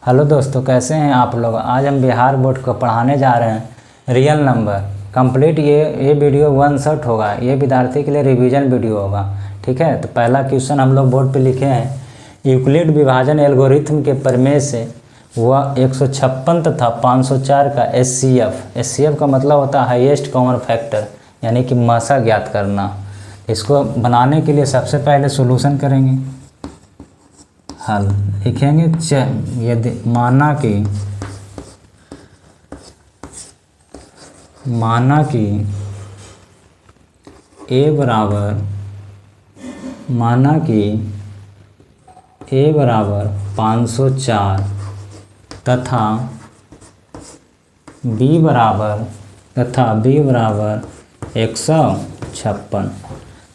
Hello दोस्तों, कैसे हैं आप लोग। आज हम बिहार बोर्ड को पढ़ाने जा रहे हैं रियल नंबर कंप्लीट। ये वीडियो वन शॉट होगा, ये विद्यार्थी के लिए रिवीजन वीडियो होगा। ठीक है, तो पहला क्वेश्चन हम लोग बोर्ड पे लिखे हैं, यूक्लिड विभाजन एल्गोरिथम के प्रमेय से वह 156 तथा 504 का एचसीएफ का मतलब होता है हाईएस्ट कॉमन फैक्टर, यानी कि मासा ज्ञात करना। इसको बनाने के लिए सबसे पहले सॉल्यूशन करेंगे, हल लिखेंगे। यदि माना कि ए बराबर 504 तथा बी बराबर 156,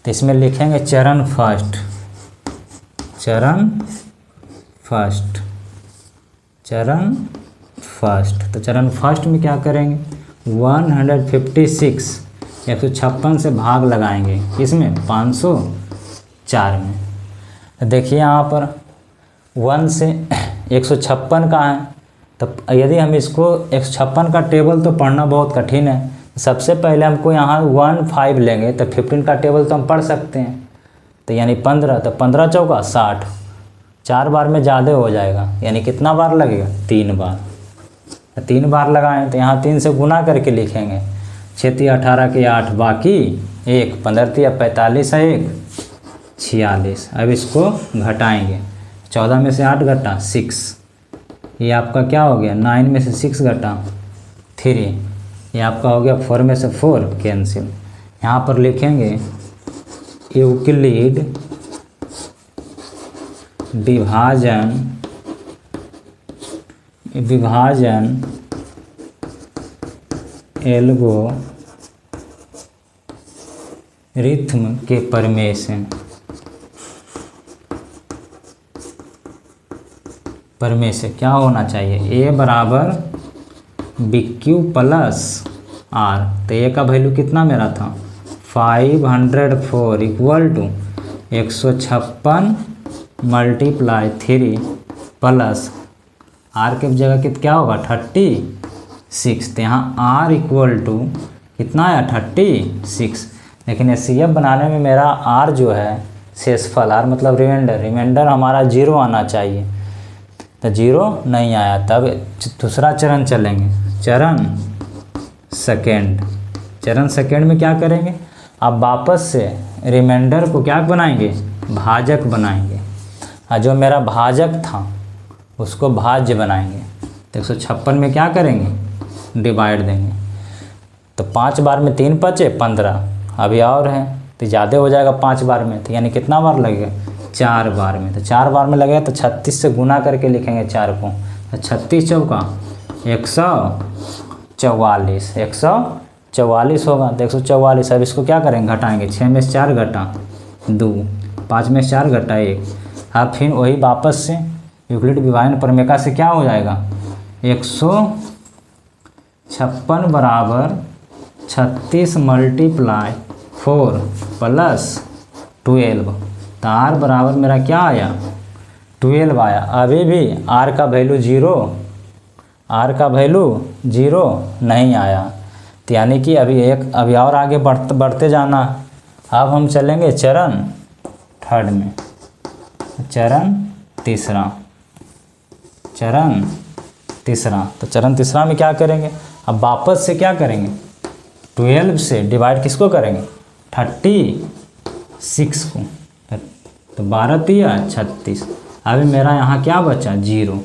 तो इसमें लिखेंगे चरण फर्स्ट। तो चरण फर्स्ट में क्या करेंगे, 156 156 से भाग लगाएंगे, इसमें 504 में। देखिए यहाँ पर 1 से 156 का है, तो यदि हम इसको 156 का टेबल तो पढ़ना बहुत कठिन है। सबसे पहले हमको यहाँ 15 लेंगे, तो 15 का टेबल तो हम पढ़ सकते हैं, तो यानी 15, तो 15 चौका 60, 4 बार में ज़्यादा हो जाएगा, यानी कितना बार लगेगा, 3 बार। 3 बार लगाएं तो यहाँ 3 से गुना करके लिखेंगे, 6 × 18 के 8 बाकी 1, 15 × 45 है 1, 46। अब इसको घटाएंगे, 14 में से 8 घटा 6, ये आपका क्या हो गया, 9 में से 6 घटा 3, ये आपका हो गया 4 में से 4 कैंसिल। यहाँ पर लिखेंगे यूक्लिड विभाजन एल्गोरिथम के प्रमेय से क्या होना चाहिए, ए बराबर BQ प्लस R। तो ए का वैल्यू कितना मेरा था, 504 equal to 156 multiply 3 plus R के जगह क्या होगा, 36। तो यहाँ R इक्वल टू कितना आया, 36। लेकिन एचसीएफ बनाने में मेरा R जो है शेषफल, R मतलब रिमाइंडर हमारा 0 आना चाहिए, तो 0 नहीं आया। तब दूसरा चरण चलेंगे, चरण सेकेंड में क्या करेंगे, अब वापस से रिमाइंडर को क्या बनाएंगे, भाजक बनाएंगे, और जो मेरा भाजक था उसको भाज्य बनाएंगे। तो 156 में क्या करेंगे, डिवाइड देंगे, तो 5 बार में 3 बचे 15, अभी और है तो ज़्यादा हो जाएगा 5 बार में, तो यानी कितना बार लगेगा, 4 बार में। तो 4 बार में लगेगा तो 36 से गुना करके लिखेंगे 4 को, तो 36 चौका 144 होगा, तो 144। अब इसको क्या करेंगे, घटाएंगे, 6 में से 4 घटा 2, 5 में से 4 घटा 1। अब फिर वही वापस से यूक्लिड विभाजन प्रमेय से क्या हो जाएगा, 156 बराबर 36 मल्टीप्लाई 4 प्लस 12, तो R बराबर मेरा क्या आया, 12 आया। अभी भी R का वैल्यू 0 नहीं आया, तो यानी कि अभी और आगे बढ़ते जाना। अब हम चलेंगे चरण थर्ड में, चरण तीसरा। तो चरण तीसरा में क्या करेंगे, अब वापस से क्या करेंगे, 12 से डिवाइड किसको करेंगे, 36 को, तो 12 तिया 36। अभी मेरा यहाँ क्या बचा, 0,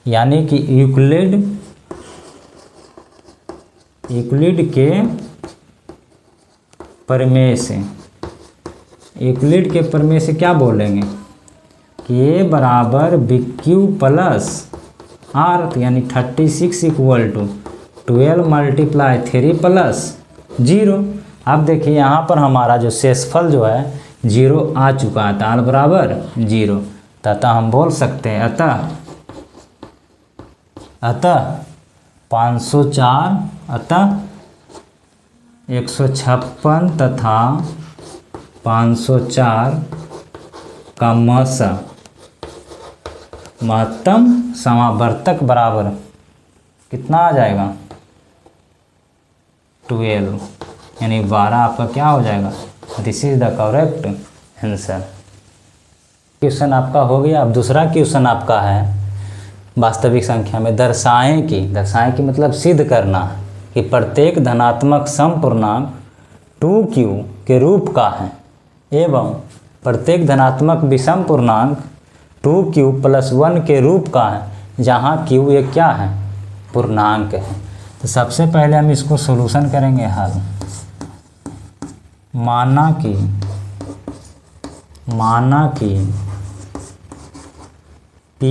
यानी कि यूक्लिड के प्रमेय से क्या बोलेंगे कि ए बराबर BQ प्लस R, तो यानी 36 इक्वल टू 12 मल्टीप्लाई 3 प्लस 0। अब देखिए यहाँ पर हमारा जो शेषफल जो है 0 आ चुका है, R बराबर 0। अतः हम बोल सकते हैं, अतः 504 अतः 156 तथा 504 का मासा महत्तम समावर्तक बराबर कितना आ जाएगा 12, यानी 12 आपका क्या हो जाएगा। This is the correct answer. Question आपका हो गया। अब दूसरा क्वेश्चन आपका है वास्तविक संख्या में दर्शाएं कि मतलब सिद्ध करना कि प्रत्येक धनात्मक समपूर्णांक 2q के रूप का है एवं प्रत्येक धनात्मक विषम पूर्णांक 2q + 1 के रूप का है जहाँ q एक क्या है, पूर्णांक है। तो सबसे पहले हम इसको सॉल्यूशन करेंगे हल। माना कि P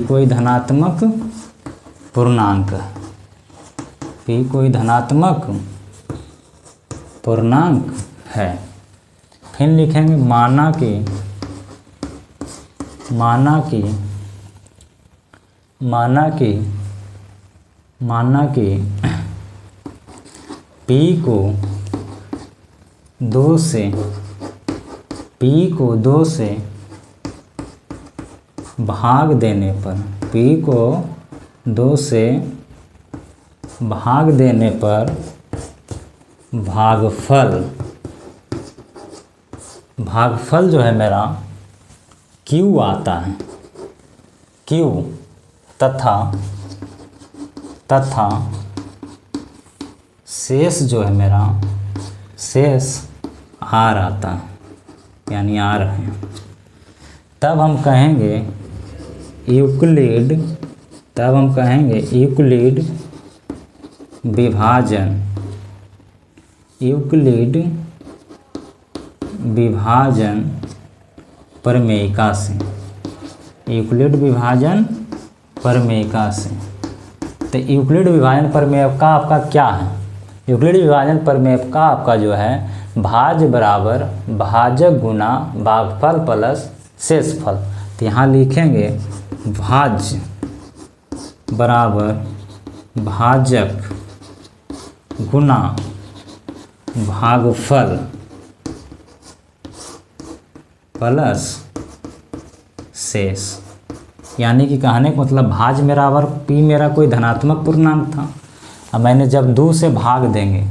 कोई धनात्मक पूर्णांक है। P कोई धनात्मक पूर्णांक है। फिर लिखेंगे माना कि P को 2 से भाग देने पर भागफल जो है मेरा Q आता है। Q तथा शेष जो है मेरा शेष R आता है, यानी R है। तब हम कहेंगे यूक्लिड विभाजन प्रमेयिका से। तो यूक्लिड विभाजन प्रमेयिका आपका क्या है। यूक्लिड विभाजन प्रमेयिका आपका जो है भाज्य बराबर भाजक गुना भागफल प्लस शेषफल। तो यहाँ लिखेंगे भाज्य बराबर भाजक गुना भागफल प्लस शेष। यानी कि कहने का मतलब भाज्य मेरा बराबर P मेरा कोई धनात्मक पूर्णांक था। अब मैंने जब 2 से भाग देंगे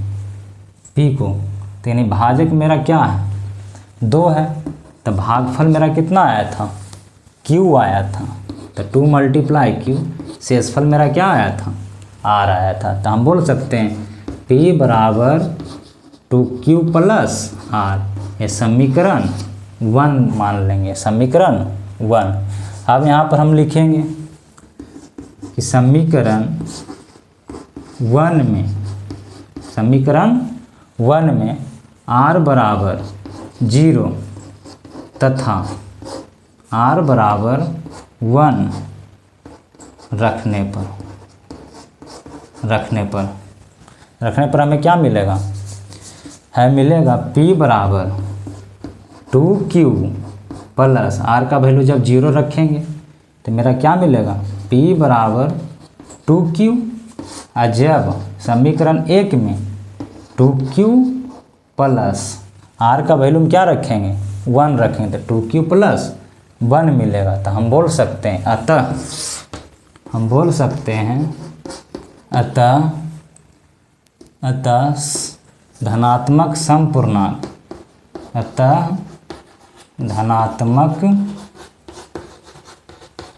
P को, तो यानी भाजक मेरा क्या है 2 है, तो भागफल मेरा कितना आया था Q आया था। तो 2 × Q, शेषफल मेरा क्या आया था R आया था। तो हम बोल सकते हैं P बराबर 2Q + R। ये समीकरण 1 मान लेंगे, समीकरण 1। अब यहाँ पर हम लिखेंगे कि समीकरण 1 में R बराबर 0 तथा R बराबर 1 रखने पर हमें क्या मिलेगा, मिलेगा P बराबर 2Q + R का वैल्यू जब 0 रखेंगे तो मेरा क्या मिलेगा P बराबर 2Q। और जब समीकरण 1 में 2Q + R का वैल्यू क्या रखेंगे 1 रखेंगे, तो 2Q + 1 मिलेगा। तो हम बोल सकते हैं अतः धनात्मक समपूर्णांक,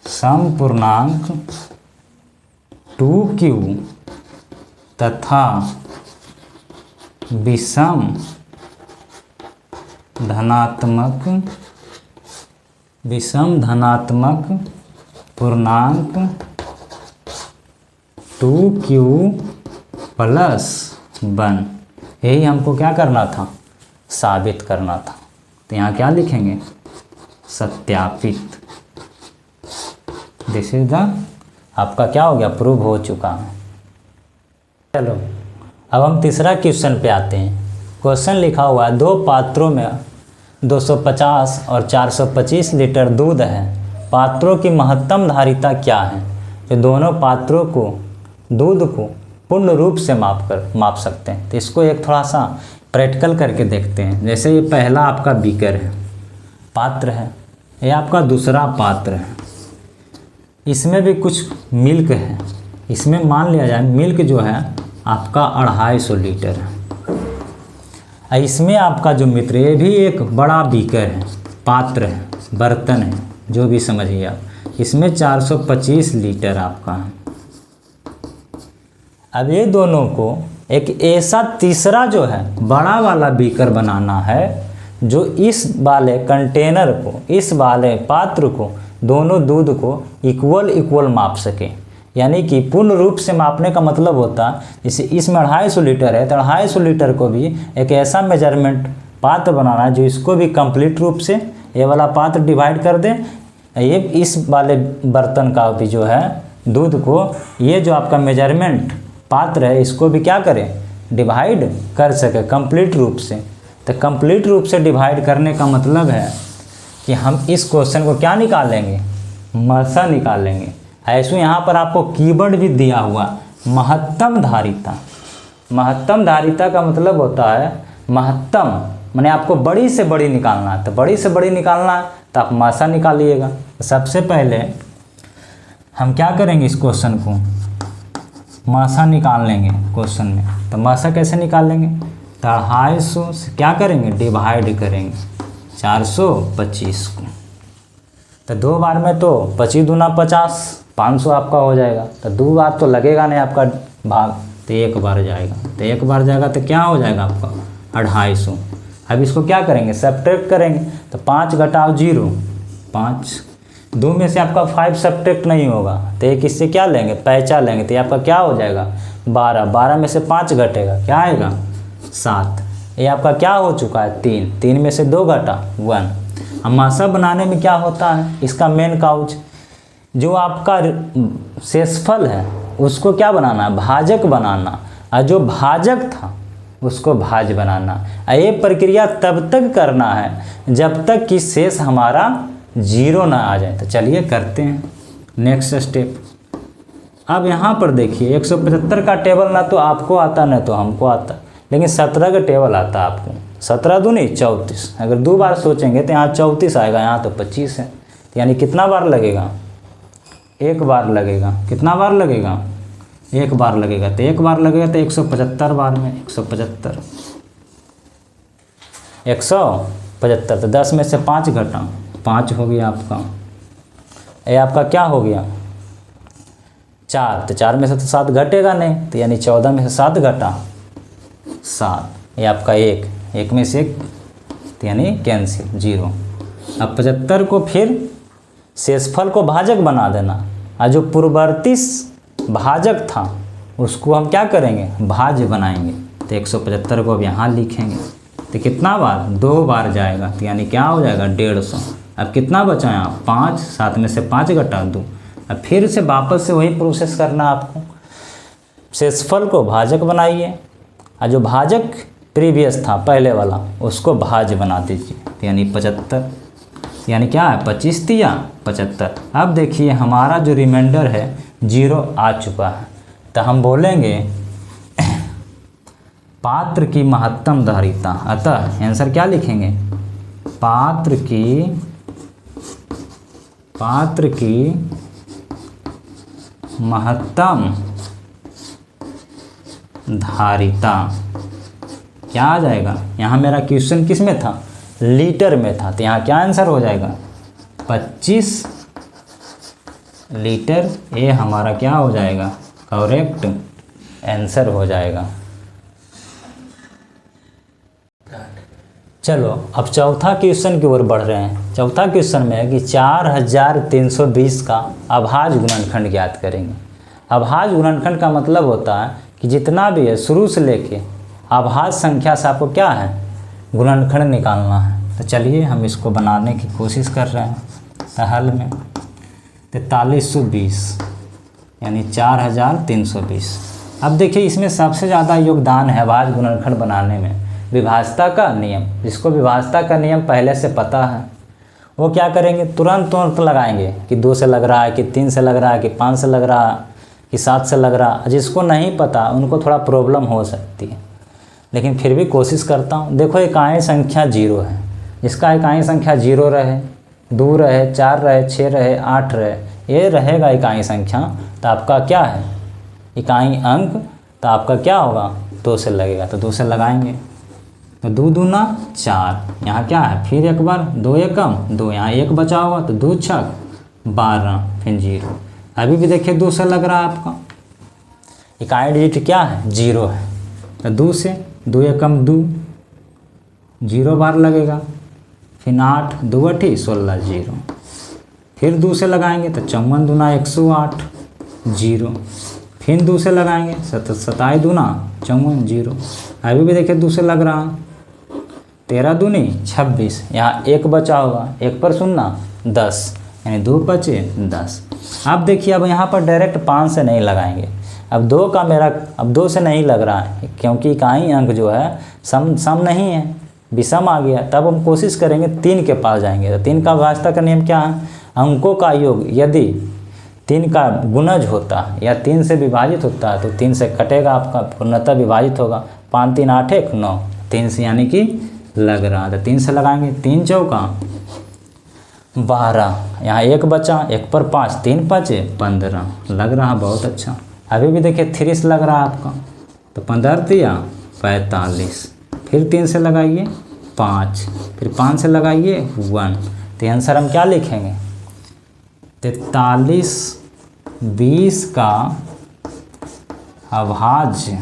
समपूर्णांक 2Q तथा विषम धनात्मक पूर्णांक 2Q + 1। यही हमको क्या करना था, साबित करना था। तो यहाँ क्या लिखेंगे सत्यापित। दिस इज द आपका क्या हो गया, प्रूव हो चुका है। चलो अब हम तीसरा क्वेश्चन पे आते हैं। क्वेश्चन लिखा हुआ है 2 पात्रों में 250 और 425 लीटर दूध है। पात्रों की महत्तम धारिता क्या है। जो दोनों पात्रों को दूध को पूर्ण रूप से माप सकते हैं। तो इसको एक थोड़ा सा प्रैक्टिकल करके देखते हैं। जैसे ये पहला आपका बीकर है, पात्र है, ये आपका दूसरा पात्र है, इसमें भी कुछ मिल्क है, इसमें मान लिया जाए मिल्क जो है आपका 250 लीटर है। इसमें आपका जो मित्र, ये भी एक बड़ा बीकर है, पात्र है, बर्तन है, जो भी समझिए आप, इसमें 425 लीटर आपका है। अब ये दोनों को एक ऐसा तीसरा जो है बड़ा वाला बीकर बनाना है जो इस वाले कंटेनर को, इस वाले पात्र को, दोनों दूध को इक्वल माप सके। यानी कि पूर्ण रूप से मापने का मतलब होता है, जैसे इसमें 250 लीटर है तो 250 लीटर को भी एक ऐसा मेजरमेंट पात्र बनाना है जो इसको भी कंप्लीट रूप से ये वाला पात्र डिवाइड कर दे, ये इस वाले बर्तन का भी जो है दूध को, ये जो आपका मेजरमेंट पात्र है इसको भी क्या करें, डिवाइड कर सके कंप्लीट रूप से। तो कंप्लीट रूप से डिवाइड करने का मतलब है कि हम इस क्वेश्चन को क्या निकालेंगे, मासा निकालेंगे। ऐसे यहाँ पर आपको कीवर्ड भी दिया हुआ, महत्तम धारिता। महत्तम धारिता का मतलब होता है महत्तम, माने आपको बड़ी से बड़ी निकालना है, तो बड़ी से बड़ी निकालना है तो आप मासा निकालिएगा। तो सबसे पहले हम क्या करेंगे, इस क्वेश्चन को मासा निकाल लेंगे क्वेश्चन में। तो मासा कैसे निकालेंगे, तो 250 से क्या करेंगे, डिवाइड करेंगे 425 को। तो 2 बार में तो 25 दूना 50, 500 आपका हो जाएगा। तो 2 बार तो लगेगा नहीं आपका भाग, तो 1 बार जाएगा। तो 1 बार जाएगा तो क्या हो जाएगा आपका 250। अब इसको क्या करेंगे, सब्ट्रैक्ट करेंगे। तो 5 घटाओ 0, 5, 2 में से आपका 5 सब्ट्रैक्ट नहीं होगा, तो एक इससे क्या लेंगे, पैंचा लेंगे, तो आपका क्या हो जाएगा 12, 12 में से 5 घटेगा, क्या आएगा 7। ये आपका क्या हो चुका है 3, 3 में से 2 घटा 1। अब मासा बनाने में क्या होता है, इसका मेन काउच जो आपका शेषफल है उसको क्या बनाना है, भाजक बनाना, और जो भाजक था उसको भाज बनाना। ये प्रक्रिया तब तक करना है जब तक कि शेष हमारा 0 ना आ जाए। तो चलिए करते हैं नेक्स्ट स्टेप। अब यहाँ पर देखिए 175 का टेबल ना तो आपको आता ना तो हमको आता, लेकिन 17 का टेबल आता आपको। 17 दूनी 34, अगर 2 बार सोचेंगे तो यहाँ 34 आएगा, यहाँ तो 25 है, तो यानी कितना बार लगेगा, 1 बार लगेगा। कितना बार लगेगा, 1 बार लगेगा। तो 1 बार लगेगा तो 175 बार में 175, 175। तो 10 में से 5 घटा 5 हो गया आपका। ये आपका क्या हो गया 4, तो 4 में से तो 7 घटेगा नहीं, तो यानी 14 में से 7 घटा 7। ये आपका 1 में से 1, तो यानी कैंसिल 0। अब 75 को फिर शेषफल को भाजक बना देना, और जो पूर्ववर्ती भाजक था उसको हम क्या करेंगे, भाज्य बनाएंगे। तो 175 को अब यहाँ लिखेंगे। तो कितना बार, 2 बार जाएगा, तो यानी क्या हो जाएगा 150। अब कितना बचा यहाँ 5, 7 में से 5 घटा 2। अब फिर से वापस से वही प्रोसेस करना आपको, शेषफल को भाजक बनाइए, और जो भाजक प्रीवियस था पहले वाला उसको भाज्य बना दीजिए। तो यानी 75, यानी क्या है 25 या 75। अब देखिए हमारा जो रिमाइंडर है 0 आ चुका है। तो हम बोलेंगे पात्र की महत्तम धारिता, अतः आंसर क्या लिखेंगे, पात्र की महत्तम धारिता क्या आ जाएगा। यहाँ मेरा क्वेश्चन किस में था, लीटर में था, तो यहाँ क्या आंसर हो जाएगा 25 लीटर। ये हमारा क्या हो जाएगा, करेक्ट आंसर हो जाएगा। चलो अब चौथा क्वेश्चन की ओर बढ़ रहे हैं। चौथा क्वेश्चन में है कि 4320 का अभाज्य गुणनखंड ज्ञात करेंगे। अभाज्य गुणनखंड का मतलब होता है कि जितना भी है शुरू से लेके अभाज्य संख्या से आपको क्या है, गुणनखंड निकालना है। तो चलिए हम इसको बनाने की कोशिश कर रहे हैं। तो हल में 4320 यानी 4320। अब देखिए इसमें सबसे ज़्यादा योगदान है अभाज्य गुणनखंड बनाने में विभाज्यता का नियम। जिसको विभाज्यता का नियम पहले से पता है वो क्या करेंगे, तुरंत लगाएंगे कि 2 से लग रहा है, कि 3 से लग रहा है, कि 5 से लग रहा है, कि 7 से लग रहा। जिसको नहीं पता उनको थोड़ा प्रॉब्लम हो सकती है, लेकिन फिर भी कोशिश करता हूँ। देखो इकाई संख्या 0 है, इसका इकाई संख्या 0 रहे, 2 रहे, 4 रहे, 6 रहे, 8 रहे, ये रहेगा इकाई संख्या, तो आपका क्या है इकाई अंक, तो आपका क्या होगा 2 से लगेगा। तो 2 से लगाएंगे तो 2 दूना 4, यहाँ क्या है फिर एक बार 2 एकम 2, यहाँ 1 बचा होगा तो 2 छक 12, फिर 0। अभी भी देखिए 2 से लग रहा है आपका, इकाई डिजिट क्या है 0 है, तो 2 से 2 एकम 2, 0 बार लगेगा, फिर 8 2 8 16 0, फिर 2 से लगाएंगे तो 54 दूना 108 0, फिर 2 से लगाएंगे 27 दूना 54 0। अभी भी देखिए 2 से लग रहा, 13 दूनी 26, यहाँ 1 बचा होगा, 1 पर 0 10, यानी 2 बचे 10। अब देखिए अब यहाँ पर डायरेक्ट 5 से नहीं लगाएंगे, अब 2 का मेरा अब 2 से नहीं लग रहा है, क्योंकि इकाई अंक जो है सम नहीं है, विषम आ गया। तब हम कोशिश करेंगे 3 के पास जाएंगे। तो 3 का भाज्यता का नियम क्या है, अंकों का योग यदि 3 का गुणज होता है या 3 से विभाजित होता है तो 3 से कटेगा, आपका पूर्णतः विभाजित होगा। 5 3 8 1 9, 3 से यानी कि लग रहा है, तो 3 से लगाएंगे। 3 चौका 12, यहाँ 1 बचा, 1 पर 5 3 5 15, लग रहा बहुत अच्छा। अभी भी देखिए 3 से लग रहा है आपका, तो 15 तिया 45, फिर 3 से लगाइए 5, फिर 5 से लगाइए 1, तो आंसर हम क्या लिखेंगे 43 20 का अभाज्य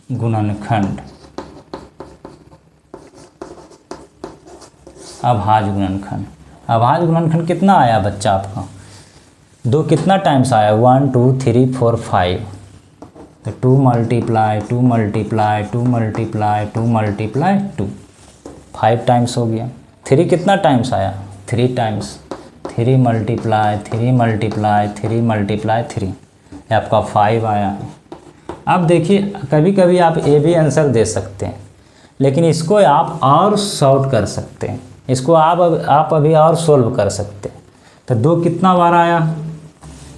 गुणनखंड। अभाज्य गुणनखंड, अभाज्य गुणनखंड कितना आया बच्चा आपका, 2 कितना टाइम्स आया 1 2 3 4 5, तो 2 multiply 2 multiply 2 multiply 2 multiply 2, 5 times हो गया। 3 कितना टाइम्स आया 3 टाइम्स, 3 मल्टीप्लाई 3 मल्टीप्लाई 3 मल्टीप्लाई 3, ये आपका 5 आया। अब देखिए कभी कभी आप ए भी आंसर दे सकते हैं, लेकिन इसको आप और शॉर्ट कर सकते हैं, इसको आप अभी और सोल्व कर सकते हैं। तो 2 कितना बार आया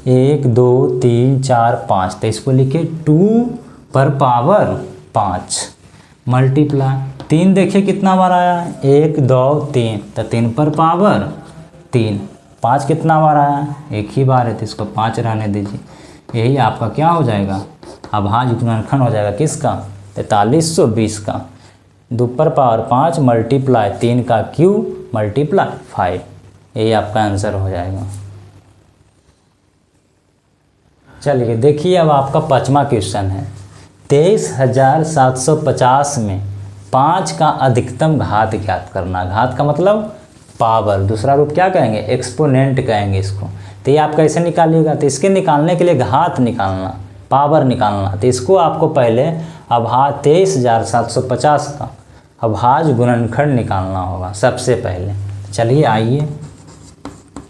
1 2 3 4 5, तो इसको लिखे 2 पर पावर 5 मल्टीप्लाई। 3 देखिए कितना बार आया 1 2 3, तो 3 पर पावर 3। 5 कितना बार आया 1 ही बार है, तो इसको 5 रहने दीजिए। यही आपका क्या हो जाएगा अभाज्य गुणनखंड हो जाएगा, किसका 4320 का। 2 पर पावर 5 मल्टीप्लाई 3 का क्यूब मल्टीप्लाई 5, यही आपका आंसर हो जाएगा। चलिए देखिए अब आपका 5वां क्वेश्चन है, 23,750 में 5 का अधिकतम घात ज्ञात करना। घात का मतलब पावर, दूसरा रूप क्या कहेंगे एक्सपोनेंट कहेंगे इसको। तो ये आप कैसे निकालिएगा, तो इसके निकालने के लिए घात निकालना, पावर निकालना, तो इसको आपको पहले अभाज्य 23,750 का अभाज्य गुणनखंड निकालना होगा सबसे पहले। चलिए आइए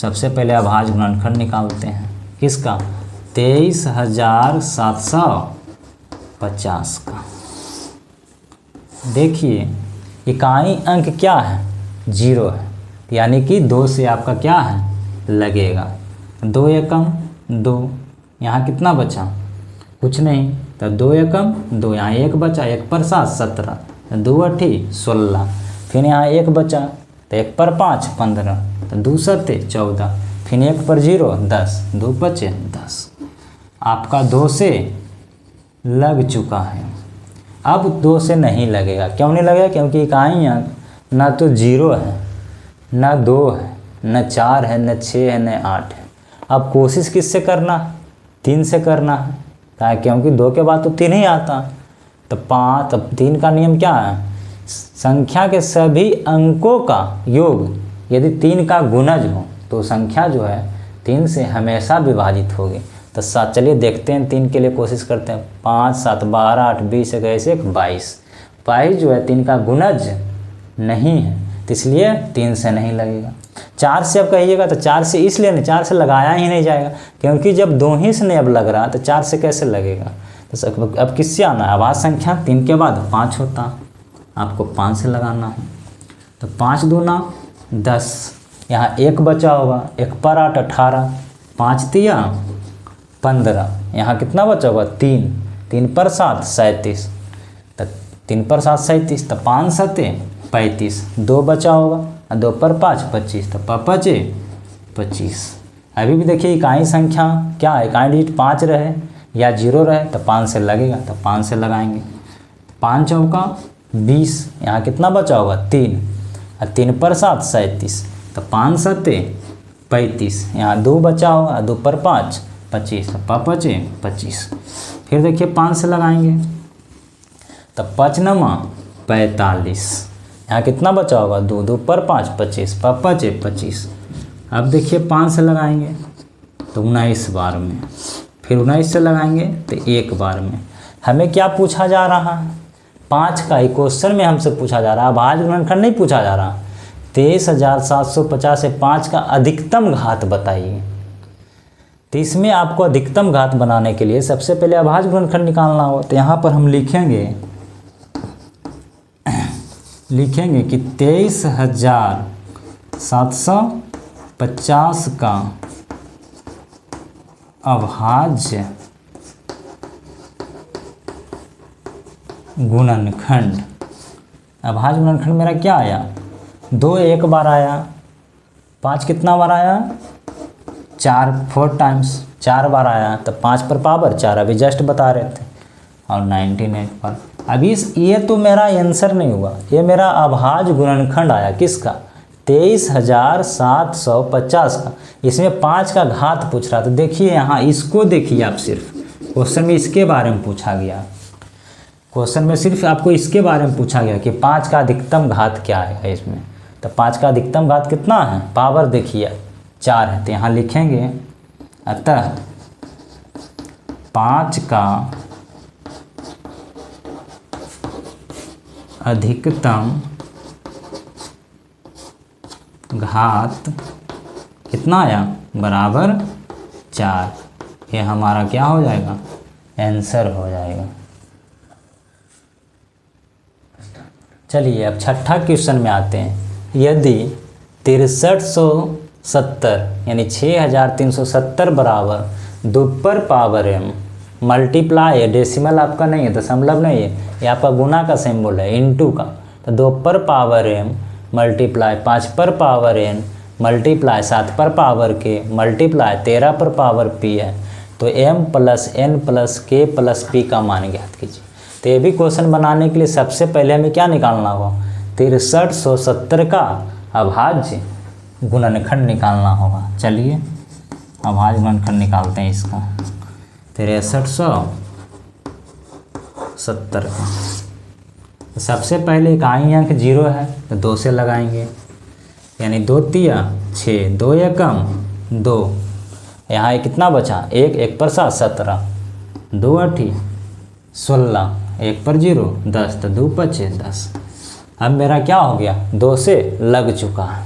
सबसे पहले अभाज्य गुणनखंड निकालते हैं, किसका 23,750 का। देखिए इकाई अंक क्या है 0 है, यानी कि 2 से आपका क्या है लगेगा। 2 एकम 2, यहाँ कितना बचा कुछ नहीं, तो 2 एकम 2, यहाँ 1 बचा, 1 पर 7 17, 2 8 16, फिर यहाँ 1 बचा, तो 1 पर 5 15, तो 2 7 14, फिर 1 पर 0 10, 2 बचे 10। आपका 2 से लग चुका है। अब 2 से नहीं लगेगा, क्यों नहीं लगेगा, क्योंकि इकाई अंक ना तो 0 है, ना 2 है, न 4 है, न 6 है, न 8 है। अब कोशिश किससे करना 3 से करना है, क्योंकि 2 के बाद तो 3 ही आता। तो 5, अब 3 का नियम क्या है, संख्या के सभी अंकों का योग यदि 3 का गुणज हो तो संख्या जो है 3 से हमेशा विभाजित होगी। तो चलिए देखते हैं 3 के लिए कोशिश करते हैं। 5 7 12 8 20 21 22, 22 जो है 3 का गुणज नहीं है, तो इसलिए 3 से नहीं लगेगा। 4 से अब कहिएगा तो 4 से इसलिए नहीं, 4 से लगाया ही नहीं जाएगा, क्योंकि जब 2 ही से नहीं अब लग रहा तो 4 से कैसे लगेगा। तो अब किससे आना है, अभाज्य संख्या 3 के बाद 5 होता, आपको 5 से लगाना है। तो 5 दूना 10, यहाँ 1 बचा होगा, 1 पर 8 18, 5 तिया 15, यहाँ कितना बचा होगा 3, 3 पर 7 37, तो 3 पर 7 37, तो 5 7 35, 2 बचा होगा और 2 पर 5 25, तो 5 25। अभी भी देखिए इकाई संख्या क्या है, इकाई डिजिट 5 रहे या 0 रहे तो 5 से लगेगा, तो 5 से लगाएंगे। 5 चौका 20, यहाँ कितना बचा होगा 3 और 3 पर 7 37, तो 5 7 35, यहाँ 2 बचा होगा, 2 पर 5 25, तो 5 25। फिर देखिए 5 से लगाएंगे तो 5 9 45, यहाँ कितना बचा होगा 2, 2 पर 5 25, 5 25। अब देखिए 5 से लगाएंगे तो 19 बार में, फिर 19 से लगाएंगे तो 1 बार में। हमें क्या पूछा जा रहा है, 5 का ही क्वेश्चन में हमसे पूछा जा रहा है, भाज्य गुणनखंड नहीं पूछा जा रहा। 23,750 से 5 का अधिकतम घात बताइए। तो इसमें आपको अधिकतम घात बनाने के लिए सबसे पहले अभाज्य गुणनखंड निकालना होगा। तो यहाँ पर हम लिखेंगे कि 23,750 का अभाज्य गुणनखंड। अभाज्य गुणनखंड मेरा क्या आया, 2 एक बार आया, 5 कितना बार आया 4 टाइम्स 4 बार आया, तो 5 पर पावर 4 अभी जस्ट बता रहे थे, और 19 एक बार। अभी ये तो मेरा आंसर नहीं हुआ, ये मेरा अभाज्य गुणनखंड आया किसका 23,750 का। इसमें 5 का घात पूछ रहा था। देखिए यहाँ इसको देखिए आप, सिर्फ क्वेश्चन में इसके बारे में पूछा गया, क्वेश्चन में सिर्फ आपको इसके बारे में पूछा गया कि 5 का अधिकतम घात क्या है इसमें। तो 5 का अधिकतम घात कितना है, पावर देखिए 4 है, तो यहाँ लिखेंगे अतः 5 का अधिकतम घात कितना आया बराबर 4। ये हमारा क्या हो जाएगा, आंसर हो जाएगा। चलिए अब छठा क्वेश्चन में आते हैं। यदि 6370 यानी 6370 बराबर 2 पर पावर m मल्टीप्लाई है, डेसिमल आपका नहीं है, दशमलव नहीं है, ये आपका गुना का सिंबल है, इनटू का। तो 2 पर पावर m मल्टीप्लाई 5 पर पावर n मल्टीप्लाई 7 पर पावर k मल्टीप्लाई 13 पर पावर p है। तो m plus n plus k plus p का मान ज्ञात कीजिए। तो ये भी क्वेश्चन बनाने के लिए सबसे पहले हमें क्या निकालना होगा, 6370 का अभाज्य गुणनखंड निकालना होगा। चलिए अभाज्य गुणनखंड निकालते हैं इसका, 6370 का। तो सबसे पहले इकाई अंक 0 है तो 2 से लगाएंगे, यानी 2 तिया 6, 2 या कम 2, यहाँ कितना बचा 1, 1 पर 7 17, 2 8 16, 1 पर 0 10, तो 2 5 10। अब मेरा क्या हो गया 2 से लग चुका है।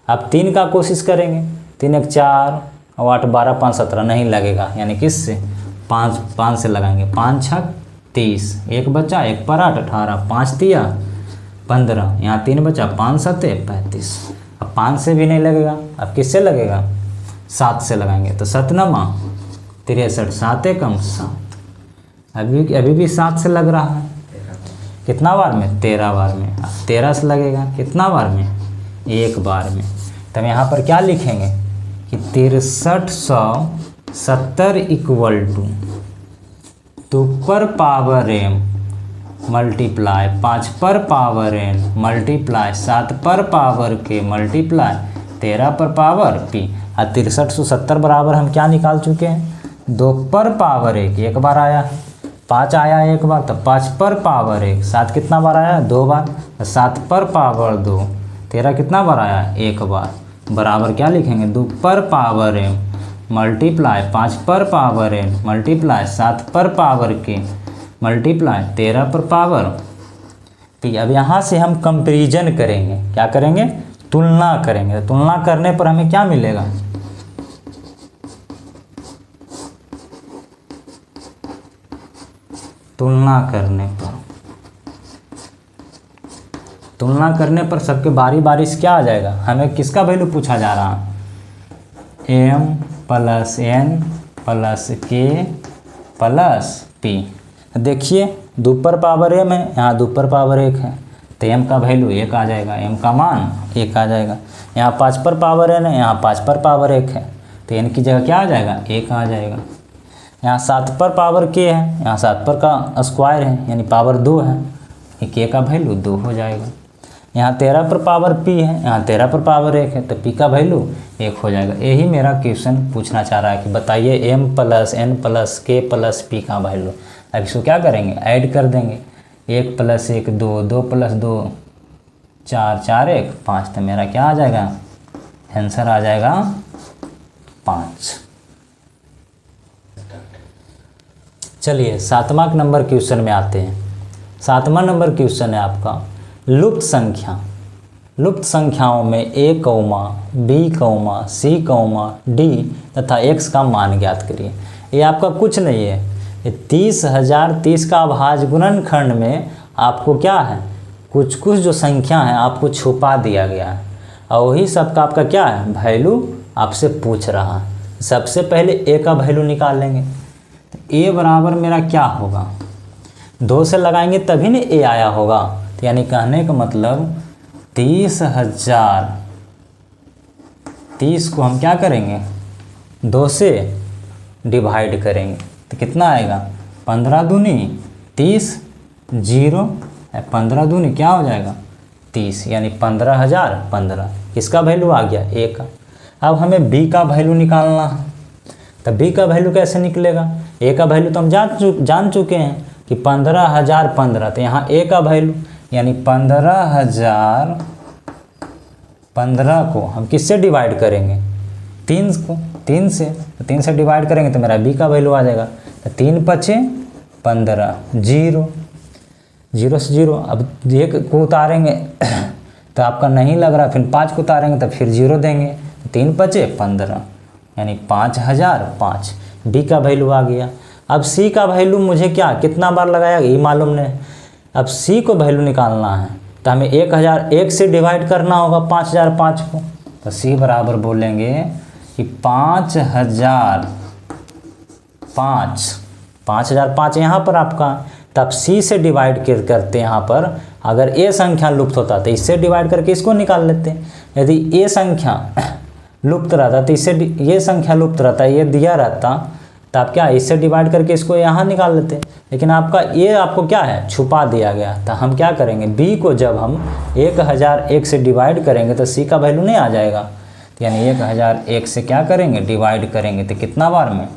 अब 3 का कोशिश करेंगे, 3 1 4 और 8 12 5 17 नहीं लगेगा, यानी किससे 5 से लगाएंगे, 5 6 30, 1 बचा 1 पर 8 18, 5 तिया 15, यहाँ 3 बचा 5 7 35। अब 5 से भी नहीं लगेगा, अब किससे लगेगा 7 से लगाएंगे। तो 7 9 63, 7 एकम 7, अभी भी 7 से लग रहा है, कितना बार में 13 बार में। अब 13 से लगेगा कितना बार में 1 बार में। तब यहाँ पर क्या लिखेंगे कि 6370 इक्वल टू 2 पर पावर m मल्टीप्लाई 5 पर पावर n मल्टीप्लाई 7 पर पावर k मल्टीप्लाई 13 पर पावर p। और 6370 बराबर हम क्या निकाल चुके हैं, 2 पर पावर 1 एक बार आया है, 5 आया एक बार, तो 5 पर पावर 1, 7 कितना बार आया 2 बार, 7 पर पावर 2, 13 कितना बार आया 1 बार, बराबर क्या लिखेंगे 2 पर पावर m मल्टीप्लाई 5 पर पावर n मल्टीप्लाई 7 पर पावर k मल्टीप्लाई 13 पर पावर p। अब यहाँ से हम कंपैरिजन करेंगे, क्या करेंगे तुलना करेंगे। तुलना करने पर हमें क्या मिलेगा, तुलना करने पर सबके बारी बारी से क्या आ जाएगा, हमें किसका वैल्यू पूछा जा रहा है m प्लस एन प्लस के प्लस पी। देखिए दो पर पावर एम है, यहाँ दो पर पावर 1 है, तो एम का वैल्यू 1 आ जाएगा, एम का मान 1 आ जाएगा। यहाँ 5 पर पावर एन है, यहाँ 5 पर पावर 1 है, तो एन की जगह क्या आ जाएगा, 1 आ जाएगा। यहाँ 7 पर पावर के है, यहाँ 7 पर का स्क्वायर है यानी पावर 2 है, के का वैल्यू 2 हो जाएगा। यहाँ 13 पर पावर पी है, यहाँ 13 पर पावर 1 है, तो पी का वैल्यू 1 हो जाएगा। यही मेरा क्वेश्चन पूछना चाह रहा है कि बताइए एम प्लस एन प्लस के प्लस पी का वैल्यू। अब इसको क्या करेंगे, ऐड कर देंगे, 1 + 1 2, 2 + 2 4, 4 1 5, तो मेरा क्या आ जाएगा, आंसर आ जाएगा 5। चलिए 7वां नंबर क्वेश्चन में आते हैं। 7वां नंबर क्वेश्चन है आपका लुप्त संख्या। लुप्त संख्याओं में a, b, c, d तथा x का मान ज्ञात करिए। ये आपका कुछ नहीं है, ये 30,030 का अभाज्य गुणनखंड में आपको क्या है, कुछ कुछ जो संख्या है आपको छुपा दिया गया है और वही सबका आपका क्या है, वैल्यू आपसे पूछ रहा है। सबसे पहले a का वैल्यू निकाल लेंगे, तो a बराबर मेरा क्या होगा, 2 से लगाएंगे तभी ना a आया होगा, तो यानी कहने का मतलब 30,000 30 को हम क्या करेंगे, 2 से डिवाइड करेंगे, तो कितना आएगा, 15 दूनी 30, 0 15 दूनी क्या हो जाएगा 30, यानी 15,015। किसका वैल्यू आ गया, a का। अब हमें b का वैल्यू निकालना है, तो b का वैल्यू कैसे निकलेगा, a का वैल्यू तो हम जान चुके हैं कि 15,015, तो यहाँ a का वैल्यू यानी 15,015 को हम किससे डिवाइड करेंगे, 3 से, तो 3 से डिवाइड करेंगे तो मेरा b का वैल्यू आ जाएगा, तो 3 × 5 = 15, 0 से 0। अब 1 को उतारेंगे तो आपका नहीं लग रहा, फिर 5 को उतारेंगे तो फिर 0 देंगे, 3 × 5 = 15 यानी 5,005, b का वैल्यू आ गया। अब c का वैल्यू मुझे क्या कितना बार लगाया ये मालूम नहीं। अब c को वैल्यू निकालना है तो हमें 1001 से डिवाइड करना होगा 5,005 को, तो c बराबर बोलेंगे कि 5,005 यहाँ पर आपका, तब c से डिवाइड करते यहाँ पर, अगर a संख्या लुप्त होता तो इससे डिवाइड करके इसको निकाल लेते। यदि a संख्या लुप्त रहता तो इससे, ये संख्या लुप्त रहता, ये दिया रहता, तो आप क्या इससे डिवाइड करके इसको यहाँ निकाल लेते, लेकिन आपका ये आपको क्या है छुपा दिया गया। तो हम क्या करेंगे, b को जब हम 1001 से डिवाइड करेंगे तो c का वैल्यू नहीं आ जाएगा, तो यानी 1001 से क्या करेंगे डिवाइड करेंगे तो कितना बार में,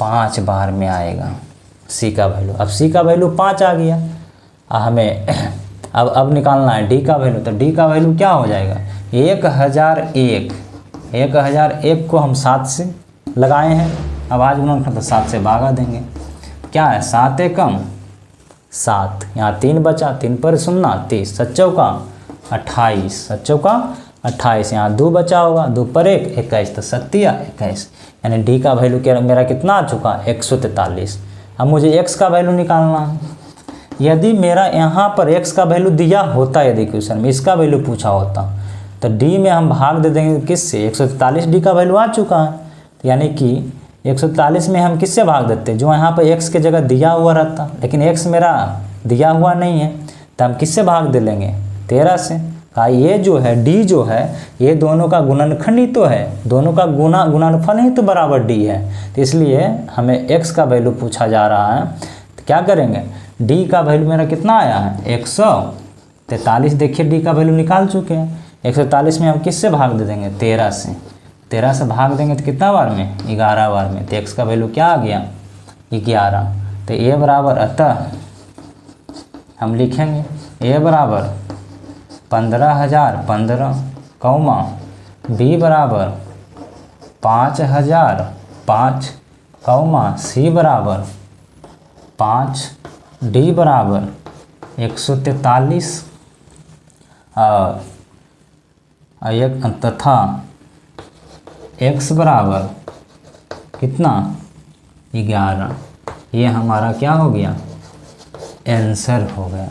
5 बार में आएगा c का वैल्यू। अब c का वैल्यू 5 आ गया, हमें अब निकालना है d का वैल्यू, तो d का वैल्यू क्या हो जाएगा, 1001 को हम 7 से लगाए हैं, अभाज्य गुणनखंड, तो 7 से भागा देंगे, क्या है 7 एकम 7, यहाँ 3 बचा, 3 पर 0 30, 7 चौका 28, 7 चौका 28, यहाँ 2 बचा होगा, 2 पर 1 21, तो 7 21, यानी डी का वैल्यू क्या मेरा कितना आ चुका 143। अब मुझे x का वैल्यू निकालना है। यदि मेरा यहाँ पर x का वैल्यू दिया होता, यदि क्वेश्चन में इसका वैल्यू पूछा होता, तो d में हम भाग दे देंगे किससे, 143, d का वैल्यू आ चुका है, यानी कि 143 में हम किससे भाग देते, जो यहाँ पर x के जगह दिया हुआ रहता, लेकिन x मेरा दिया हुआ नहीं है, तो हम किससे भाग दे लेंगे 13 से। कहा ये जो है d जो है ये दोनों का गुणनखंड ही तो है, दोनों का गुणनफल ही तो बराबर d है, तो इसलिए हमें x का वैल्यू पूछा जा रहा है। तो क्या करेंगे, d का वैल्यू मेरा कितना आया है 143, देखिए d का वैल्यू निकाल चुके हैं। 143 में हम किससे भाग दे देंगे 13 से, 13 से भाग देंगे तो कितना बार में 11 बार में, तो x का वैल्यू क्या आ गया 11। तो a बराबर, अतः हम लिखेंगे a बराबर 15,015, कौमा b बराबर 5,005, कौमा c बराबर 5, d बराबर 143 और तथा x बराबर कितना 11। ये हमारा क्या हो गया आंसर हो गया।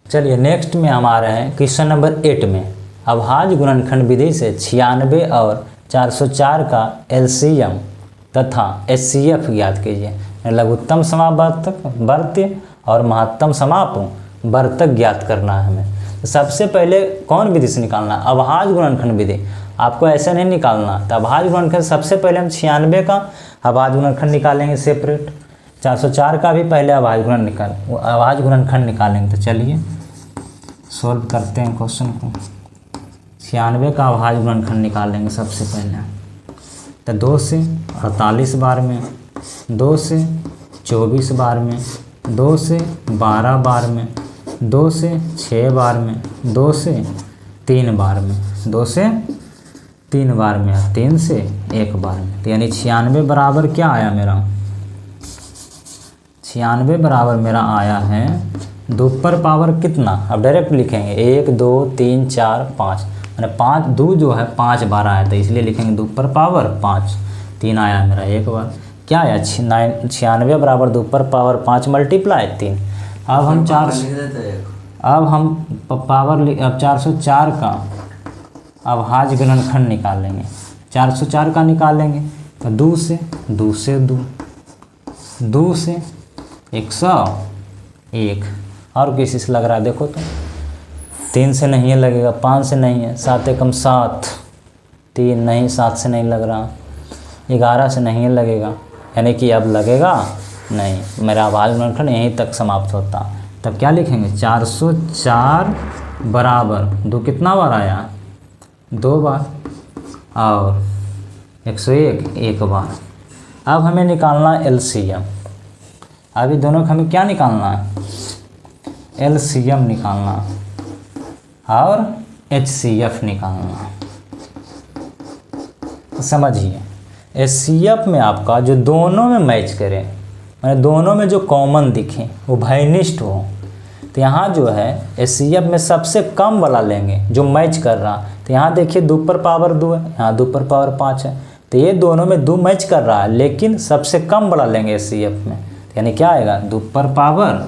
चलिए नेक्स्ट में हम आ रहे हैं क्वेश्चन नंबर 8 में। अभाज्य गुणनखंड विधि से 96 और 404 का एलसीएम तथा एचसीएफ ज्ञात कीजिए। लघुत्तम समापवर्त्य और महत्तम समापवर्तक ज्ञात करना है हमें। तो सबसे पहले कौन विधि से निकालना, अभाज्य गुणनखंड विधि। आपको ऐसे नहीं निकालना। तो अभाज्य गुणनखंड सबसे पहले हम 96 का अभाज्य गुणनखंड निकालेंगे सेपरेट, 404 का भी पहले अभाज्य गुणनखंड निकालेंगे। तो चलिए सोल्व करते हैं क्वेश्चन को। 96 का अभाज्य गुणनखंड निकालेंगे सबसे पहले। तो 2 से 48 बार में, 2 से 24 बार में, 2 से 12 बार में, 2 से 6 बार में, 2 से 3 बार में, 2 से 3 बार में, 3 से 1 बार में। तो यानी 96 बराबर क्या आया मेरा, 96 बराबर मेरा आया है 2 पर पावर कितना। अब डायरेक्ट लिखेंगे 1 2 3 4 5, मैंने 5 2 जो है 5 बार आया था, इसलिए लिखेंगे 2 पर पावर 5। 3 आया मेरा 1 बार, क्या आया 96 बराबर 2 पर पावर 5 मल्टीप्लाई 3। अब हम 404 का अभाज्य गुणनखंड निकालेंगे। 404 का निकालेंगे तो 2 से 2 से 2, 2 से 101, और किसी से लग रहा है देखो तो 3 से नहीं है लगेगा, 5 से नहीं है, 7 एकम 7, 3 नहीं, 7 से नहीं लग रहा, 11 से नहीं लगेगा, यानी कि अब लगेगा नहीं। मेरा अभाज्य गुणनखंड यहीं तक समाप्त होता। तब क्या लिखेंगे 404 बराबर 2 कितना बार आया, 2 बार, और 101 1 बार। अब हमें निकालना एलसीएम। अभी दोनों का हमें क्या निकालना है, एलसीएम निकालना और एचसीएफ निकालना। समझिए एचसीएफ में आपका जो दोनों में मैच करें, मैंने दोनों में जो कॉमन दिखे वो भयनिष्ठ हो, तो यहाँ जो है एचसीएफ में सबसे कम वाला लेंगे जो मैच कर रहा। तो यहाँ देखिए 2 पर पावर 2 है, यहाँ 2 पर पावर 5 है, तो ये दोनों में 2 मैच कर रहा है, लेकिन सबसे कम वाला लेंगे एचसीएफ में। यानी क्या आएगा 2 पर पावर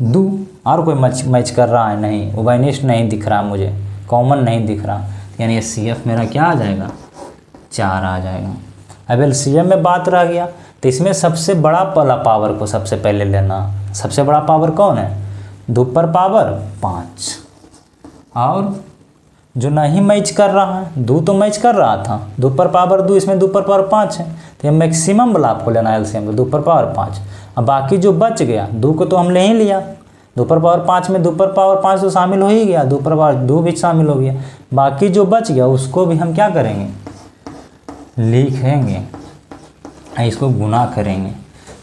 2, और कोई मैच कर रहा है नहीं, उभयनिष्ठ नहीं दिख रहा मुझे, कॉमन नहीं दिख रहा, यानी एचसीएफ मेरा क्या आ जाएगा 4 आ जाएगा। अब एलसीएम में बात रह गया, तो इसमें सबसे बड़ा वाला पावर को सबसे पहले लेना। सबसे बड़ा पावर कौन है, 2 पर पावर 5, और जो नहीं मैच कर रहा है, 2 तो मैच कर रहा था, 2 पर पावर 2, इसमें 2 पर पावर 5 है, तो ये मैक्सिमम वाला आपको लेना है एलसीएम में 2 पर पावर 5। अब बाकी जो बच गया 2 को तो हम ले ही लिया, 2 पर पावर 5 में 2 पर पावर 5 तो शामिल हो ही गया, 2 पर पावर 2 भी शामिल हो गया। बाकी जो बच गया उसको भी हम क्या करेंगे, लिखेंगे, इसको गुना करेंगे।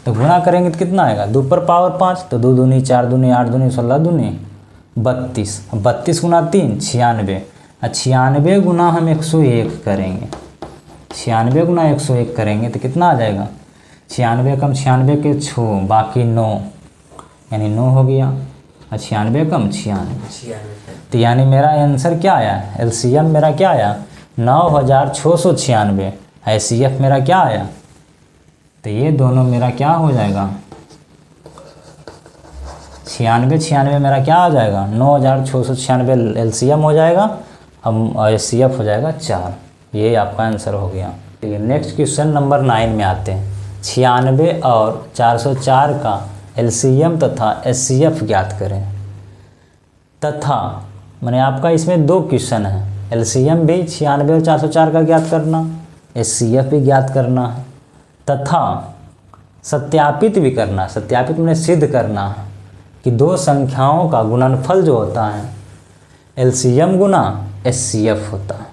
तो गुना करेंगे तो कितना आएगा, 2 पर पावर 5, तो 2 दूनी 4 दूनी 8 दूनी 16 दूनी 32, 32 गुना 3 96, 96 गुना हम 101 करेंगे, 96 गुना 101 करेंगे तो कितना आ जाएगा, 96 कम 96 के 6 बाकी 9, यानी 9 हो गया, 96 कम 96। तो यानी मेरा आंसर क्या आया, एलसीएम मेरा क्या आया 9696, एचसीएफ मेरा क्या आया। तो ये दोनों मेरा क्या हो जाएगा 96 मेरा क्या आ जाएगा 9696 एलसीएम हो जाएगा, अब एचसीएफ हो जाएगा 4। ये आपका आंसर हो गया। ठीक है, नेक्स्ट क्वेश्चन नंबर 9 में आते हैं। 96 और 404 का एलसीएम तथा एचसीएफ ज्ञात करें। तथा मैंने आपका इसमें 2 क्वेश्चन है, एलसीएम भी 96 और 404 का ज्ञात करना, एचसीएफ भी ज्ञात करना है, तथा सत्यापित भी करना। सत्यापित मैंने सिद्ध करना है कि 2 संख्याओं का गुणनफल जो होता है एलसीएम गुना एचसीएफ होता है।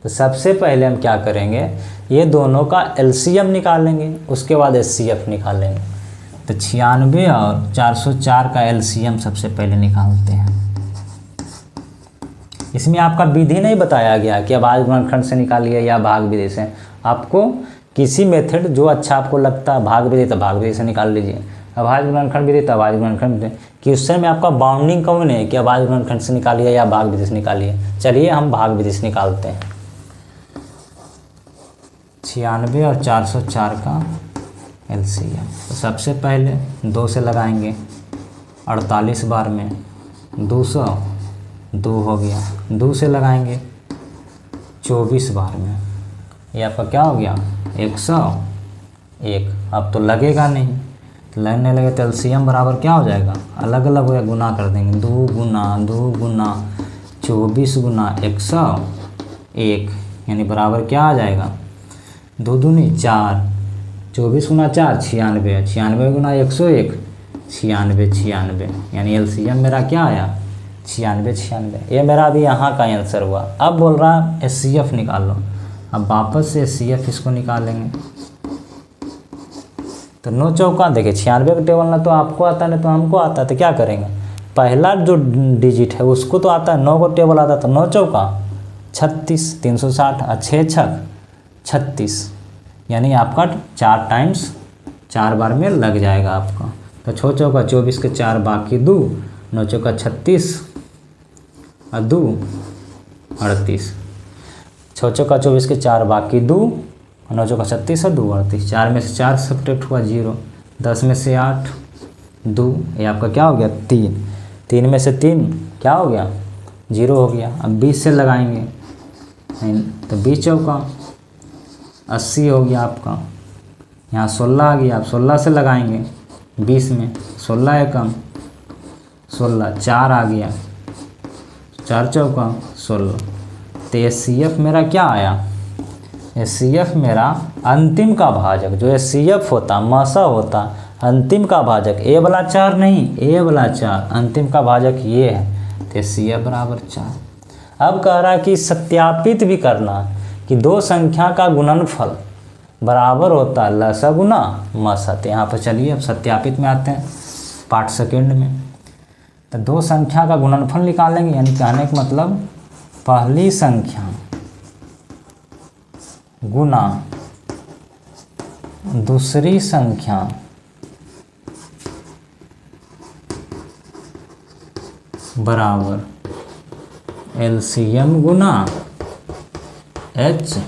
तो सबसे पहले हम क्या करेंगे, ये दोनों का एलसीएम निकालेंगे, उसके बाद एचसीएफ निकालेंगे। तो 96 और 404 का एलसीएम सबसे पहले निकालते हैं। इसमें आपका विधि नहीं बताया गया कि अभाज्य गुणनखंड से निकालिए या भाग विधि से। आपको किसी मेथड जो अच्छा आपको लगता है, भाग विधि तो भाग विधि से निकाल लीजिए, अभाज्य गुणनखंड विधि तो अभाज्य गुणनखंड विधि। क्वेश्चन में आपका बाउंडिंग कौन है कि अभाज्य गुणनखंड से निकालिए या भाग विधि से निकालिए। चलिए हम भाग विधि से निकालते हैं। 96 और 404 का एलसीएम। तो सबसे पहले 2 से लगाएंगे 48 बार में 200, 2 हो गया, 2 से लगाएंगे 24 बार में, ये आपका क्या हो गया 101। अब तो लगेगा नहीं, तो लगने लगे तो एलसीएम बराबर क्या हो जाएगा, अलग अलग हो, गुना कर देंगे, 2 गुना 24 गुना 101, यानी बराबर क्या आ जाएगा 2 दूनी 4, 24 गुना 4 96, 96 गुना 101 96, यानी एलसीएम मेरा क्या आया 96। ये मेरा अभी यहाँ का आंसर हुआ। अब बोल रहा है एचसीएफ निकाल लो। अब वापस से एचसीएफ इसको निकालेंगे, तो 9 चौका देखिए 96 का टेबल ना तो आपको आता है ना तो हमको आता है, तो क्या करेंगे, पहला जो डिजिट है उसको तो आता है, 9 को टेबल आता है, तो 9 चौका 36, 360 और 6 छक 36, यानी आपका 4 टाइम्स 4 बार में लग जाएगा आपका। तो 6 चौका 24 के 4 बाकी 2, 9 चौका 36 और 2 38, 6 चौका 24 के 4 बाकी 2, 9 चौका 36 और 2 38, 4 में से 4 सब्ट्रैक्ट हुआ 0, 10 में से 8 2, ये आपका क्या हो गया 3, 3 में से 3 क्या हो गया 0 हो गया। अब 20 से लगाएंगे, तो 20 चौका 80 हो गया आपका, यहाँ 16 आ गया, आप 16 से लगाएंगे 20 में, 16 है कम 16, 4 आ गया, 4 चौका 16। तो एचसीएफ मेरा क्या आया, एचसीएफ मेरा अंतिम का भाजक, जो एचसीएफ होता मासा होता अंतिम का भाजक, ए वाला 4 नहीं, ए वाला 4 अंतिम का भाजक ये है, तो एचसीएफ बराबर 4। अब कह रहा है कि सत्यापित भी करना कि 2 संख्या का गुणनफल बराबर होता है लसा गुना मसा। तो यहाँ पर चलिए अब सत्यापित में आते हैं, पार्ट सेकेंड में। तो 2 संख्या का गुणनफल निकालेंगे, यानी कहने का मतलब पहली संख्या गुना दूसरी संख्या बराबर एलसीएम गुना HCF।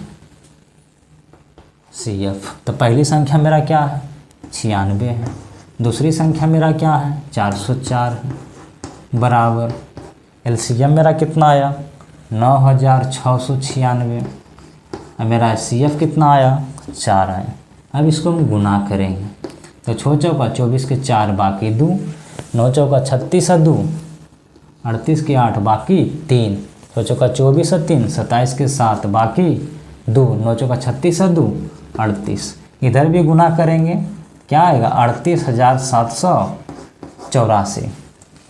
तो पहली संख्या मेरा क्या है 96 है, दूसरी संख्या मेरा क्या है 404 है, बराबर एलसीएम मेरा कितना आया 9696, और मेरा एचसीएफ कितना आया 4 आया। अब इसको हम गुना करेंगे, तो 6 चौका 24 के 4 बाकी 2, 9 चौका 36 और 2 38 के 8 बाकी 3, 6 चौका 24 और 3 27 के 7 बाकी 2, 9 चौका 36 और 2 38। इधर भी गुना करेंगे, क्या आएगा 38,784,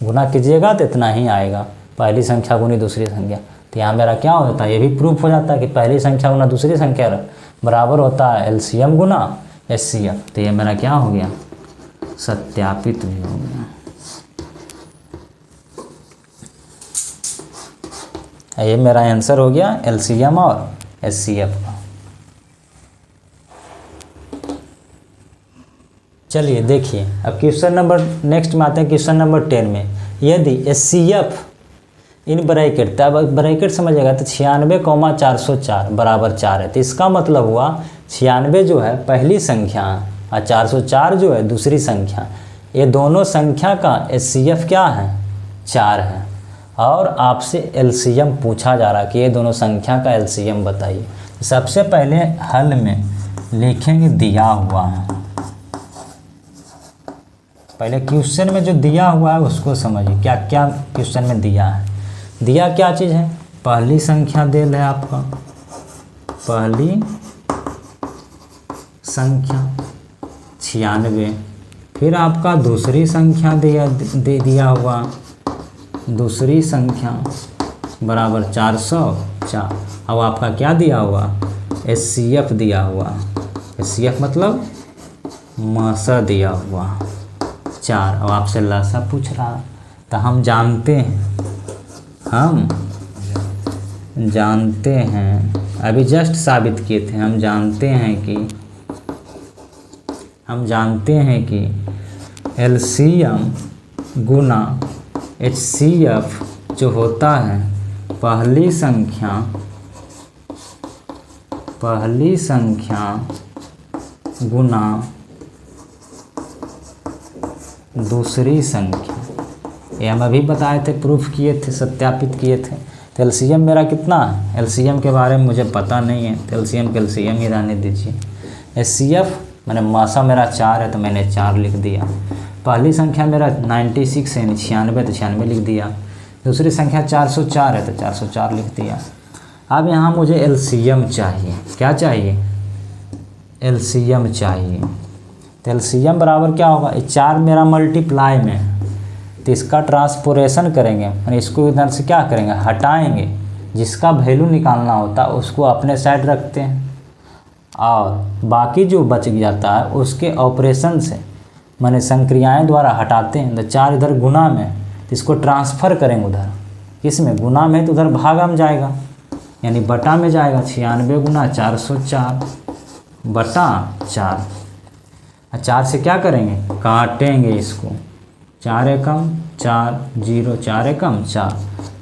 गुना कीजिएगा तो इतना ही आएगा, पहली संख्या गुनी दूसरी संख्या। तो यहाँ मेरा क्या हो जाता है, ये भी प्रूफ हो जाता है कि पहली संख्या गुना दूसरी संख्या बराबर होता है एलसीएम गुना एचसीएफ। तो ये मेरा क्या हो गया सत्यापित भी हो गया। ये मेरा आंसर हो गया एलसीएम और एचसीएफ का। चलिए देखिए अब क्वेश्चन नंबर नेक्स्ट में आते हैं, क्वेश्चन नंबर 10 में यदि एचसीएफ इन ब्रैकेट, तब ब्रैकेट समझिएगा तो 96,404 बराबर 4 है, तो इसका मतलब हुआ 96 जो है पहली संख्या और 404 जो है दूसरी संख्या, ये दोनों संख्या का एचसीएफ क्या है 4 है, और आपसे एलसीएम पूछा जा रहा है कि ये दोनों संख्या का एलसीएम बताइए। सबसे पहले हल में लिखेंगे दिया हुआ है, पहले क्वेश्चन में जो दिया हुआ है उसको समझिए क्या क्या क्वेश्चन में दिया है। दिया क्या चीज़ है, पहली संख्या दे है आपका, पहली संख्या 96, फिर आपका दूसरी संख्या दे दिया हुआ, दूसरी संख्या बराबर 404। अब आपका क्या दिया हुआ एचसीएफ दिया हुआ, एचसीएफ मतलब मासा दिया हुआ 4, और आपसे लसा पूछ रहा। तो हम जानते हैं अभी जस्ट साबित किए थे, हम जानते हैं कि एलसीएम गुना एचसीएफ जो होता है पहली संख्या गुना दूसरी संख्या, ये हम अभी बताए थे, प्रूफ किए थे, सत्यापित किए थे। तो एलसीएम मेरा कितना है, एलसीएम के बारे में मुझे पता नहीं है, तो एलसीएम ही रहने दीजिए। एचसीएफ मैंने मासा मेरा 4 है तो मैंने 4 लिख दिया। पहली संख्या मेरा 96 है, 96 तो 96 लिख दिया। दूसरी संख्या 404 है तो 404 लिख दिया। अब यहाँ मुझे एलसीएम चाहिए। क्या चाहिए, एलसीएम चाहिए। तो एलसीएम बराबर क्या होगा, 4 मेरा मल्टीप्लाई में है तो इसका ट्रांसपोरेशन करेंगे, यानी इसको इधर से क्या करेंगे, हटाएंगे। जिसका वैल्यू निकालना होता है उसको अपने साइड रखते हैं और बाकी जो बच जाता है उसके ऑपरेशन से माने संक्रियाएं द्वारा हटाते हैं। तो 4 इधर गुना में तो इसको ट्रांसफ़र करेंगे उधर, इसमें गुना में तो उधर भागा में जाएगा, यानी बटा में जाएगा। 96 गुना 404 बटा 4। 4 से क्या करेंगे, काटेंगे इसको। 4 एकम 4 0, 4 एकम 4,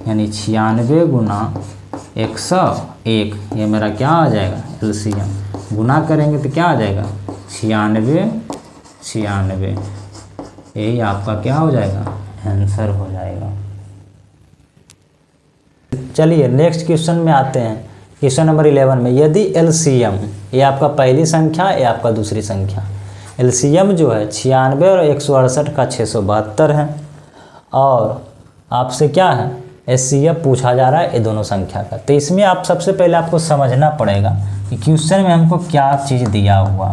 यानी 96 गुना 101। ये मेरा क्या आ जाएगा, एलसीएम। गुना करेंगे तो क्या आ जाएगा, 96। यही आपका क्या हो जाएगा, आंसर हो जाएगा। चलिए नेक्स्ट क्वेश्चन में आते हैं। क्वेश्चन नंबर 11 में, यदि एलसीएम, ये आपका पहली संख्या ये आपका दूसरी संख्या, एलसीएम जो है 96 और 168 का 672 है और आपसे क्या है, एचसीएफ पूछा जा रहा है ये दोनों संख्या का। तो इसमें आप सबसे पहले आपको समझना पड़ेगा कि क्वेश्चन में हमको क्या चीज़ दिया हुआ।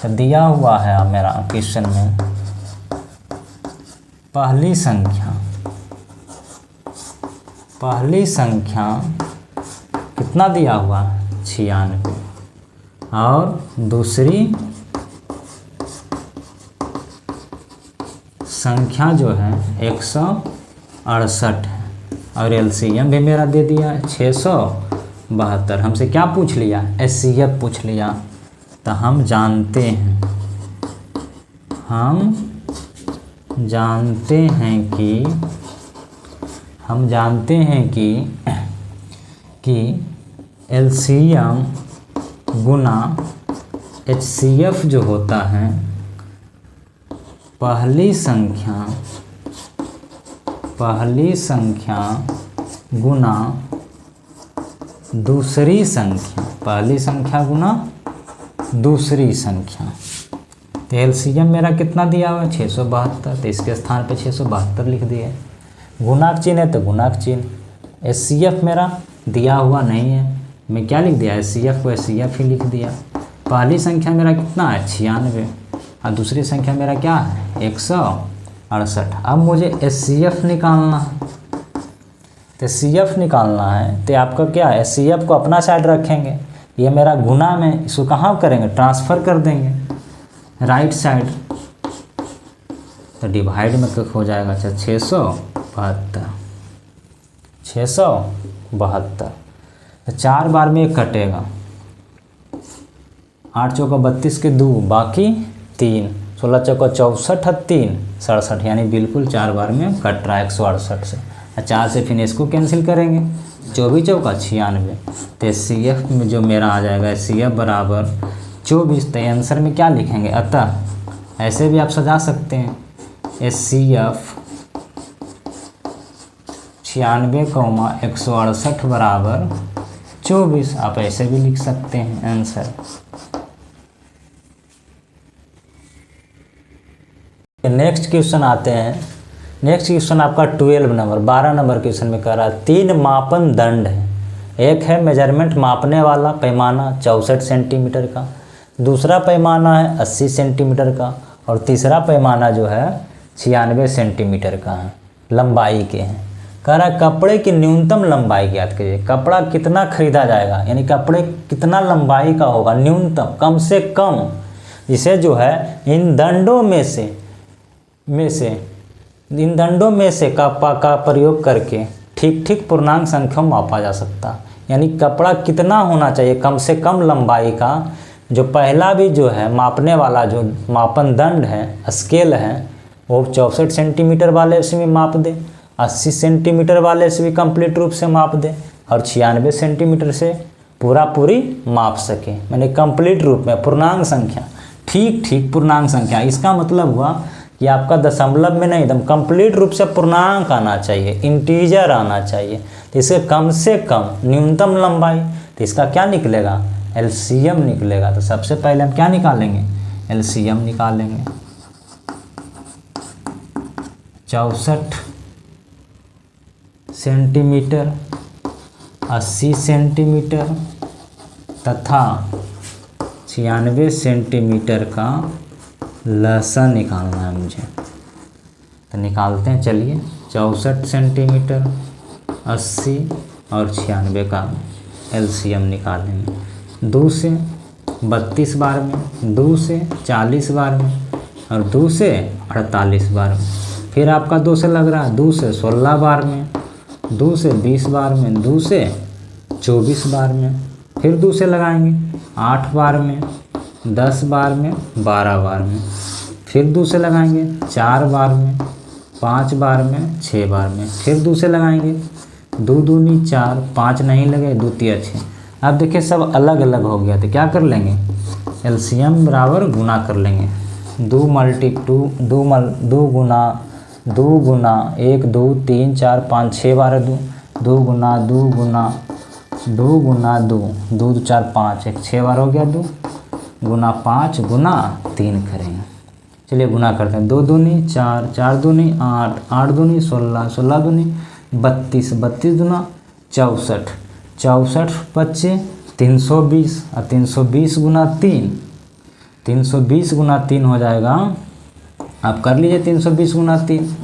तो दिया हुआ है मेरा क्वेश्चन में पहली संख्या कितना दिया हुआ, 96 और दूसरी संख्या जो है 168 है और एलसीएम भी मेरा दे दिया 672। हमसे क्या पूछ लिया, एचसीएफ पूछ लिया। तो हम जानते हैं कि एलसीएम गुना एचसीएफ जो होता है पहली संख्या गुना दूसरी संख्या, पहली संख्या गुना दूसरी संख्या। तो एलसीएम मेरा कितना दिया हुआ है, 672। तो इसके स्थान पे 672 लिख दिए। गुणाक चिन्ह है तो गुणाक चिन्ह। एचसीएफ मेरा दिया हुआ नहीं है, मैं क्या लिख दिया, एचसीएफ को एचसीएफ ही लिख दिया। पहली संख्या मेरा कितना है, 96 और दूसरी संख्या मेरा क्या है, 168। अब मुझे एचसीएफ निकालना है। तो एचसीएफ निकालना है तो आपका क्या है, एचसीएफ को अपना साइड रखेंगे। ये मेरा गुना में, इसको कहाँ करेंगे, ट्रांसफ़र कर देंगे राइट साइड। तो डिवाइड में हो जाएगा, अच्छा 672। तो 4 बार में एक कटेगा, 8 चौका 32 के 2 बाकी 3, 16 चौका 64 3 67, यानी बिल्कुल 4 बार में कट रहा है 168 से। 4 से फिर इसको कैंसिल करेंगे, 24 चौका 96। तो एचसीएफ में जो मेरा आ जाएगा, एचसीएफ बराबर 24। तो आंसर में क्या लिखेंगे, अतः ऐसे भी आप सजा सकते हैं, एचसीएफ 96,168 बराबर 24। आप ऐसे भी लिख सकते हैं आंसर। नेक्स्ट क्वेश्चन आते हैं। नेक्स्ट क्वेश्चन आपका 12 नंबर क्वेश्चन में कह रहा है 3 मापन दंड है। एक है मेजरमेंट मापने वाला पैमाना 64 सेंटीमीटर का, दूसरा पैमाना है 80 सेंटीमीटर का और तीसरा पैमाना जो है 96 सेंटीमीटर का है, लंबाई के हैं। कह रहा है कपड़े की न्यूनतम लंबाई ज्ञात कीजिए। कपड़ा कितना खरीदा जाएगा, यानी कपड़े कितना लंबाई का होगा, न्यूनतम कम से कम। इसे जो है इन दंडों में से का प्रयोग करके ठीक पूर्णांक संख्या मापा जा सकता। यानी कपड़ा कितना होना चाहिए कम से कम लंबाई का। जो पहला भी जो है मापने वाला जो मापन दंड है, स्केल है, वो 64 सेंटीमीटर वाले से भी माप दे, 80 सेंटीमीटर वाले से भी कंप्लीट रूप से माप दे और 96 सेंटीमीटर से पूरी माप सके। मैंने कंप्लीट रूप में पूर्णांक संख्या, ठीक पूर्णांक संख्या। इसका मतलब हुआ कि आपका दशमलव में नहीं, एकदम कंप्लीट रूप से पूर्णांक आना चाहिए, इंटीजर आना चाहिए। तो इसे कम से कम न्यूनतम लंबाई, तो इसका क्या निकलेगा, एलसीएम निकलेगा। तो सबसे पहले हम क्या निकालेंगे, एलसीएम निकालेंगे। 64 सेंटीमीटर, 80 सेंटीमीटर तथा 96 सेंटीमीटर का लहसन निकालना है मुझे। तो निकालते हैं, चलिए। 64 सेंटीमीटर, 80 और 96 का एलसीएम निकालेंगे। 2 से 32 बार में, 2 से 40 बार में और 2 से 48 बार में। फिर आपका 2 से लग रहा है, 2 से 16 बार में, 2 से 20 बार में, 2 से 24 बार में। फिर 2 से लगाएंगे 8 बार में, 10 बार में, 12 बार में। फिर 2 से लगाएंगे 4 बार में, 5 बार में, 6 बार में। फिर 2 से लगाएंगे 2 दूनी 4, 5 नहीं लगे, 2 तिया 6। अब देखिए सब अलग अलग हो गया, तो क्या कर लेंगे, एलसीएम बराबर गुना कर लेंगे। 2 गुना 1 2 3 4 5 6 बार 2, 2 गुना 2 गुना 2 गुना 2, 2 4 5, 1 6 बार हो गया। 2 गुना 5 गुना 3 करेंगे। चलिए गुना करते हैं। 2 दूनी 4, 4 दूनी 8, 8 दूनी 16, 16 दूनी 32, 32 दूना 64, 64 बच्चे 320 और 320 गुना 3, 320 गुना 3 हो जाएगा, आप कर लीजिए 320 गुना 3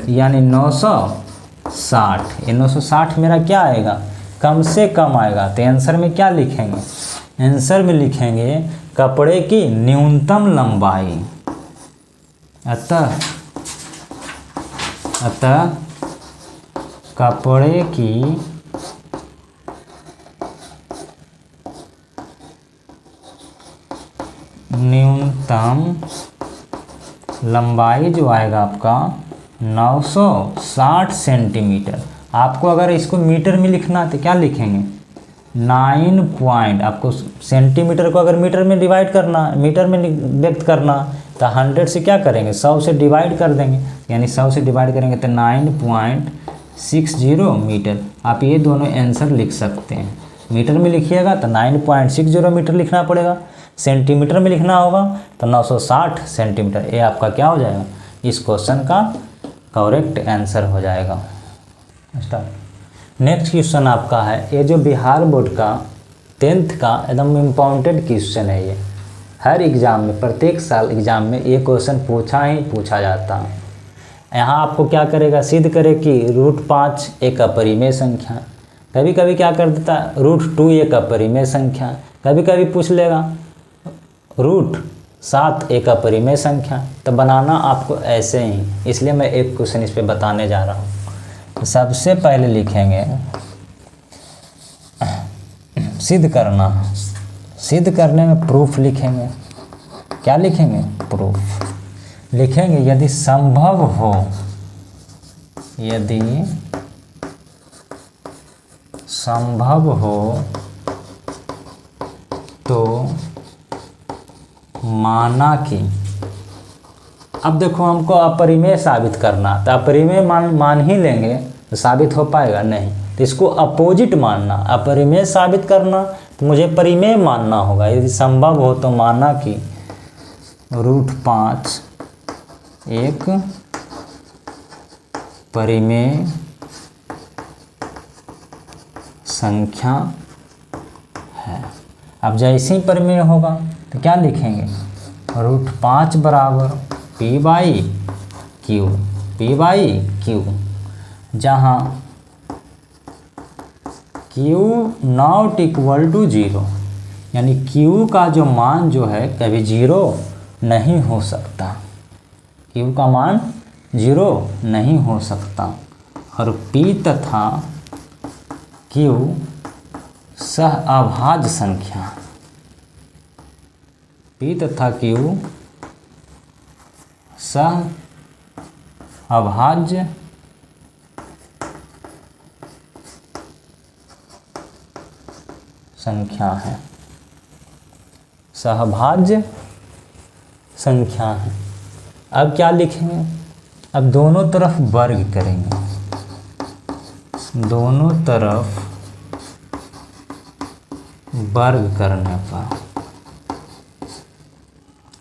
यानी 960। ये 960 मेरा क्या आएगा, कम से कम आएगा। तो आंसर में क्या लिखेंगे, आंसर में लिखेंगे कपड़े की न्यूनतम लंबाई। अतः कपड़े की न्यूनतम लंबाई जो आएगा आपका 960 सेंटीमीटर। आपको अगर इसको मीटर में लिखना है तो क्या लिखेंगे, 9 पॉइंट। आपको सेंटीमीटर को अगर मीटर में डिवाइड करना, मीटर में व्यक्त करना, तो 100 से क्या करेंगे, 100 से डिवाइड कर देंगे, यानी 100 से डिवाइड करेंगे तो 9.60 मीटर। आप ये दोनों आंसर लिख सकते हैं। मीटर में लिखिएगा तो 9.60 मीटर लिखना पड़ेगा, सेंटीमीटर में लिखना होगा तो 960 सेंटीमीटर। ये आपका क्या हो जाएगा, इस क्वेश्चन का करेक्ट आंसर हो जाएगा। स्टार्ट। नेक्स्ट क्वेश्चन आपका है, ये जो बिहार बोर्ड का 10th का एकदम इम्पॉर्टेंट क्वेश्चन है। ये हर एग्ज़ाम में, प्रत्येक साल एग्ज़ाम में ये क्वेश्चन पूछा जाता है। यहाँ आपको क्या करेगा, सिद्ध करे कि √5 एक अपरिमेय संख्या। कभी कभी क्या कर देता है, √2 एक अपरिमेय संख्या। कभी कभी पूछ लेगा √7 एक अपरिमेय संख्या। तो बनाना आपको ऐसे ही, इसलिए मैं एक क्वेश्चन इस पे बताने जा रहा हूँ। तो सबसे पहले लिखेंगे सिद्ध करना। सिद्ध करने में प्रूफ लिखेंगे। क्या लिखेंगे, प्रूफ लिखेंगे। यदि संभव हो, यदि संभव हो तो माना कि, अब देखो हमको अपरिमेय साबित करना, तो अपरिमेय मान ही लेंगे तो साबित हो पाएगा नहीं। तो इसको अपोजिट मानना, अपरिमेय साबित करना तो मुझे परिमेय मानना होगा। यदि संभव हो तो माना कि √5 एक परिमेय संख्या है। अब जैसे ही परिमेय होगा तो क्या लिखेंगे, √5 बराबर P/Q, P/Q, जहाँ Q नॉट इक्वल टू 0, यानी Q का जो मान जो है कभी 0 नहीं हो सकता। Q का मान 0 नहीं हो सकता। और P तथा Q सहअभाज्य संख्या, P तथा Q सहअभाज्य संख्या है, सहभाज्य संख्या है। अब क्या लिखेंगे, अब दोनों तरफ वर्ग करेंगे, दोनों तरफ वर्ग करने पर,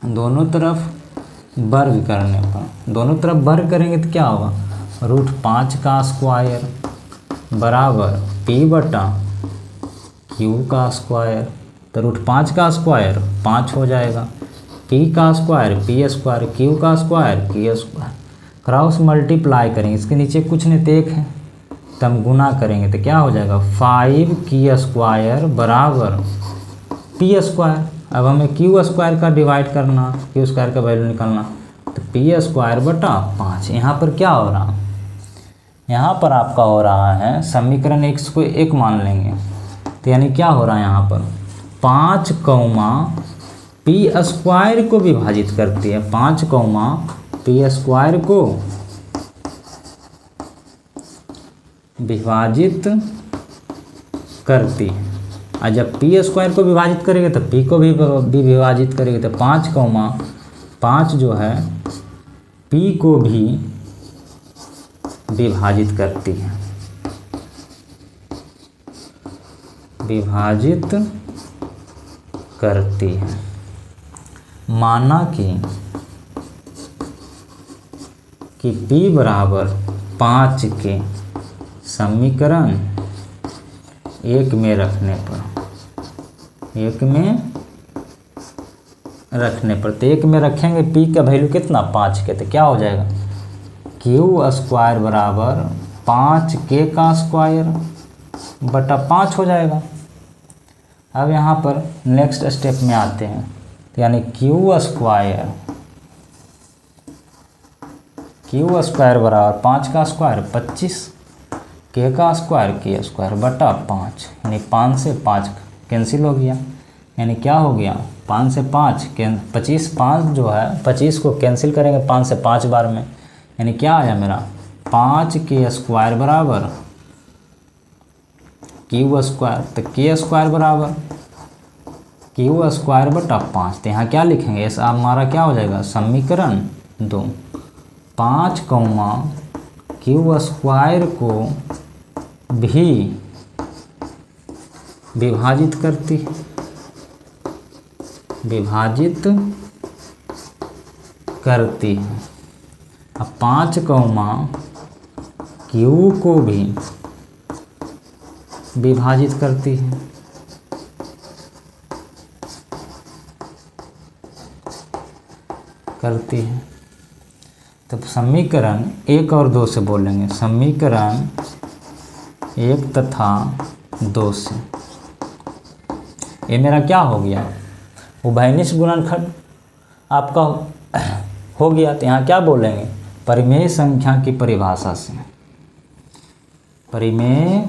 दोनों तरफ वर्ग करने पर, दोनों तरफ वर्ग करेंगे तो क्या होगा, √5 का स्क्वायर बराबर p बटा q का स्क्वायर। तो √5 का स्क्वायर 5 हो जाएगा, p का स्क्वायर p स्क्वायर, q का square q square. Cross multiply करेंगे, इसके नीचे कुछ नहीं तो एक है, तो हम गुना करेंगे तो क्या हो जाएगा 5q स्क्वायर बराबर p स्क्वायर। अब हमें q स्क्वायर का डिवाइड करना, q स्क्वायर का वैल्यू निकालना, तो p स्क्वायर बटा 5। यहाँ पर क्या हो रहा, यहाँ पर आपका हो रहा है समीकरण x को 1 मान लेंगे, तो यानी क्या हो रहा है यहाँ पर 5 p स्क्वायर को विभाजित करती है, 5 p स्क्वायर को विभाजित करती है। और जब p स्क्वायर को विभाजित करेंगे तो p को भी विभाजित करेंगे, तो 5 जो है p को भी विभाजित करती है, विभाजित करती है। माना कि p बराबर 5 के समीकरण 1 में रखने पर, 1 में रखने पर, तो 1 में रखेंगे p का वैल्यू कितना 5 के, तो क्या हो जाएगा q स्क्वायर बराबर 5k का स्क्वायर बटा 5 हो जाएगा। अब यहाँ पर नेक्स्ट स्टेप में आते हैं, तो यानी q स्क्वायर बराबर 5 का स्क्वायर 25, k का स्क्वायर बटा 5, यानी 5 से 5 कैंसिल हो गया, यानी क्या हो गया 5 से 5 25, 5 जो है 25 को कैंसिल करेंगे 5 से 5 बार में, यानी क्या आया मेरा 5k स्क्वायर बराबर q स्क्वायर, तो k स्क्वायर बराबर q स्क्वायर बटा 5। तो यहाँ क्या लिखेंगे, ऐसा हमारा क्या हो जाएगा समीकरण 2, 5 q स्क्वायर को भी विभाजित करती है, विभाजित करती है। अब 5 q को भी विभाजित करती है, तो समीकरण 1 और 2 से बोलेंगे, समीकरण 1 तथा 2 से, ये मेरा क्या हो गया उभयनिष्ठ गुणनखंड आपका हो गया। तो यहाँ क्या बोलेंगे परिमेय संख्या की परिभाषा से, परिमेय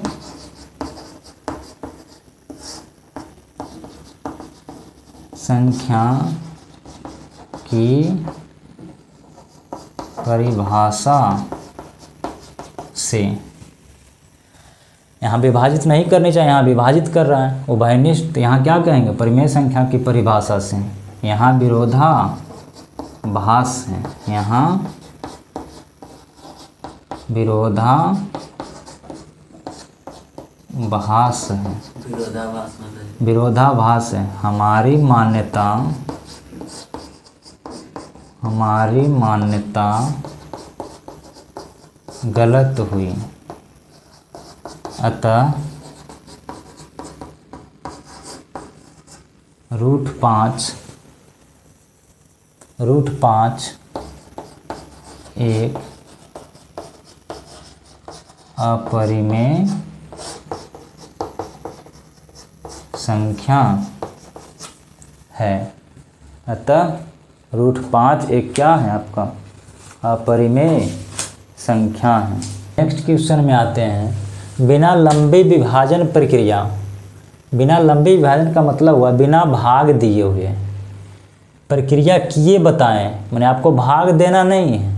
संख्या की परिभाषा से, यहाँ विभाजित नहीं करनी चाहिए, यहाँ विभाजित कर रहा है उभयनिष्ठ, यहाँ क्या कहेंगे परिमेय संख्या की परिभाषा से, यहाँ विरोधाभास है, यहाँ विरोधाभास है, विरोधाभास है। हमारी मान्यता गलत हुई, अतः √5 एक अपरिमेय संख्या है, अतः √5 एक क्या है आपका अपरिमेय संख्या है। नेक्स्ट क्वेश्चन में आते हैं, बिना लंबी विभाजन प्रक्रिया, बिना लंबी विभाजन का मतलब हुआ बिना भाग दिए हुए प्रक्रिया किए बताएं, मैंने आपको भाग देना नहीं है,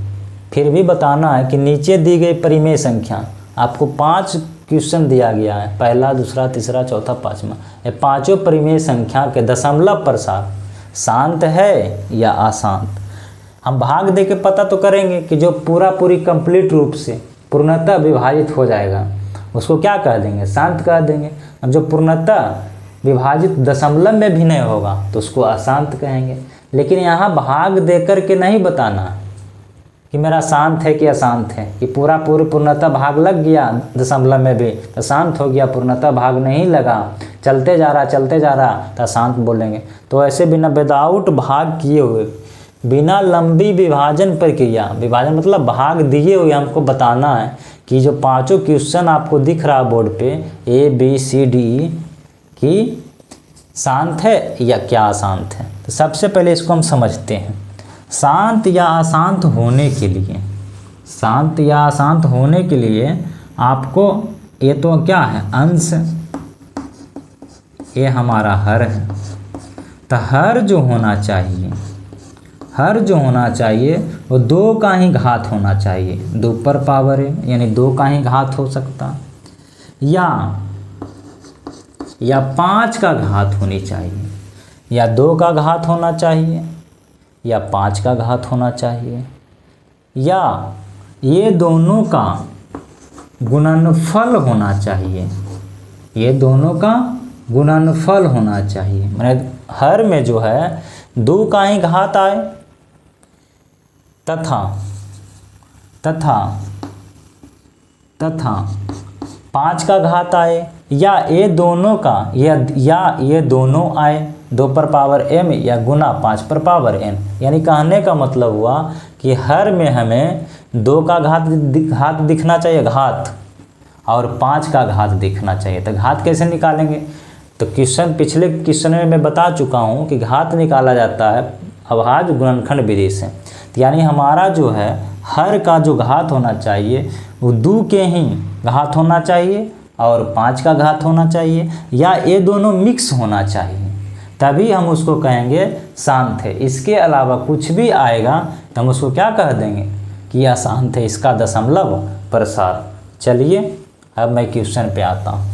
फिर भी बताना है कि नीचे दी गई परिमेय संख्या, आपको 5 क्वेश्चन दिया गया है, पहला दूसरा तीसरा चौथा पाँचवा, ये पांचों परिमेय संख्या के दशमलव प्रसार शांत है या अशांत। हम भाग दे के पता तो करेंगे कि जो पूरी कंप्लीट रूप से पूर्णतः विभाजित हो जाएगा उसको क्या कह देंगे, शांत कह देंगे। अब जो पूर्णतः विभाजित दशमलव में भी नहीं होगा तो उसको अशांत कहेंगे। लेकिन यहाँ भाग देकर के नहीं बताना कि मेरा शांत है कि अशांत है, कि पूर्णतः भाग लग गया दशमलव में भी तो शांत हो गया, पूर्णतः भाग नहीं लगा चलते जा रहा तो अशांत बोलेंगे। तो ऐसे बिना विदाउट भाग किए हुए, बिना लंबी विभाजन प्रक्रिया, विभाजन मतलब भाग दिए हुए हमको बताना है कि जो पांचों क्वेश्चन आपको दिख रहा है बोर्ड पे ABCD कि शांत है या क्या अशांत है। तो सबसे पहले इसको हम समझते हैं। शांत या अशांत होने के लिए, शांत या अशांत होने के लिए आपको ये तो क्या है अंश, ये हमारा हर है। तो हर जो होना चाहिए, हर जो होना चाहिए वो 2 का ही घात होना चाहिए, 2 पर पावर है यानी 2 का ही घात हो सकता, या 5 का घात होनी चाहिए, या 2 का घात होना चाहिए, या 5 का घात होना चाहिए, या ये दोनों का गुणनफल होना चाहिए, ये दोनों का गुणनफल होना चाहिए। माने हर में जो है 2 का ही घात आए तथा 5 का घात आए, या ये दोनों का या ये दोनों आए 2 पर पावर m या गुना 5 पर पावर n। यानी कहने का मतलब हुआ कि हर में हमें 2 का घात दिखना चाहिए घात, और 5 का घात दिखना चाहिए। तो घात कैसे निकालेंगे? तो पिछले क्वेश्चन में मैं बता चुका हूँ कि घात निकाला जाता है अभाज्य गुणनखंड विधि से। यानी हमारा जो है हर का जो घात होना चाहिए वो 2 के ही घात होना चाहिए और 5 का घात होना चाहिए, या ये दोनों मिक्स होना चाहिए, तभी हम उसको कहेंगे शांत है। इसके अलावा कुछ भी आएगा तो हम उसको क्या कह देंगे कि यह अशांत है, इसका दशमलव प्रसार। चलिए अब मैं क्वेश्चन पे आता हूँ।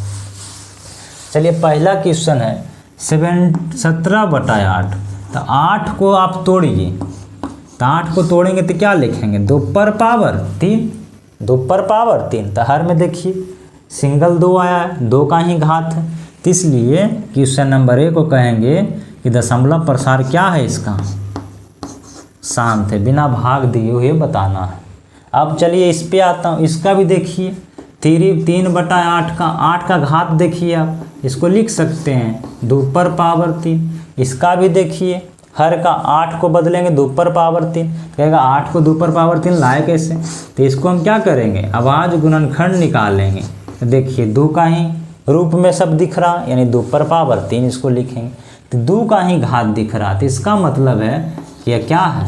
चलिए पहला क्वेश्चन है 17/8। तो 8 को आप तोड़िए, तो 8 को तोड़ेंगे तो क्या लिखेंगे 2 पर पावर 3, 2 पर पावर 3। तो हर में देखिए सिंगल 2 आया है, 2 का ही घात है, तो इसलिए क्वेश्चन नंबर 1 को कहेंगे कि दशमलव प्रसार क्या है इसका, शांत है, बिना भाग दिए हुए बताना है। अब चलिए इस पे आता हूँ। इसका भी देखिए 3/8 का 8 का घात देखिए, आप इसको लिख सकते हैं 2 पर पावर 3। इसका भी देखिए हर का 8 को बदलेंगे 2 पर पावर 3, कहेगा 8 को 2 पर पावर 3 लाए कैसे। तो इसको हम क्या करेंगे अभाज्य गुणनखंड निकालेंगे। तो देखिए 2 का ही रूप में सब दिख रहा यानी 2 पर पावर 3 इसको लिखेंगे, तो 2 का ही घात दिख रहा। तो इसका मतलब है कि यह क्या है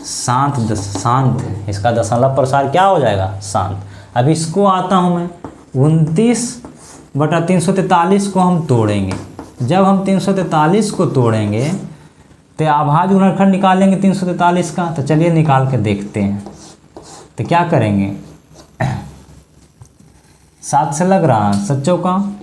शांत है, इसका दशमलव प्रसार क्या हो जाएगा शांत। अब इसको आता हूँ मैं 29/343 को हम तोड़ेंगे। जब हम 343 को तोड़ेंगे तो अभाज्य गुणनखंड निकालेंगे 343 का। तो चलिए निकाल के देखते हैं। तो क्या करेंगे 7 से लग रहा 7 चौका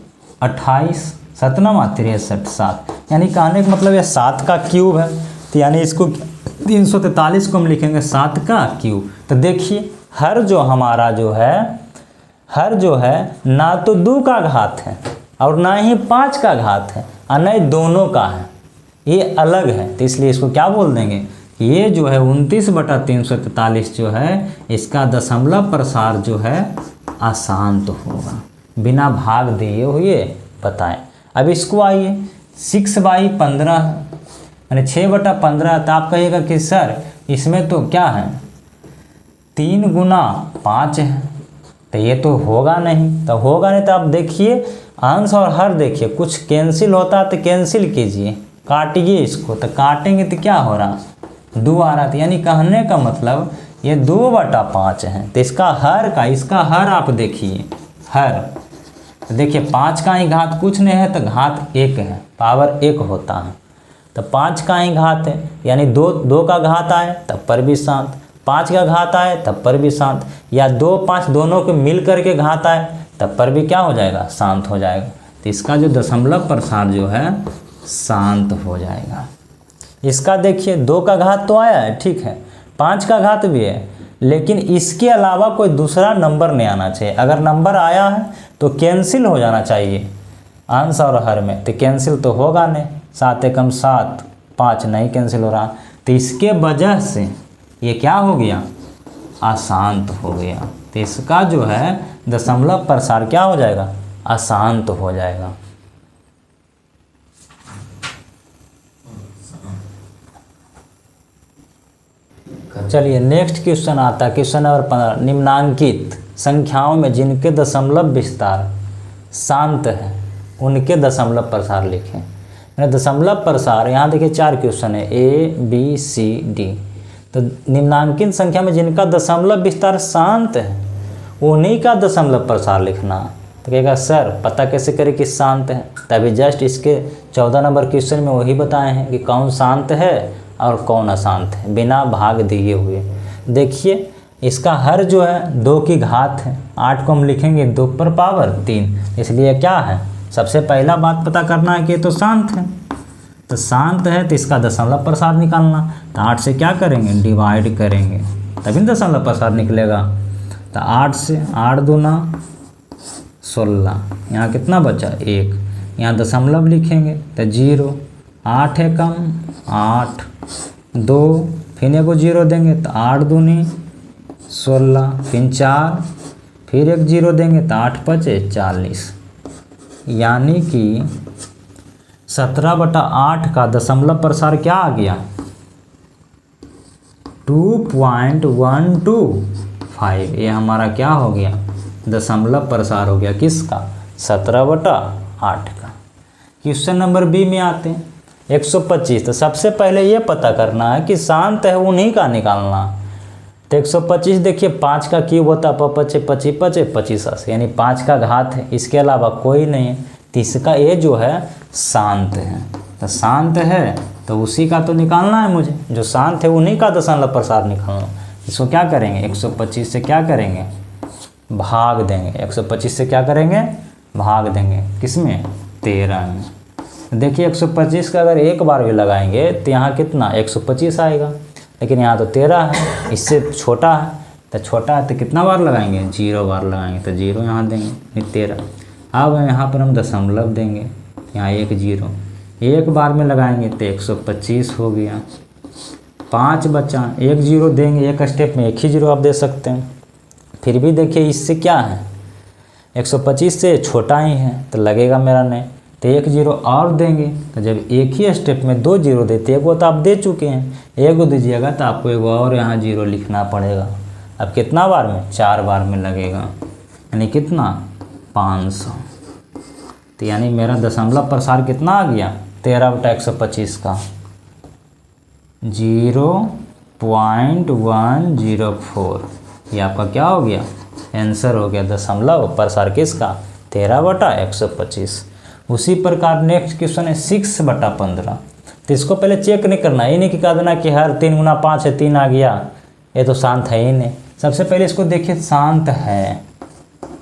28, 7 9 63 7, यानी कहने का मतलब यह 7 का क्यूब है। तो यानी इसको 343 को हम लिखेंगे 7 का क्यूब। तो देखिए हर जो हमारा जो है हर जो है ना तो 2 का घात है और ना ही 5 का घात है और न ही दोनों का है, ये अलग है। तो इसलिए इसको क्या बोल देंगे कि ये जो है 29/343 जो है इसका दशमलव प्रसार जो है अशांत होगा, बिना भाग दिए हुए बताएं। अब इसको आइए 6/15 यानी 6/15। तो आप कहिएगा कि सर इसमें तो क्या है 3 गुना 5 है, तो ये तो होगा नहीं। तो होगा नहीं तो आप देखिए अंश और हर देखिए कुछ कैंसिल होता है तो कैंसिल कीजिए, काटिए इसको। तो काटेंगे तो क्या हो रहा 2 आ रहा था, यानी कहने का मतलब ये 2/5 है। तो इसका हर आप देखिए हर, तो देखिए 5 का ही घात कुछ नहीं है तो घात 1 है, पावर 1 होता है। तो 5 का ही घात है यानी 2 का घात आए तब पर भी शांत, 5 का घात आए तब पर भी शांत, या 2 5 दोनों के मिल करके घात आए तब पर भी क्या हो जाएगा शांत हो जाएगा। तो इसका जो दशमलव प्रसार जो है शांत हो जाएगा। इसका देखिए 2 का घात तो आया है ठीक है, 5 का घात भी है, लेकिन इसके अलावा कोई दूसरा नंबर नहीं आना चाहिए। अगर नंबर आया है तो कैंसिल हो जाना चाहिए अंश और हर में, तो कैंसिल तो होगा नहीं। 7 एकम 7, 5 नहीं कैंसिल हो रहा, तो इसके वजह से ये क्या हो गया, अशांत हो गया। तो इसका जो है दशमलव प्रसार क्या हो जाएगा, अशांत हो जाएगा। चलिए नेक्स्ट क्वेश्चन आता है, क्वेश्चन नंबर 15। निम्नांकित संख्याओं में जिनके दशमलव विस्तार शांत है उनके दशमलव प्रसार लिखें। मैंने दशमलव प्रसार यहाँ देखिए 4 क्वेश्चन है, A B C D। तो निम्नांकित संख्या में जिनका दशमलव विस्तार शांत है उन्हीं का दशमलव प्रसार लिखना। तो कहेगा सर पता कैसे करें कि शांत है, तभी जस्ट इसके 14 नंबर क्वेश्चन में वही बताए हैं कि कौन शांत है और कौन अशांत है, बिना भाग दिए हुए। देखिए इसका हर जो है 2 की घात है, 8 को हम लिखेंगे 2 पर पावर 3, इसलिए क्या है, सबसे पहला बात पता करना है कि ये तो शांत है। तो शांत है तो इसका दशमलव प्रसार निकालना, तो 8 से क्या करेंगे, डिवाइड करेंगे, तभी दशमलव प्रसार निकलेगा। तो 8 से 8 दूना 16, यहाँ कितना बचा 1, यहाँ दशमलव लिखेंगे तो 0, 8 एकम 8, 2 फिर एगो 0 देंगे तो 8 दूनी 16, फिर 4 फिर एक 0 देंगे तो 8 पचे 40, यानी कि 17/8 का दशमलव प्रसार क्या आ गया, 2.125। ये हमारा क्या हो गया, दशमलव प्रसार हो गया किसका, 17/8 का। क्वेश्चन नंबर बी में आते हैं 125। तो सबसे पहले ये पता करना है कि शांत है उन्हीं का निकालना। तो 125 देखिए 5 का क्यूब होता है, 5 25 25, यानी 5 का घात है, इसके अलावा कोई नहीं है। तो इसका ये जो है शांत है, तो शांत है तो उसी का तो निकालना है मुझे, जो शांत है उन्हीं का दशमलव प्रसार निकालना। इसको क्या करेंगे, 125 से क्या करेंगे, भाग देंगे। 125 से क्या करेंगे, भाग देंगे, किसमें, 13 में। देखिए 125 का अगर एक बार भी लगाएंगे तो यहाँ कितना 125 आएगा, लेकिन यहाँ तो 13 है, इससे छोटा है। तो छोटा है तो कितना बार लगाएंगे, 0 बार लगाएंगे, तो 0 यहाँ देंगे, 13। अब यहाँ पर हम दशमलव देंगे, यहाँ 1 0, एक बार में लगाएंगे तो 125 हो गया। 5 बचा, 1 0 देंगे, एक स्टेप में 1 ही 0 आप दे सकते हैं। फिर भी देखिए इससे क्या है, 125 से छोटा ही है तो लगेगा मेरा नहीं, तो 1 0 और देंगे। तो जब एक ही स्टेप में 2 0 देते, एक वो तो आप दे चुके हैं, एक को दीजिएगा तो आपको एक और यहाँ 0 लिखना पड़ेगा। अब कितना बार में, 4 बार में लगेगा, यानी कितना 500। तो यानी मेरा दशमलव प्रसार कितना आ गया, 13/125 का 0.104। ये आपका क्या हो गया, आंसर हो गया दशमलव प्रसार किसका, 13/125। उसी प्रकार नेक्स्ट क्वेश्चन है 6/15। तो इसको पहले चेक नहीं करना, ये नहीं कि कह देना कि हर 3 गुना 5 है 3 आ गया, ये तो शांत है ही नहीं। सबसे पहले इसको देखिए शांत है,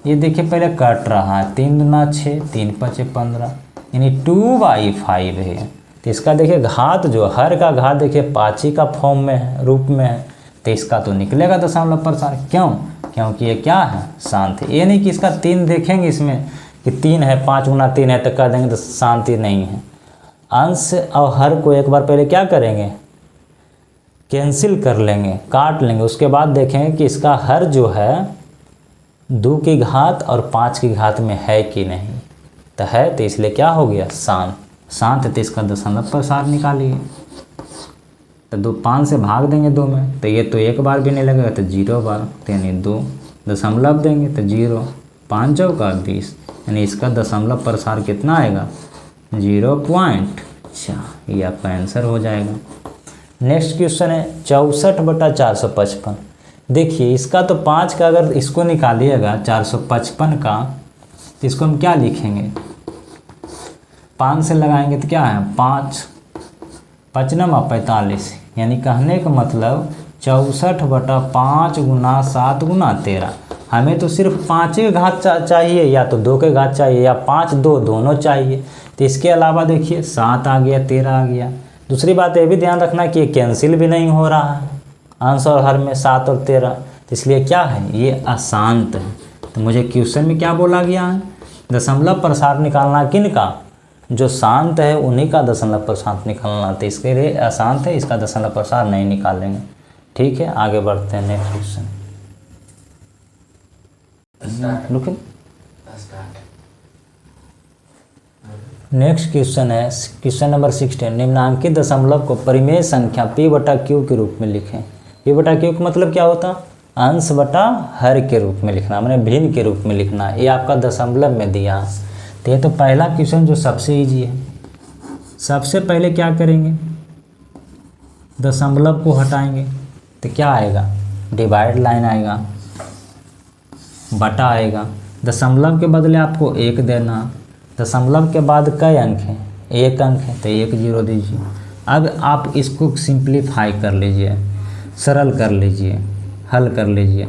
ये देखिए पहले कट रहा है, 3 दूना 6, 3 5 15, यानी 2/5 है। तो इसका देखिए घात जो हर का घात देखिए 5 का फॉर्म में है, रूप में है, तो इसका तो निकलेगा दशमलव प्रसार। क्यों, क्योंकि ये क्या है, शांत है। ये नहीं कि इसका 3 देखेंगे इसमें कि 3 है, 5 गुना 3 है तो कह देंगे तो शांति नहीं है। अंश और हर को एक बार पहले क्या करेंगे, कैंसिल कर लेंगे, काट लेंगे, उसके बाद देखेंगे कि इसका हर जो है 2 की घात और 5 की घात में है कि नहीं। तो है, तो इसलिए क्या हो गया, शांत। शांत है तो इसका दशमलव प्रसार निकालिए। तो 2 5 से भाग देंगे 2 में, तो ये तो एक बार भी नहीं लगेगा, तो 0 बार, तो यानी 2 दशमलव देंगे तो 0, 5 चौका 20, यानी इसका दशमलव प्रसार कितना आएगा, 0.4। ये आपका आंसर हो जाएगा। नेक्स्ट क्वेश्चन है 64/455। देखिए इसका तो 5 का अगर इसको निकालिएगा 455 का, तो इसको हम क्या लिखेंगे, 5 से लगाएंगे तो क्या है, 5 5 9 45, यानी कहने का मतलब 64/5 गुना 7 गुना 13। हमें तो सिर्फ 5 के घात चाहिए, या तो 2 के घात चाहिए, या 5 2 दोनों चाहिए। तो इसके अलावा देखिए 7 आ गया, 13 आ गया। दूसरी बात ये भी ध्यान रखना कि ये कैंसिल भी नहीं हो रहा है, अंश और हर में 7 और 13, तो इसलिए क्या है, ये अशांत है। तो मुझे क्वेश्चन में क्या बोला गया है, दशमलव प्रसार निकालना किन का, जो शांत है उन्हीं का दशमलव प्रसार निकालना। तो इसके लिए अशांत है, इसका दशमलव प्रसार नहीं निकालेंगे। ठीक है, आगे बढ़ते हैं नेक्स्ट क्वेश्चन। नेक्स्ट क्वेश्चन है क्वेश्चन नंबर 16। निम्नांकित दशमलव को परिमेय संख्या p बटा q के रूप में लिखें। p बटा q का मतलब क्या होता है, अंश बटा हर के रूप में लिखना, मैंने भिन्न के रूप में लिखना। ये आपका दशमलव में दिया। तो ये तो पहला क्वेश्चन जो सबसे ईजी है। सबसे पहले क्या करेंगे, दशमलव को हटाएंगे तो क्या आएगा, डिवाइड लाइन आएगा, बटा आएगा। दशमलव के बदले आपको 1 देना। दशमलव के बाद कई अंक हैं, 1 अंक है, तो 1 0 दीजिए। अब आप इसको सिंप्लीफाई कर लीजिए, सरल कर लीजिए, हल कर लीजिए।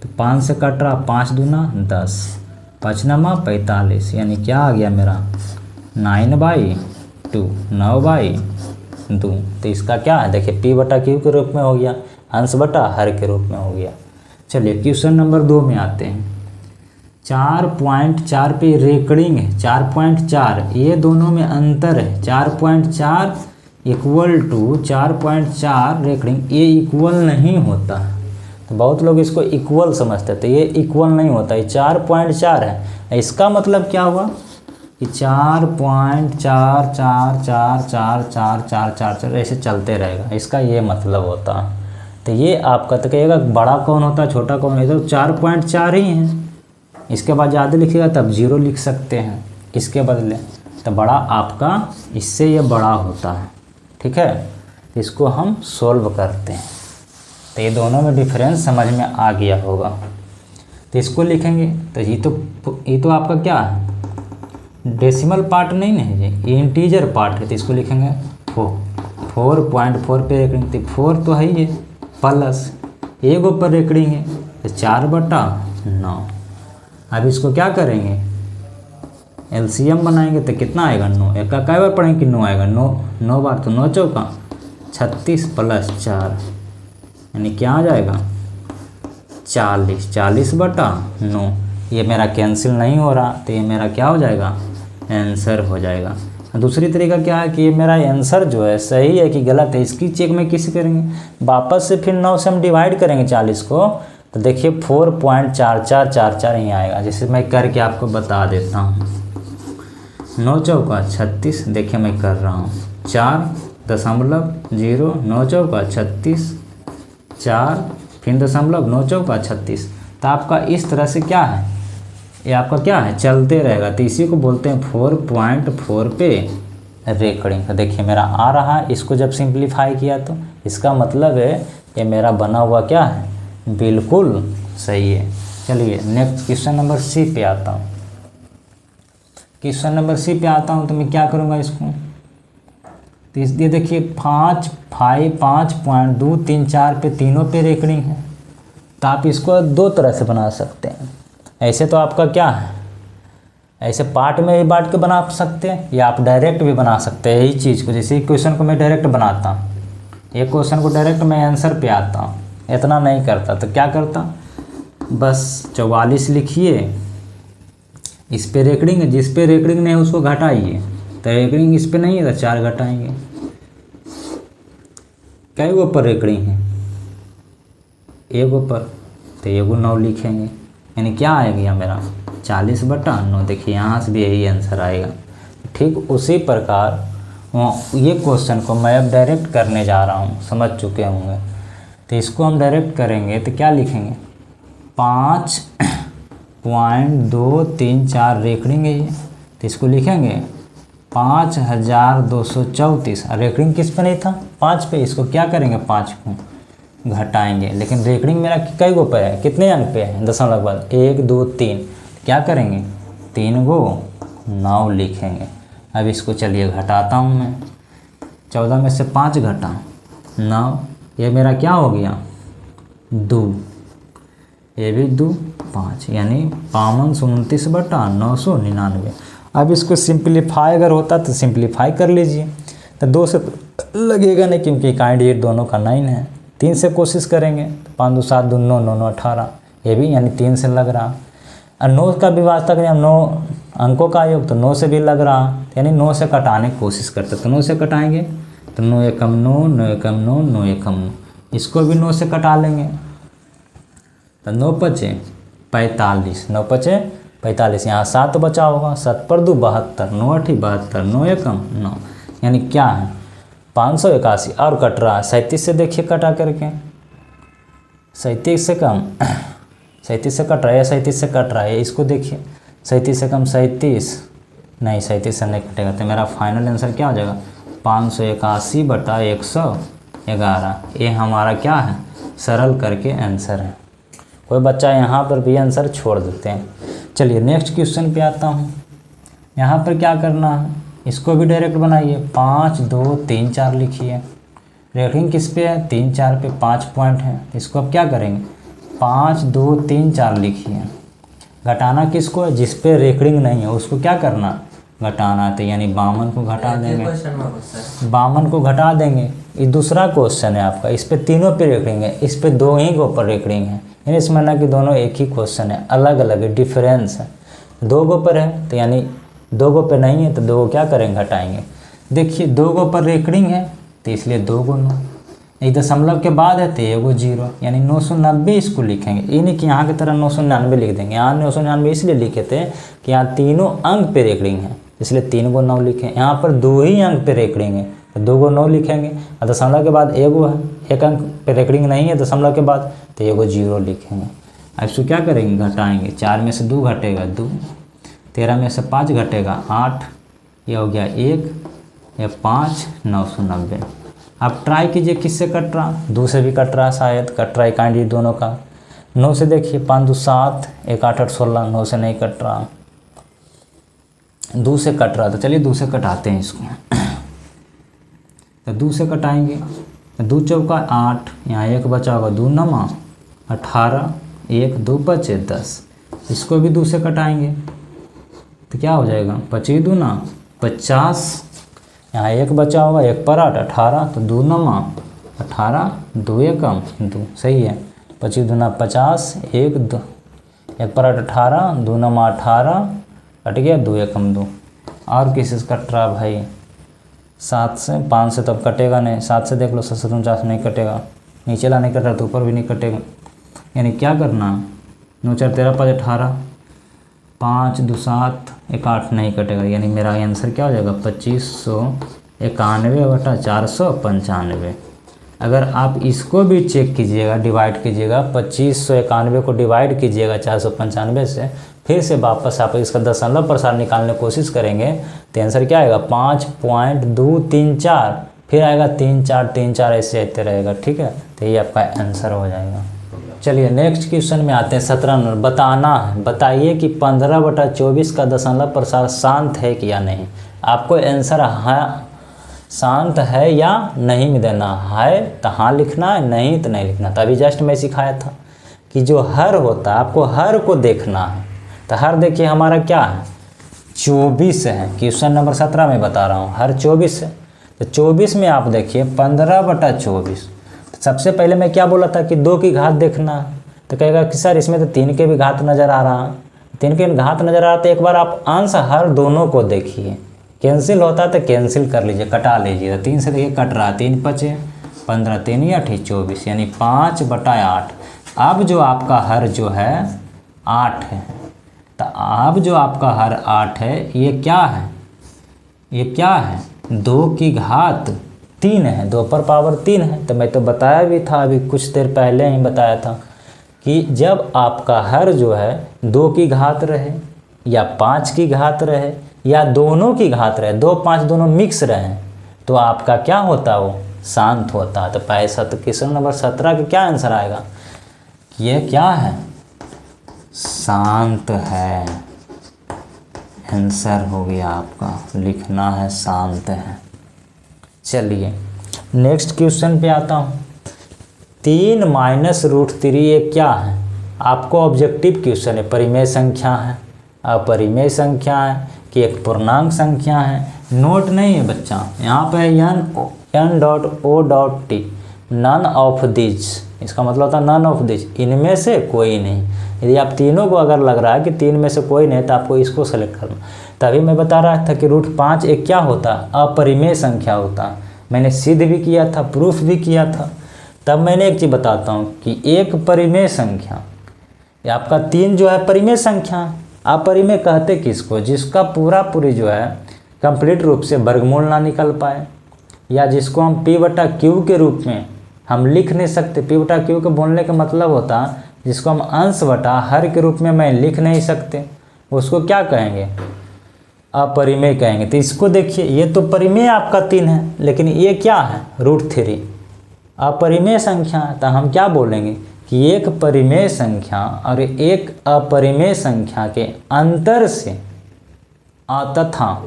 तो 5 से कट रहा, 5 दूना 10, 5 नमा 45, यानी क्या आ गया मेरा 9/2, 9/2। तो इसका क्या है, देखिए p बटा q के रूप में हो गया, अंश बटा हर के रूप में हो गया। चलिए क्वेश्चन नंबर 2 में आते हैं। 4.4 पे रेकड़िंग है, 4.4, ये दोनों में अंतर है। 4.4 इक्वल टू 4.4 रेकड़िंग, ये इक्वल नहीं होता। तो बहुत लोग इसको इक्वल समझते थे, ये इक्वल नहीं होता, ये 4.4 है। इसका मतलब क्या हुआ कि 4.4444444 ऐसे चलते रहेगा, इसका ये मतलब होता। तो ये आपका तो कहिएगा बड़ा कौन होता है छोटा कौन है, तो 4.4 ही है। इसके बाद ज़्यादा लिखिएगा तब 0 लिख सकते हैं इसके बदले, तो बड़ा आपका इससे ये बड़ा होता है। ठीक है, तो इसको हम सोल्व करते हैं। तो ये दोनों में डिफरेंस समझ में आ गया होगा। तो इसको लिखेंगे तो ये तो आपका क्या है, डेसिमल पार्ट नहीं है ये इंटीजर पार्ट है। तो इसको लिखेंगे 4.4 पे रेकड़िंग, तो 4 तो है ही है, प्लस 1 पर रेकड़िंग है तो 4/9। अब इसको क्या करेंगे, एलसीएम बनाएंगे तो कितना आएगा 9। एक का कई बार पढ़ेंगे कि 9 आएगा, 9 बार, तो 9 चौका 36 + 4 यानी क्या आ जाएगा 40, 40/9। ये मेरा कैंसिल नहीं हो रहा, तो ये मेरा क्या हो जाएगा, आंसर हो जाएगा। दूसरी तरीका क्या है कि ये मेरा आंसर जो है सही है कि गलत है, इसकी चेक में किसी करेंगे, वापस से फिर 9 से हम डिवाइड करेंगे 40 को, तो देखिए 4.4444 ही आएगा। जैसे मैं करके आपको बता देता हूँ, 9 चौका 36, देखिए मैं कर रहा हूँ 4.0, 9 चौका 36, 4 फिर 9 चौका 36। तो आपका इस तरह से क्या है, ये आपका क्या है, चलते रहेगा। तो इसी को बोलते हैं 4.4 पे रेकड़िंग। तो देखिए मेरा आ रहा है, इसको जब सिंप्लीफाई किया तो इसका मतलब है ये मेरा बना हुआ क्या है, बिल्कुल सही है। चलिए नेक्स्ट क्वेश्चन नंबर सी पे आता हूँ। क्वेश्चन नंबर सी पे आता हूँ तो मैं क्या करूँगा इसको, तो इसलिए देखिए 5.234 पे तीनों पे रेकड़िंग है। तो आप इसको 2 तरह से बना सकते हैं। ऐसे तो आपका क्या है, ऐसे पार्ट में भी बांट के बना सकते हैं, या आप डायरेक्ट भी बना सकते हैं। यही चीज़ को, जैसे क्वेश्चन को मैं डायरेक्ट बनाता हूँ, एक क्वेश्चन को डायरेक्ट मैं आंसर पे आता हूँ, इतना नहीं करता। तो क्या करता, बस 44 लिखिए, इस पे रेकड़िंग है, जिस पे रेकड़िंग नहीं है उसको घटाइए। तो रेकड़िंग इस पे नहीं है तो 4 घटाएंगे। कई गो पर रेकड़िंग है, 1 पर, तो 1 9 लिखेंगे, यानी क्या आएगा मेरा 40/9। देखिए यहाँ से भी यही आंसर आएगा। ठीक उसी प्रकार ये क्वेश्चन को मैं अब डायरेक्ट करने जा रहा हूँ, समझ चुके होंगे। तो इसको हम डायरेक्ट करेंगे तो क्या लिखेंगे, 5.234 रेकड़िंग है ये, तो इसको लिखेंगे 5234। रेकड़िंग किस पे नहीं था, 5 पे। इसको क्या करेंगे, 5 को घटाएंगे। लेकिन रेकड़िंग मेरा कई गो पे है, कितने अंक पे है, दशमलव के बाद 1 2 3, क्या करेंगे 3 को 9 लिखेंगे। अब इसको चलिए घटाता हूँ मैं, 14 में से 5 घटा 9, ये मेरा क्या हो गया 2, ये भी 2 5, यानी 529/999। अब इसको सिंप्लीफाई अगर होता तो सिंप्लीफाई कर लीजिए, तो 2 से लगेगा नहीं क्योंकि काइंड 8 दोनों का 9 है। 3 से कोशिश करेंगे तो 5 2 7 2 9 9 9 18, ये भी यानी 3 से लग रहा। और 9 का भी वास्तव में 9 अंकों का योग तो 9 से भी लग रहा, यानी 9 से कटाने की कोशिश करते, तो 9 से कटाएंगे तो 9 एकम 9, 9 एकम 9, 9 एकम 9, इसको भी 9 से कटा लेंगे तो 9 पचे 45, 9 पचे 45, यहाँ 7 बचा होगा, 7 पर 2 72, 9 8 72, 9 एकम 9, यानी क्या है 581। और कट रहा है 37 से, देखिए कटा करके 37 से कम 37 से कट रहा है, 37 से कट रहा है, इसको देखिए 37 से कम 37 नहीं, 37 से नहीं कटेगा, तो मेरा फाइनल आंसर क्या हो जाएगा 581 बटा 111। ये हमारा क्या है सरल करके आंसर है। कोई बच्चा यहाँ पर भी आंसर छोड़ देते हैं। चलिए नेक्स्ट क्वेश्चन पे आता हूँ। यहाँ पर क्या करना है, इसको भी डायरेक्ट बनाइए, 5 2 3 4 लिखिए। रेटिंग किस पे है 3 4 पे, 5 पॉइंट है, इसको अब क्या करेंगे 5 2 3 4 लिखिए। घटाना किसको है, जिस पे रेकरिंग नहीं है उसको क्या करना घटाना, तो यानी 52 को घटा देंगे, 52 को घटा देंगे। ये दूसरा क्वेश्चन है आपका, इस पे तीनों पे रेकरिंग है, इस पे 2 ही के ऊपर रेकरिंग है, यानी इस माना कि दोनों एक ही क्वेश्चन है, अलग अलग है, डिफरेंस है। 2 गो पर है तो यानी 2 गो पे नहीं है तो 2 गो क्या करेंगे घटाएंगे। देखिए 2 गो पर रेकरिंग है तो इसलिए 2 गो 9, एक दशमलव के बाद है तो 1 0, यानी 990 इसको लिखेंगे। ये नहीं कि यहाँ की तरह 999 लिख देंगे, यहाँ 999 इसलिए लिखे थे कि यहाँ तीनों अंक पे रेकरिंग है, इसलिए 3 गो 9 लिखे। यहाँ पर 2 ही अंक पे रेकरिंग है तो 2 गो 9 लिखेंगे, और दशमलव के बाद 1 गो है, 1 अंक पे रेकरिंग नहीं है दशमलव के बाद तो 1 0 लिखेंगे। अब इसको क्या करेंगे घटाएंगे, 4 में से 2 घटेगा 2, 13 में से 5 घटेगा 8, यह हो गया 1, यह 5, 990। अब ट्राई कीजिए किससे कट रहा, 2 से भी कट रहा, शायद कट रहा है काइंडली दोनों का। 9 से देखिए 5 2 7, 1 8 8 16, 9 से नहीं कट रहा, 2 से कट रहा, तो चलिए 2 से कटाते हैं इसको। तो 2 से कटाएंगे, 2 चौका 8, यहाँ 1 बचा होगा, 2 9 18, 1 2 बचे 10, इसको भी 2 से कटाएंगे तो क्या हो जाएगा 25 2 50, यहाँ 1 बचा होगा, 1 पर 8 18, तो 2 9 18, 2 एकम 2, सही है। 25 2 50, 1 2, 1 पर 8 18, 2 9 18, कट गया, 2 एकम 2। और किसी से कट रहा भाई 7 से, 5 से तब कटेगा नहीं, 7 से देख लो, 7 49 नहीं कटेगा, नीचे ला नहीं कट रहा तो ऊपर भी नहीं कटेगा, यानी क्या करना 9 4 13 5 18, 5 2 7 1 8 नहीं कटेगा, यानी मेरा आंसर क्या हो जाएगा 2591 बटा 495। अगर आप इसको भी चेक कीजिएगा, डिवाइड कीजिएगा, 2591 को डिवाइड कीजिएगा 495 से, फिर से वापस आप इसका दशमलव प्रसार निकालने की कोशिश करेंगे तो आंसर क्या आएगा 5.234, फिर आएगा 3 4 3 4, ऐसे आते रहेगा, ठीक है। तो ये आपका आंसर हो जाएगा। चलिए नेक्स्ट क्वेश्चन में आते हैं। 17 नंबर, बताना है, बताइए कि 15/24 का दशमलव प्रसार शांत है कि या नहीं। आपको आंसर हाँ शांत है या नहीं में देना है, तो हाँ लिखना है, नहीं तो नहीं लिखना। तभी जस्ट मैं सिखाया था कि जो हर होता है आपको हर को देखना है। तो हर देखिए हमारा क्या है 24 है, क्वेश्चन नंबर 17 में बता रहा हूँ, हर 24 है। तो 24 में आप देखिए 15/24, सबसे पहले मैं क्या बोला था कि 2 की घात देखना, तो कहेगा कि सर इसमें तो 3 के भी घात नज़र आ रहा है, 3 के घात नज़र आ रहा, तो एक बार आप अंश हर दोनों को देखिए, कैंसिल होता है तो कैंसिल कर लीजिए, कटा लीजिए। तो 3 से देखिए कट रहा है, 3 5 15, 3 8 24, यानी 5/8। अब जो आपका हर जो है 8 है, तो अब जो आपका हर 8 है ये क्या है, ये क्या है 2 की घात 3 है, 2 पर पावर 3 है। तो मैं तो बताया भी था अभी कुछ देर पहले ही बताया था कि जब आपका हर जो है 2 की घात रहे या 5 की घात रहे या दोनों की घात रहे, 2 5 दोनों मिक्स रहे, तो आपका क्या होता है वो शांत होता है। तो क्वेश्चन नंबर 17 का क्या आंसर आएगा, ये क्या है शांत है, आंसर हो गया आपका, लिखना है शांत है। चलिए नेक्स्ट क्वेश्चन पे आता हूँ। 3 -√3 ये क्या है, आपको ऑब्जेक्टिव क्वेश्चन है, परिमेय संख्या है, अपरिमेय संख्या है कि एक पूर्णांक संख्या है। नोट नहीं है बच्चा, यहाँ पे n.O.T नन ऑफ दिज, इसका मतलब होता है नन ऑफ दिज, इनमें से कोई नहीं। यदि आप तीनों को अगर लग रहा है कि तीन में से कोई नहीं तो आपको इसको सेलेक्ट करना। तभी मैं बता रहा था कि √5 एक क्या होता है, अपरिमेय संख्या होता है। मैंने सिद्ध भी किया था, प्रूफ भी किया था। तब मैंने एक चीज़ बताता हूँ कि एक परिमेय संख्या, आपका 3 जो है परिमेय संख्या। अपरिमेय कहते किसको, जिसका पूरा पूरी जो है कंप्लीट रूप से वर्गमूल ना निकल पाए, या जिसको हम P/Q के रूप में हम लिख नहीं सकते। P/Q के बोलने का मतलब होता है जिसको हम अंश बटा हर के रूप में मैं लिख नहीं सकते, उसको क्या कहेंगे, अपरिमेय कहेंगे। तो इसको देखिए, ये तो परिमेय आपका 3 है, लेकिन ये क्या है, √3 अपरिमेय संख्या। तो हम क्या बोलेंगे कि एक परिमेय संख्या और एक अपरिमेय संख्या के अंतर से तथा,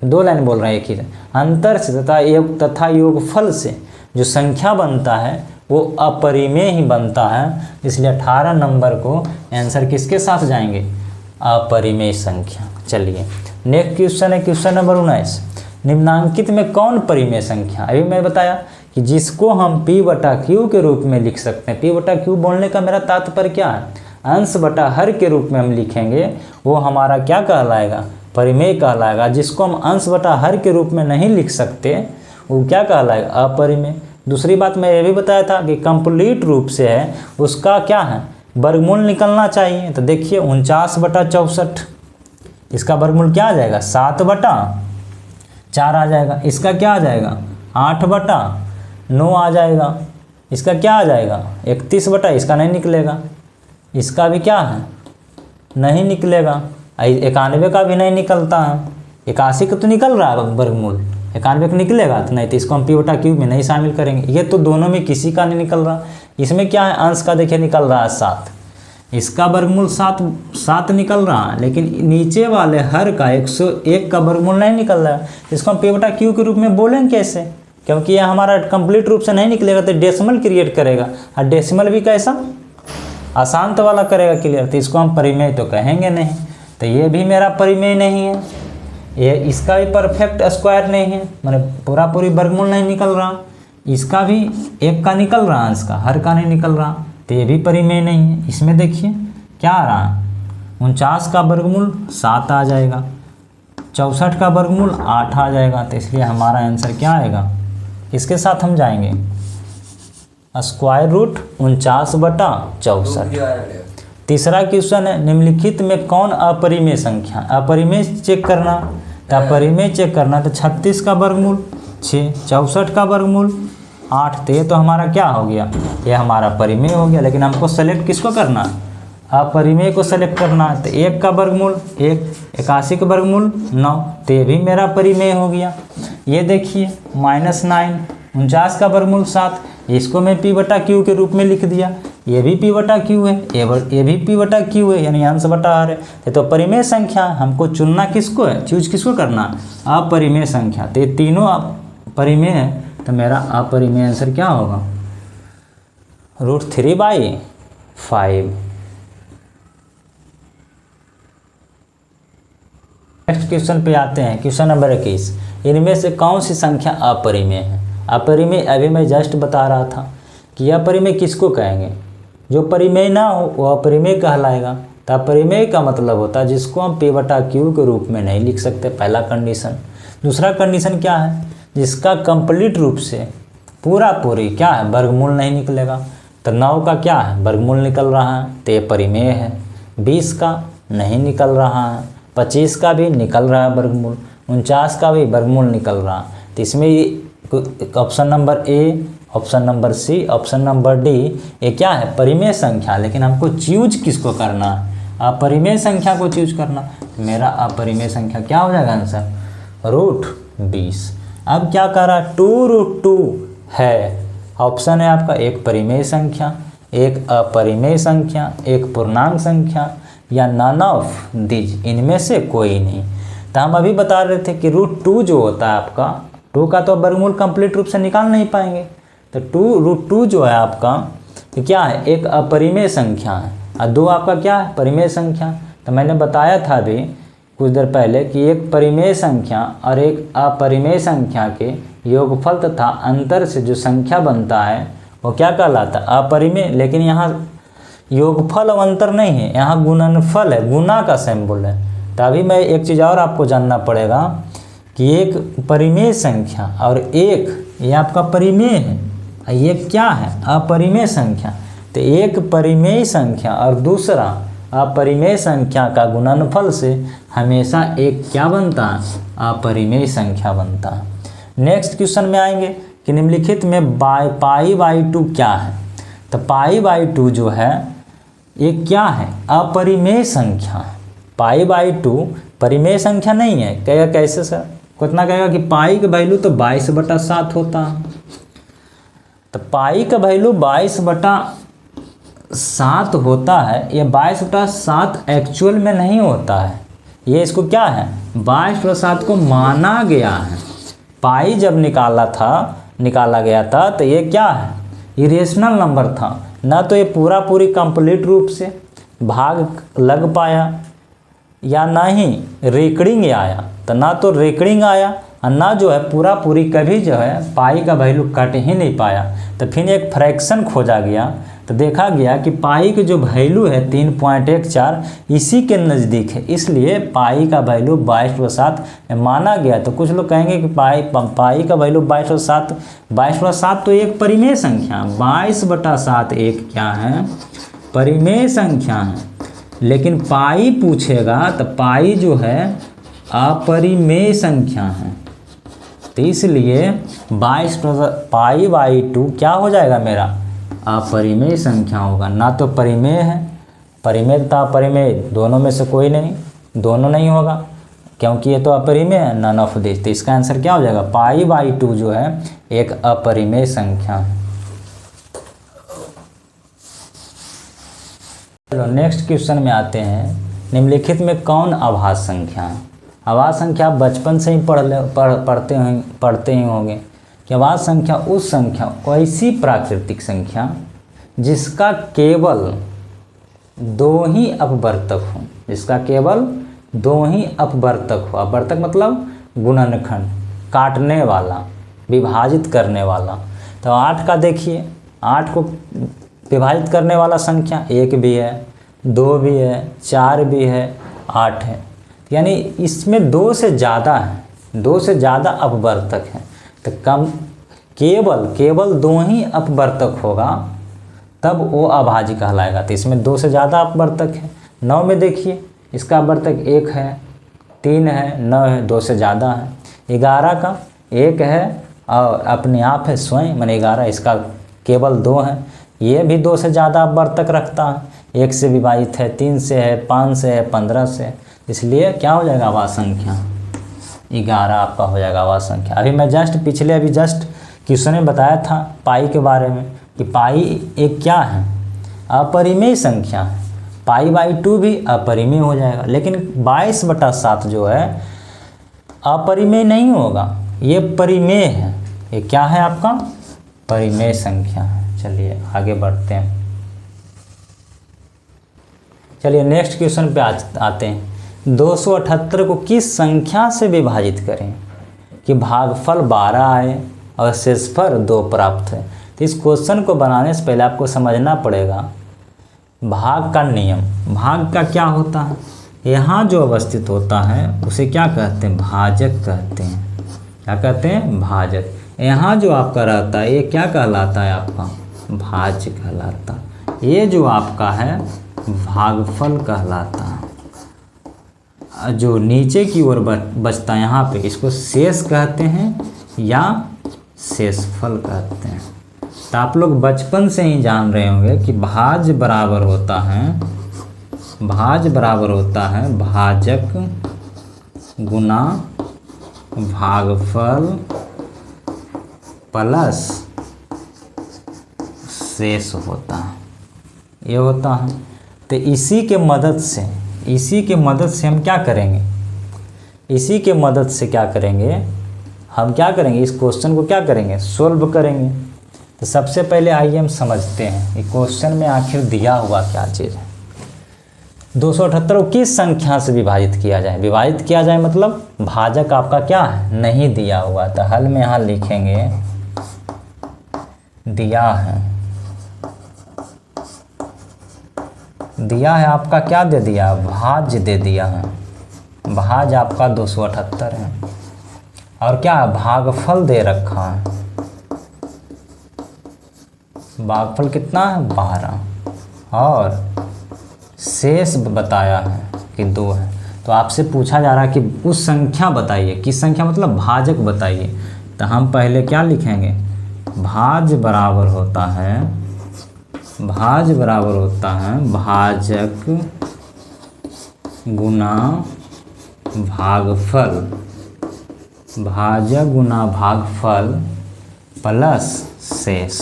2 लाइन बोल रहे हैं एक ही, अंतर से तथा योगफल से जो संख्या बनता है वो अपरिमेय ही बनता है। इसलिए 18 नंबर को आंसर किसके साथ जाएंगे, अपरिमेय संख्या। चलिए नेक्स्ट क्वेश्चन है क्वेश्चन नंबर 19। निम्नांकित में कौन परिमेय संख्या, अभी मैं बताया कि जिसको हम P/Q के रूप में लिख सकते हैं। P/Q बोलने का मेरा तात्पर्य क्या है, अंश बटा हर के रूप में हम लिखेंगे, वो हमारा क्या कहलाएगा, परिमेय कहलाएगा। जिसको हम अंश बटा हर के रूप में नहीं लिख सकते वो क्या कहलाएगा, अपरिमेय। दूसरी बात मैं ये भी बताया था कि कंप्लीट रूप से है उसका क्या है, वर्गमूल निकलना चाहिए। तो देखिए 49/64, इसका वर्गमूल क्या आ जाएगा, 7/4 आ जाएगा। इसका क्या आ जाएगा, 8/9 आ जाएगा। इसका क्या आ जाएगा, 31 इसका नहीं निकलेगा। इसका भी क्या है, नहीं निकलेगा। 91 का भी नहीं निकलता है। 81 का तो निकल रहा है वर्गमूल, 91 का निकलेगा तो नहीं, तो इसको हम P/Q में नहीं शामिल करेंगे। ये तो दोनों में किसी का नहीं निकल रहा। इसमें क्या है, अंश का देखिए निकल रहा है 7, इसका वर्गमूल 7 निकल रहा है, लेकिन नीचे वाले हर का 101 का वर्गमूल नहीं निकल रहा है। इसको हम P/Q के रूप में बोलेंगे कैसे, क्योंकि यह हमारा कंप्लीट रूप से नहीं निकलेगा तो डेसिमल क्रिएट करेगा, और डेसिमल भी कैसा, अशांत वाला करेगा क्लियर। तो इसको हम परिमेय तो कहेंगे नहीं। तो ये भी मेरा परिमेय नहीं है, ये इसका भी परफेक्ट स्क्वायर नहीं है, मैंने पूरी वर्गमूल नहीं निकल रहा। इसका भी 1 का निकल रहा, अंश का हर का नहीं निकल रहा, तो ये भी परिमेय नहीं है। इसमें देखिए क्या आ रहा है, 49 का वर्गमूल 7 आ जाएगा, 64 का वर्गमूल 8 आ जाएगा। तो इसलिए हमारा आंसर क्या आएगा, इसके साथ हम जाएंगे √49/64। तीसरा क्वेश्चन है, निम्नलिखित में कौन अपरिमेय संख्या, अपरिमेय चेक करना। तो अपरिमेय चेक करना तो 36 का वर्गमूल 6, 64 का वर्गमूल 8, तो ये तो हमारा क्या हो गया, ये हमारा परिमेय हो गया। लेकिन हमको सेलेक्ट किसको करना, अपरिमेय को सेलेक्ट करना। तो 1 का वर्गमूल 1, 81 का वर्गमूल 9, तो ये भी मेरा परिमेय हो गया। ये देखिए -9, 49 का वर्गमूल 7, इसको मैं P/Q के रूप में लिख दिया। ये भी P/Q है, ये भी P/Q है, यानी अंश बटा हर है। ये तो परिमेय संख्या, हमको चुनना किसको है, चूज किसको करना, अपरिमेय संख्या। तो ये तीनों परिमेय है, तो मेरा अपरिमेय आंसर क्या होगा, √3/5। नेक्स्ट क्वेश्चन पे आते हैं, क्वेश्चन नंबर 21। इनमें से कौन सी संख्या अपरिमेय है। अपरिमेय अभी मैं जस्ट बता रहा था कि अपरिमेय किसको कहेंगे, जो परिमेय ना हो वो अपरिमेय कहलाएगा। तो अपरिमेय का मतलब होता है जिसको हम P/Q के रूप में नहीं लिख सकते, पहला कंडीशन। दूसरा कंडीशन क्या है, जिसका कंप्लीट रूप से पूरी क्या है, वर्गमूल नहीं निकलेगा। तो 9 का क्या है, वर्गमूल निकल रहा है, तो ये परिमेय है। 20 का नहीं निकल रहा है, 25 का भी निकल रहा है वर्गमूल, 49 का भी वर्गमूल निकल रहा है। तो इसमें option number A, option number C, option number D, ये क्या है, परिमेय संख्या। लेकिन हमको चूज किसको करना है, अपरिमेय संख्या को चूज करना। मेरा अपरिमेय संख्या क्या हो जाएगा आंसर, √20। अब क्या कर रहा है, 2√2 है। ऑप्शन है आपका एक परिमेय संख्या, एक अपरिमेय संख्या, एक पूर्णांक संख्या, या नन ऑफ दीज, इनमें से कोई नहीं। तो हम अभी बता रहे थे कि √2 जो होता है आपका, 2 का तो वर्गमूल कंप्लीट रूप से निकाल नहीं पाएंगे। तो √2 जो है आपका, तो क्या है, एक अपरिमेय संख्या है, और 2 आपका क्या है, परिमेय संख्या। तो मैंने बताया था अभी कुछ देर पहले कि एक परिमेय संख्या और एक अपरिमेय संख्या के योगफल तथा अंतर से जो संख्या बनता है वो क्या कहलाता है? अपरिमेय। लेकिन यहाँ योगफल अवंतर नहीं है, यहाँ गुणनफल है, गुना का सिंबल है। तभी मैं एक चीज़ और आपको जानना पड़ेगा कि एक परिमेय संख्या और एक ये आपका परिमेय है, ये क्या है? अपरिमेय संख्या। तो एक परिमेय संख्या और दूसरा अपरिमेय संख्या का गुणनफल से हमेशा एक क्या बनता है? अपरिमेय संख्या बनता है। नेक्स्ट क्वेश्चन में आएंगे कि निम्नलिखित में पाई/2 क्या है? तो पाई/2 जो है ये क्या है? अपरिमेय संख्या। पाई/2 परिमेय संख्या नहीं है। कहेगा कैसे सर? कितना कहेगा कि पाई का वैल्यू तो 22/7 होता है। तो पाई का वैल्यू 22/7 होता है। ये 22/7 एक्चुअल में नहीं होता है, ये इसको क्या है? 22/7 को माना गया है। पाई जब निकाला गया था तो ये क्या है? इरेशनल नंबर था, ना तो ये पूरी कंप्लीट रूप से भाग लग पाया या ना ही रेकड़िंग आया। तो ना तो रेकड़िंग आया और ना जो है पूरी कभी जो है पाई का वैल्यू कट ही नहीं पाया। तो फिर एक फ्रैक्शन खोजा गया तो देखा गया कि पाई की जो वैल्यू है 3.14 इसी के नज़दीक है, इसलिए पाई का वैल्यू 22/7 माना गया। तो कुछ लोग कहेंगे कि पाई का वैल्यू 22/7 तो एक परिमेय संख्या, 22/7 एक क्या है? परिमेय संख्या है। लेकिन पाई पूछेगा तो पाई जो है अपरिमेय संख्या है। तो इसलिए 22/2 क्या हो जाएगा मेरा? अपरिमेय संख्या होगा, ना तो परिमेय है। परिमेय तथा अपरिमेय दोनों में से कोई नहीं, दोनों नहीं होगा क्योंकि ये तो अपरिमेय है, नन ऑफ दिस। तो इसका आंसर क्या हो जाएगा? पाई/2 जो है एक अपरिमेय संख्या है। चलो नेक्स्ट क्वेश्चन में आते हैं। निम्नलिखित में कौन अभाज्य संख्या है? अभाज्य संख्या आप बचपन से ही पढ़ते ही होंगे कि अभाज्य संख्या उस संख्या ऐसी प्राकृतिक संख्या जिसका केवल 2 ही अपवर्तक हो, जिसका केवल 2 ही अपवर्तक हो। अपवर्तक मतलब गुणनखंड, काटने वाला, विभाजित करने वाला। तो 8 का देखिए, 8 को विभाजित करने वाला संख्या 1 भी है, 2 भी है, 4 भी है, 8 है। यानी इसमें 2 से ज़्यादा है, 2 से ज़्यादा अपवर्तक है। तो केवल 2 ही अपवर्तक होगा तब वो अभाज्य कहलाएगा। तो इसमें 2 से ज़्यादा अपवर्तक है। 9 में देखिए, इसका अपवर्तक 1 है, 3 है, 9 है, 2 से ज़्यादा है। 11 का 1 है और अपने आप है स्वयं, माने 11, इसका केवल 2 है। ये भी 2 से ज़्यादा अपवर्तक रखता है, 1 से विभाजित है, 3 से है, 5 से है, 15 से। इसलिए क्या हो जाएगा? अभाज्य संख्या 11 आपका हो जाएगा अभाज्य संख्या। अभी मैं जस्ट क्वेश्चन में बताया था पाई के बारे में कि पाई एक क्या है? अपरिमेय संख्या है। पाई/2 भी अपरिमेय हो जाएगा, लेकिन 22/7 जो है अपरिमेय नहीं होगा, ये परिमेय है। ये क्या है आपका? परिमेय संख्या है। चलिए आगे बढ़ते हैं। चलिए नेक्स्ट क्वेश्चन पे आते हैं। 278 को किस संख्या से विभाजित करें कि भागफल 12 आए और शेषफल 2 प्राप्त है? तो इस क्वेश्चन को बनाने से पहले आपको समझना पड़ेगा भाग का नियम। भाग का क्या होता है? यहाँ जो अवस्थित होता है उसे क्या कहते हैं? भाजक कहते हैं। क्या कहते हैं? भाजक। यहाँ जो आपका रहता है ये क्या कहलाता है? आपका भाज्य कहलाता है। ये जो आपका है भागफल कहलाता है। जो नीचे की ओर बचता है यहाँ पे, इसको शेष कहते हैं या शेषफल कहते हैं। तो आप लोग बचपन से ही जान रहे होंगे कि भाज्य बराबर होता है भाजक गुना भागफल प्लस शेष होता है, ये होता है। तो इसी के मदद से हम क्या करेंगे? इसी के मदद से क्या करेंगे? हम क्या करेंगे? इस क्वेश्चन को क्या करेंगे? सोल्व करेंगे। तो सबसे पहले आइए हम समझते हैं कि क्वेश्चन में आखिर दिया हुआ क्या चीज़ है। 278 को किस संख्या से विभाजित किया जाए? विभाजित किया जाए मतलब भाजक आपका क्या है? नहीं दिया हुआ। तो हल में यहाँ लिखेंगे दिया है आपका क्या दे दिया, भाज्य दे दिया है। भाज्य आपका 278 है। और क्या है, भागफल दे रखा है। भागफल कितना है, 12। और शेष बताया है कि 2 है। तो आपसे पूछा जा रहा है कि उस संख्या बताइए, किस संख्या मतलब भाजक बताइए। तो हम पहले क्या लिखेंगे, भाज्य बराबर होता है भाजक गुना भागफल, भाजक गुना भागफल प्लस शेष।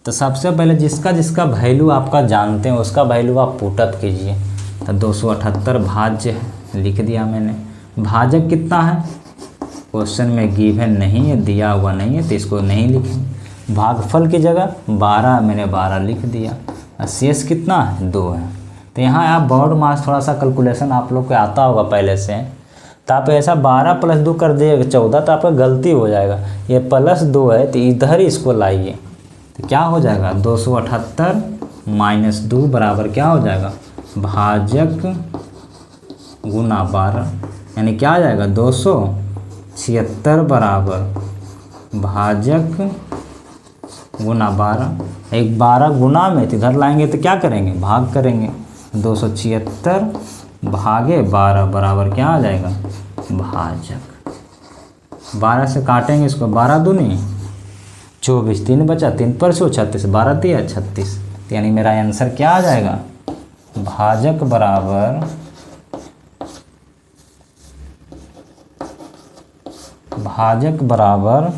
तो सबसे पहले जिसका जिसका वैल्यू आपका जानते हैं उसका वैल्यू आप पुटअप कीजिए। तो 278 भाज्य है, लिख दिया मैंने। भाजक कितना है, क्वेश्चन में गिवन नहीं है, दिया हुआ नहीं है, तो इसको नहीं लिखेंगे। भागफल की जगह 12 मैंने 12 लिख दिया। और शेष कितना है, 2 है। तो यहाँ आप बोर्ड मार्क्स थोड़ा सा कैलकुलेशन आप लोग को आता होगा पहले से, तो आप ऐसा 12 + 2 कर दिए 14, तो आपका गलती हो जाएगा। ये +2 है तो इधर इसको लाइए, तो क्या हो जाएगा, 278 - 2 बराबर क्या हो जाएगा, भाजक गुना 12, यानी क्या आ जाएगा 276 बराबर भाजक गुना 12। एक 12 गुना में तो इधर लाएंगे तो क्या करेंगे, भाग करेंगे। 276 भागे 12 बराबर क्या आ जाएगा, भाजक। 12 से काटेंगे इसको, 12 दूनी 24, 3 बचा, 3 पर 36, 12 तिया 36। यानी मेरा आंसर क्या आ जाएगा, भाजक बराबर भाजक बराबर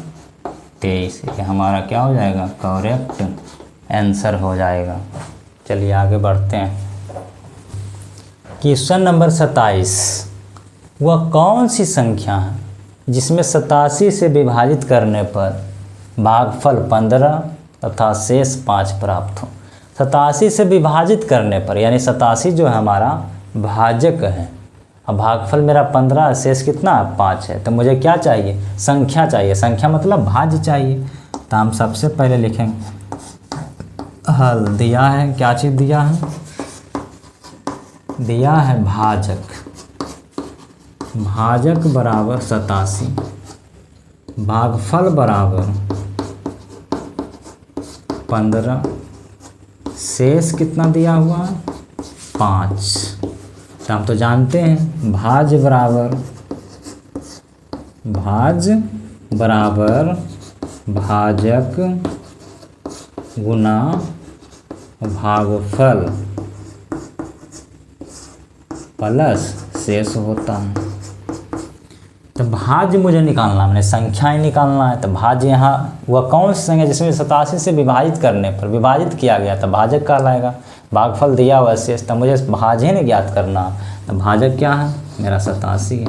23। ये हमारा क्या हो जाएगा, करेक्ट आंसर हो जाएगा। चलिए आगे बढ़ते हैं। क्वेश्चन नंबर 27, वह कौन सी संख्या है जिसमें 87 से विभाजित करने पर भागफल 15 तथा शेष 5 प्राप्त हो। 87 से विभाजित करने पर, यानी 87 जो है हमारा भाजक है, अब भागफल मेरा 15, शेष कितना 5 है। तो मुझे क्या चाहिए, संख्या चाहिए। संख्या मतलब भाज्य चाहिए। तो हम सबसे पहले लिखेंगे हल, दिया है क्या चीज़ दिया है, दिया है भाजक। भाजक बराबर 87, भागफल बराबर 15, शेष कितना दिया हुआ है 5। तो हम तो जानते हैं भाज्य बराबर भाजक गुना भागफल प्लस शेष होता है। तो भाज्य मुझे निकालना, मैंने संख्या ही निकालना है। तो भाज्य यहाँ वह कौन सी संख्या जिसमें 87 से विभाजित करने पर विभाजित किया गया तो भाजक कहलाएगा। भागफल दिया हुआ शेष, तो मुझे भाज्य नहीं ज्ञात करना। तो भाजक क्या है मेरा 87 है,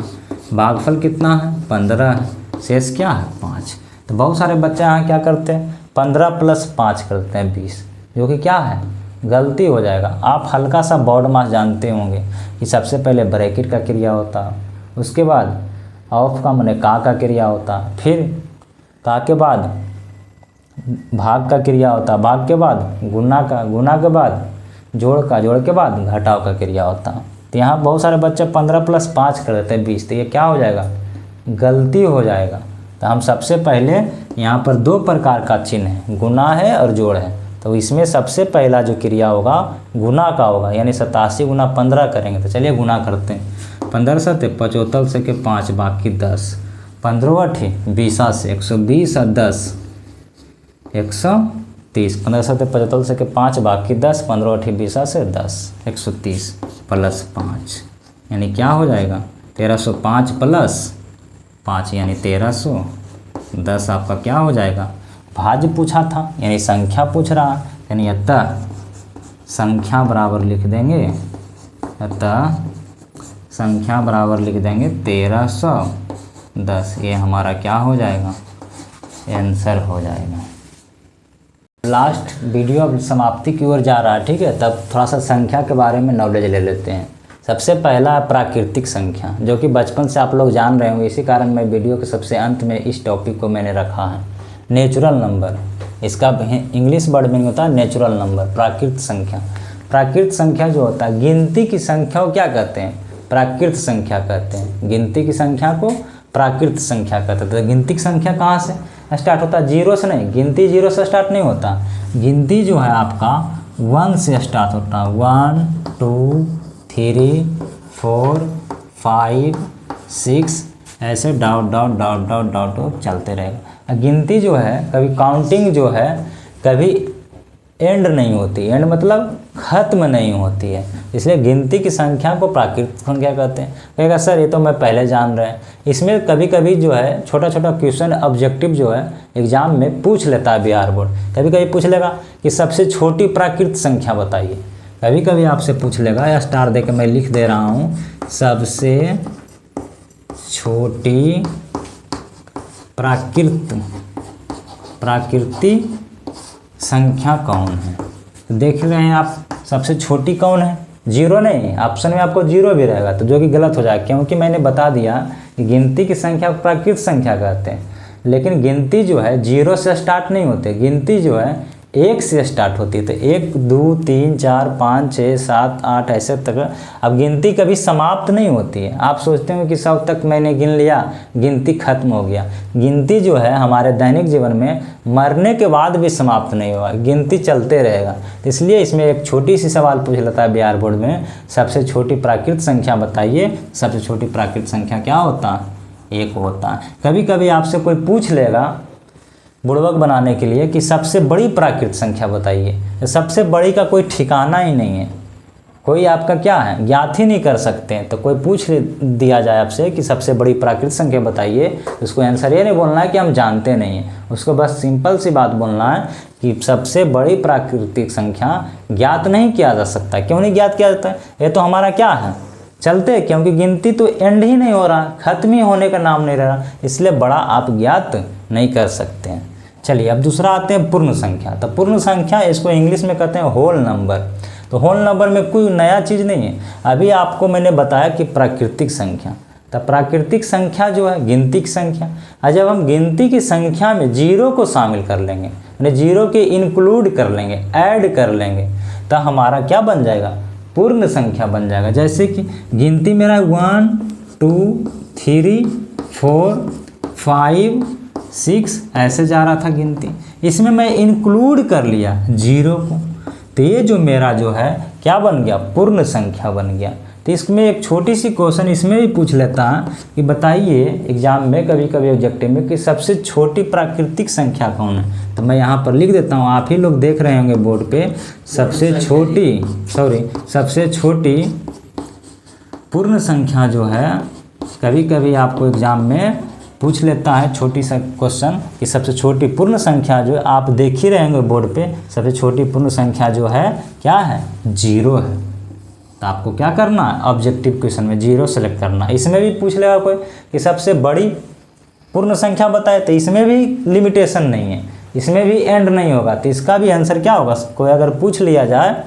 भागफल कितना है 15 है, शेष क्या है 5। तो बहुत सारे बच्चे यहाँ क्या करते हैं 15 + 5 करते हैं 20, जो कि क्या है गलती हो जाएगा। आप हल्का सा बोर्ड मास जानते होंगे कि सबसे पहले ब्रैकेट का क्रिया होता, उसके बाद ऑफ का माने का क्रिया होता, फिर का के बाद भाग का क्रिया होता, भाग के बाद गुना के बाद जोड़ के बाद घटाव का क्रिया होता। तो यहाँ बहुत सारे बच्चे 15 + 5 कर देते हैं 20, तो ये क्या हो जाएगा गलती हो जाएगा। तो हम सबसे पहले यहाँ पर 2 प्रकार का चिन्ह है, गुना है और जोड़ है। तो इसमें सबसे पहला जो क्रिया होगा गुना का होगा, यानी 87 गुना 15 करेंगे। तो चलिए गुना करते हैं। 15 × 7 = 75 से के 5 बाकी 10, 15 × 8 = 20 से 120 और 10 130, 15 × 7 = 75 से के 5 बाकी 10, 15 × 8 = 20 से 10 130 + 5, यानी क्या हो जाएगा 1305 + 5 यानी 1310। आपका क्या हो जाएगा भाज्य पूछा था, यानी संख्या पूछ रहा, यानी अतः संख्या बराबर लिख देंगे, अतः संख्या बराबर लिख देंगे 1310। ये हमारा क्या हो जाएगा आंसर हो जाएगा। लास्ट वीडियो अब समाप्ति की ओर जा रहा है, ठीक है। तब थोड़ा सा संख्या के बारे में नॉलेज ले लेते हैं। सबसे पहला है प्राकृतिक संख्या, जो कि बचपन से आप लोग जान रहे होंगे, इसी कारण मैं वीडियो के सबसे अंत में इस टॉपिक को मैंने रखा है। नेचुरल नंबर, इसका इंग्लिश वर्ड मीनिंग होता है नेचुरल नंबर, प्राकृत संख्या। प्राकृत संख्या जो होता है, गिनती की संख्या को क्या कहते हैं? प्राकृत संख्या कहते हैं। गिनती की संख्या को प्राकृत संख्या कहते हैं। तो गिनती की संख्या कहाँ से स्टार्ट होता है? जीरो से नहीं, गिनती जीरो से स्टार्ट नहीं होता। गिनती जो है आपका 1 से स्टार्ट होता है। 1 2 3 4 5 6 ऐसे dot dot dot dot dot dot चलते रहेगा। गिनती जो है कभी काउंटिंग जो है कभी एंड नहीं होती, एंड मतलब खत्म नहीं होती है, इसलिए गिनती की संख्या को प्राकृतिक संख्या कहते हैं। कहेगा सर ये तो मैं पहले जान रहे हैं। इसमें कभी कभी जो है छोटा छोटा क्वेश्चन ऑब्जेक्टिव जो है एग्जाम में पूछ लेता है बिहार बोर्ड। कभी कभी पूछ लेगा कि सबसे छोटी प्राकृतिक संख्या बताइए। कभी कभी आपसे पूछ लेगा, या स्टार दे के मैं लिख दे रहा हूँ, सबसे छोटी प्राकृतिक संख्या कौन है? देख रहे हैं आप, सबसे छोटी कौन है? जीरो नहीं, ऑप्शन में आपको जीरो भी रहेगा, तो जो कि गलत हो जाएगा, क्योंकि मैंने बता दिया कि गिनती की संख्या को प्राकृतिक संख्या कहते हैं। लेकिन गिनती जो है जीरो से स्टार्ट नहीं होती, गिनती जो है 1 से स्टार्ट होती है। तो 1 2 3 4 5 6 7 8 ऐसे तक। अब गिनती कभी समाप्त नहीं होती है। आप सोचते हो कि 100 तक मैंने गिन लिया, गिनती खत्म हो गया। गिनती जो है हमारे दैनिक जीवन में मरने के बाद भी समाप्त नहीं होगा, गिनती चलते रहेगा। इसलिए इसमें एक छोटी सी सवाल पूछ लेता है बिहार बोर्ड में, सबसे छोटी प्राकृतिक संख्या बताइए। सबसे छोटी प्राकृतिक संख्या क्या होता है? 1 होता है। कभी कभी आपसे कोई पूछ लेगा बुड़बक बनाने के लिए कि सबसे बड़ी प्राकृतिक संख्या बताइए। तो सबसे बड़ी का कोई ठिकाना ही नहीं है, कोई आपका क्या है ज्ञात ही नहीं कर सकते हैं। तो कोई पूछ दिया जाए आपसे कि सबसे बड़ी प्राकृतिक संख्या बताइए, तो उसको आंसर ये नहीं बोलना है कि हम जानते नहीं हैं, उसको बस सिंपल सी बात बोलना है कि सबसे बड़ी प्राकृतिक संख्या ज्ञात नहीं किया जा सकता। क्यों नहीं ज्ञात किया जाता है? ये तो हमारा क्या है, चलते, क्योंकि गिनती तो एंड ही नहीं हो रहा, खत्म ही होने का नाम नहीं रहा, इसलिए बड़ा आप ज्ञात नहीं कर सकते हैं। चलिए अब दूसरा आते हैं पूर्ण संख्या। तो पूर्ण संख्या इसको इंग्लिश में कहते हैं होल नंबर। तो होल नंबर में कोई नया चीज़ नहीं है। अभी आपको मैंने बताया कि प्राकृतिक संख्या, तो प्राकृतिक संख्या जो है गिनती की संख्या, और जब हम गिनती की संख्या में जीरो को शामिल कर लेंगे, यानी जीरो के इंक्लूड कर लेंगे, ऐड कर लेंगे, तो हमारा क्या बन जाएगा? पूर्ण संख्या बन जाएगा। जैसे कि गिनती मेरा 1 2 3 4 5 6 ऐसे जा रहा था गिनती, इसमें मैं इंक्लूड कर लिया जीरो को, तो ये जो मेरा जो है क्या बन गया? पूर्ण संख्या बन गया। तो इसमें एक छोटी सी क्वेश्चन इसमें भी पूछ लेता है कि बताइए एग्जाम में कभी कभी ऑब्जेक्टिव में कि सबसे छोटी प्राकृतिक संख्या कौन है। तो मैं यहाँ पर लिख देता हूँ, आप ही लोग देख रहे होंगे बोर्ड पे, सबसे छोटी पूर्ण संख्या जो है, कभी कभी आपको एग्जाम में पूछ लेता है छोटी सा क्वेश्चन कि सबसे छोटी पूर्ण संख्या जो है, आप देख ही रहेंगे बोर्ड पे, सबसे छोटी पूर्ण संख्या जो है क्या है? जीरो है। तो आपको क्या करना है? ऑब्जेक्टिव क्वेश्चन में जीरो सेलेक्ट करना। इसमें भी पूछ लेगा कोई कि सबसे बड़ी पूर्ण संख्या बताए, तो इसमें भी लिमिटेशन नहीं है, इसमें भी एंड नहीं होगा। तो इसका भी आंसर क्या होगा? कोई अगर पूछ लिया जाए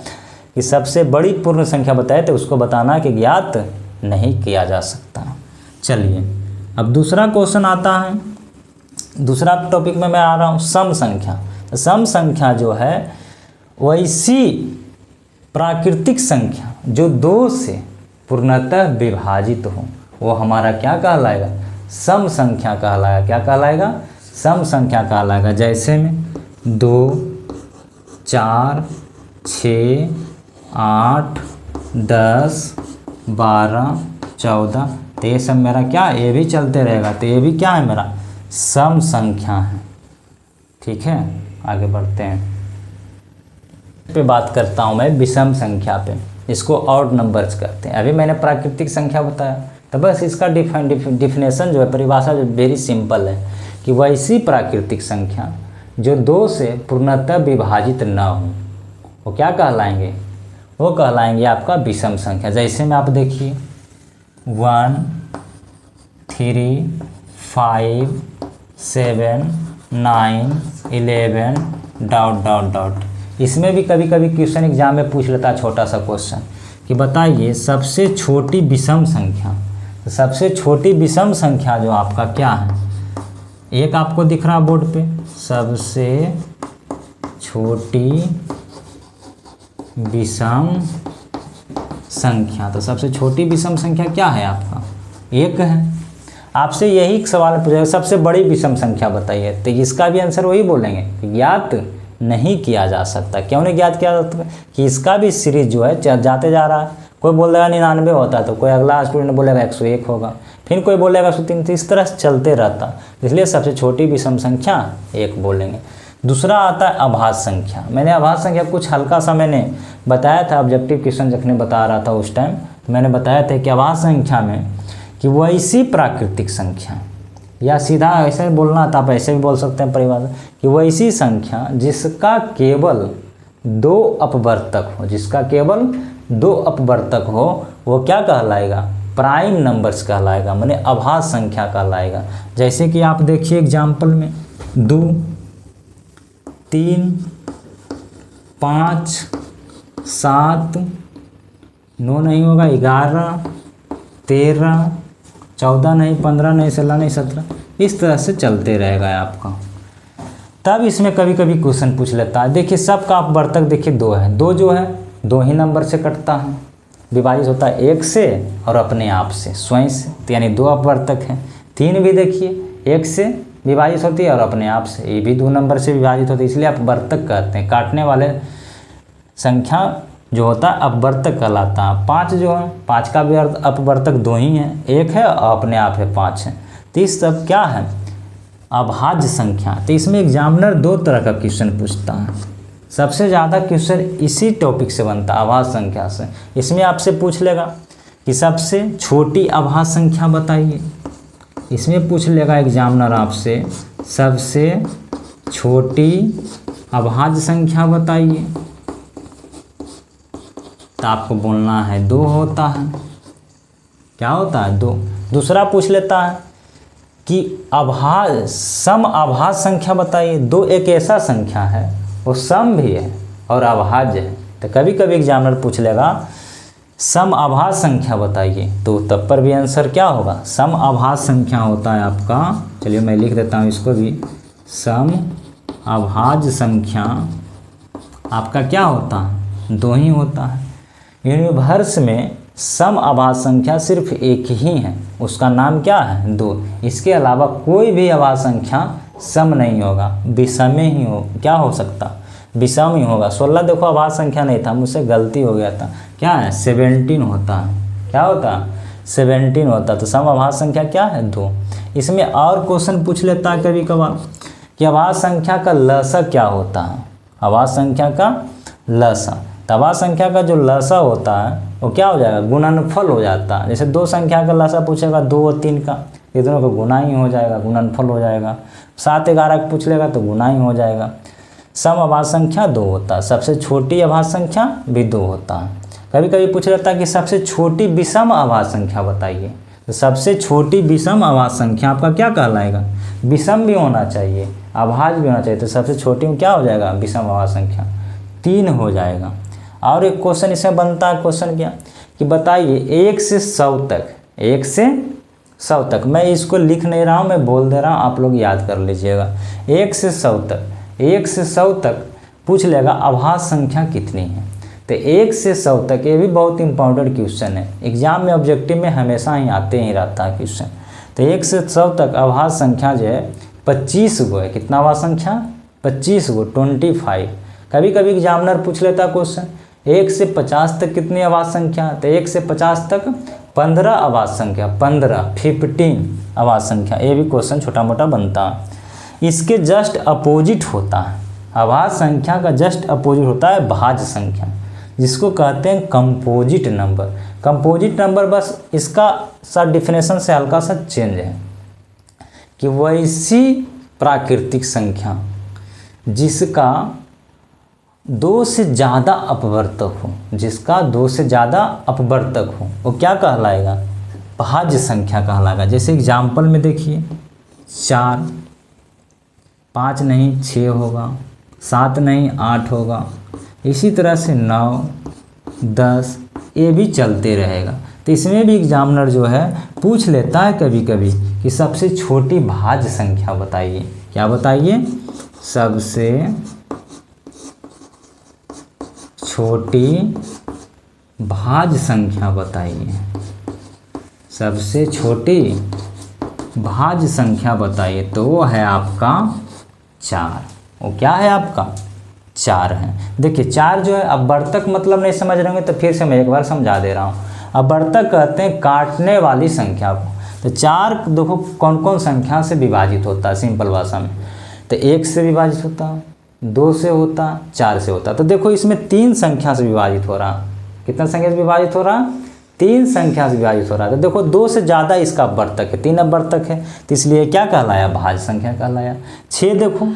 कि सबसे बड़ी पूर्ण संख्या बताए, तो उसको बताना कि ज्ञात नहीं किया जा सकता। चलिए अब दूसरा क्वेश्चन आता है, दूसरा टॉपिक में मैं आ रहा हूँ सम संख्या। सम संख्या जो है वैसी प्राकृतिक संख्या जो 2 से पूर्णतः विभाजित हो, वो हमारा क्या कहलाएगा? सम संख्या कहलाएगा। क्या कहलाएगा? सम संख्या कहलाएगा। जैसे में 2 4 6 8 10 12 14, तो ये सब मेरा क्या है? ये भी चलते रहेगा। तो ये भी क्या है? मेरा सम संख्या है। ठीक है, आगे बढ़ते हैं। पे बात करता हूँ मैं विषम संख्या पे, इसको ऑड नंबर्स कहते हैं। अभी मैंने प्राकृतिक संख्या बताया, तो बस इसका डिफिनेशन जो है, परिभाषा जो वेरी सिंपल है कि वैसी प्राकृतिक संख्या जो 2 से पूर्णतः विभाजित न हो, वो क्या कहलाएंगे? वो कहलाएंगे आपका विषम संख्या। जैसे में आप देखिए 1 3 5 7 9 11 डॉट डॉट डॉट। इसमें भी कभी कभी क्वेश्चन एग्जाम में पूछ लेता है छोटा सा क्वेश्चन कि बताइए सबसे छोटी विषम संख्या। तो सबसे छोटी विषम संख्या जो आपका क्या है? एक आपको दिख रहा बोर्ड पे, सबसे छोटी विषम संख्या। तो सबसे छोटी विषम संख्या क्या है आपका? एक है। आपसे यही सवाल पूछेगा सबसे बड़ी विषम संख्या बताइए, तो इसका भी आंसर वही बोलेंगे कि ज्ञात नहीं किया जा सकता। क्यों नहीं ज्ञात किया जा सकता? कि इसका भी सीरीज जो है जाते जा रहा है। कोई बोल देगा 99 होता है तो कोई अगला स्टूडेंट बोलेगा 101 होगा, फिर कोई बोलेगा 103, तो इस तरह से चलते रहता। इसलिए सबसे छोटी विषम संख्या 1 बोलेंगे। दूसरा आता है आभास संख्या। मैंने आभास संख्या कुछ हल्का सा मैंने बताया था, ऑब्जेक्टिव क्वेश्चन जखने बता रहा था उस टाइम मैंने बताया था कि आभास संख्या में कि वैसी प्राकृतिक संख्या, या सीधा ऐसे बोलना था, आप ऐसे भी बोल सकते हैं परिभाषा, कि वैसी संख्या जिसका केवल 2 अपवर्तक हो, जिसका केवल 2 अपवर्तक हो, वो क्या कहलाएगा? प्राइम नंबर्स कहलाएगा, माने आभास संख्या कहलाएगा। जैसे कि आप देखिए एग्जाम्पल में 2, 3, 5, 7, 9 नहीं होगा, 11, 13, 14 नहीं, 15 नहीं, 16 नहीं, 17, इस तरह से चलते रहेगा आपका। तब इसमें कभी कभी क्वेश्चन पूछ लेता है। देखिए सबका अपवर्तक देखिए 2 है, 2 जो है 2 ही नंबर से कटता है, विभाजित होता है 1 से और अपने आप से, स्वयं से, तो यानी 2 अपवर्तक हैं। 3 भी देखिए 1 से विभाजित होती है और अपने आप से, ये भी 2 नंबर से विभाजित होती है, इसलिए अपवर्तक कहते हैं। काटने वाले संख्या जो होता है अपवर्तक कहलाता है। 5 जो है, 5 का भी अपवर्तक 2 ही है, 1 है और अपने आप है 5 है, तो इस सब क्या है? अभाज्य संख्या। तो इसमें एग्जामिनर 2 तरह का क्वेश्चन पूछता है। सबसे ज़्यादा क्वेश्चन इसी टॉपिक से बनता है, आभाज्य संख्या से। इसमें आपसे पूछ लेगा कि सबसे छोटी आभाज्य संख्या बताइए। इसमें पूछ लेगा एग्जामिनर आपसे सबसे छोटी अभाज्य संख्या बताइए, तो आपको बोलना है 2 होता है। क्या होता है? 2। दूसरा पूछ लेता है कि सम अभाज्य संख्या बताइए। 2 एक ऐसा संख्या है वो सम भी है और अभाज्य है, तो कभी कभी एग्जामिनर पूछ लेगा सम अभाज्य संख्या बताइए, तो तब पर भी आंसर क्या होगा? सम अभाज्य संख्या होता है आपका, चलिए मैं लिख देता हूँ इसको भी, सम अभाज्य संख्या आपका क्या होता है? 2 ही होता है। यूनिवर्स में सम अभाज्य संख्या सिर्फ एक ही है, उसका नाम क्या है? 2। इसके अलावा कोई भी अभाज्य संख्या सम नहीं होगा, विषम ही हो। क्या हो सकता? विषम ही होगा। 16 देखो अभाज्य संख्या नहीं था, मुझसे गलती हो गया था, क्या है? 17 होता है। क्या होता है? 17 होता। तो सम अभाज्य संख्या क्या है? 2। इसमें और क्वेश्चन पूछ लेता है कभी कभार कि अभाज्य संख्या का लसा क्या होता है? अभाज्य संख्या का लसा, अभाज्य संख्या का जो लसा होता है वो क्या हो जाएगा? गुणनफल हो जाता है। जैसे 2 संख्या का लसा पूछेगा 2 और 3 का, ये दोनों का गुना ही हो जाएगा, गुणनफल हो जाएगा। 7, 11 का पूछ लेगा तो गुना ही हो जाएगा। सम अभाज्य संख्या 2 होता है। सबसे छोटी अभाज्य संख्या भी 2 होता है। कभी कभी पूछ लेता है कि सबसे छोटी विषम अभाज्य संख्या बताइए, तो सबसे छोटी विषम अभाज्य संख्या आपका क्या कहलाएगा? विषम भी होना चाहिए, अभाज्य भी होना चाहिए, तो सबसे छोटी में क्या हो जाएगा? विषम अभाज्य संख्या 3 हो जाएगा। और एक क्वेश्चन इसमें बनता है, क्वेश्चन क्या कि बताइए 1 से 100 तक, 1 से 100 तक, मैं इसको लिख नहीं रहा हूँ, मैं बोल दे रहा हूँ, आप लोग याद कर लीजिएगा। 1 से 100 तक, 1 से 100 तक पूछ लेगा अभाज्य संख्या कितनी है। तो 1 से 100 तक, ये भी बहुत इंपॉर्टेंट क्वेश्चन है, एग्जाम में ऑब्जेक्टिव में हमेशा ही आते ही रहता है क्वेश्चन। तो 1 से 100 तक अभाज्य संख्या जो है 25 गो है। कितना अभाज्य संख्या? 25 गो, 25। कभी कभी एग्जामिनर पूछ लेता क्वेश्चन 1 से 50 तक कितनी अभाज्य संख्या? तो 1 से 50 तक 15 अभाज्य संख्या, 15 अभाज्य संख्या, ये भी क्वेश्चन छोटा मोटा बनता है। इसके जस्ट अपोजिट होता है, अभाज्य संख्या का जस्ट अपोजिट होता है भाज्य संख्या, जिसको कहते हैं कंपोजिट नंबर। कंपोजिट नंबर बस इसका सा डिफिनेशन से हल्का सा चेंज है कि वैसी प्राकृतिक संख्या जिसका 2 से ज़्यादा अपवर्तक हो, जिसका 2 से ज़्यादा अपवर्तक हो, वो क्या कहलाएगा? भाज्य संख्या कहलाएगा। जैसे एग्जाम्पल में देखिए 4, 5 नहीं 6 होगा, 7 नहीं 8 होगा, इसी तरह से 9, 10, ये भी चलते रहेगा। तो इसमें भी एग्जामिनर जो है पूछ लेता है कभी कभी कि सबसे छोटी भाज्य संख्या बताइए। क्या बताइए? सबसे छोटी भाज्य संख्या बताइए। सबसे छोटी भाज्य संख्या बताइए। तो वो है आपका 4। वो क्या है आपका? 4 है। देखिए 4 जो है, अब वर्तक मतलब नहीं समझ रहे होंगे तो फिर से मैं एक बार समझा दे रहा हूँ। अब वर्तक कहते हैं काटने वाली संख्या को। तो 4 देखो कौन कौन संख्या से विभाजित होता है सिंपल भाषा में। तो 1 से विभाजित होता, 2 से होता, 4 से होता। तो देखो इसमें 3 संख्या से विभाजित हो रहा। कितना संख्या से विभाजित हो रहा? 3 संख्या से विभाजित हो रहा है। तो देखो 2 से ज़्यादा इसका वर्तक है, 3 वर्तक है, तो इसलिए क्या कहलाया? भाज्य संख्या कहलाया। 6 देखो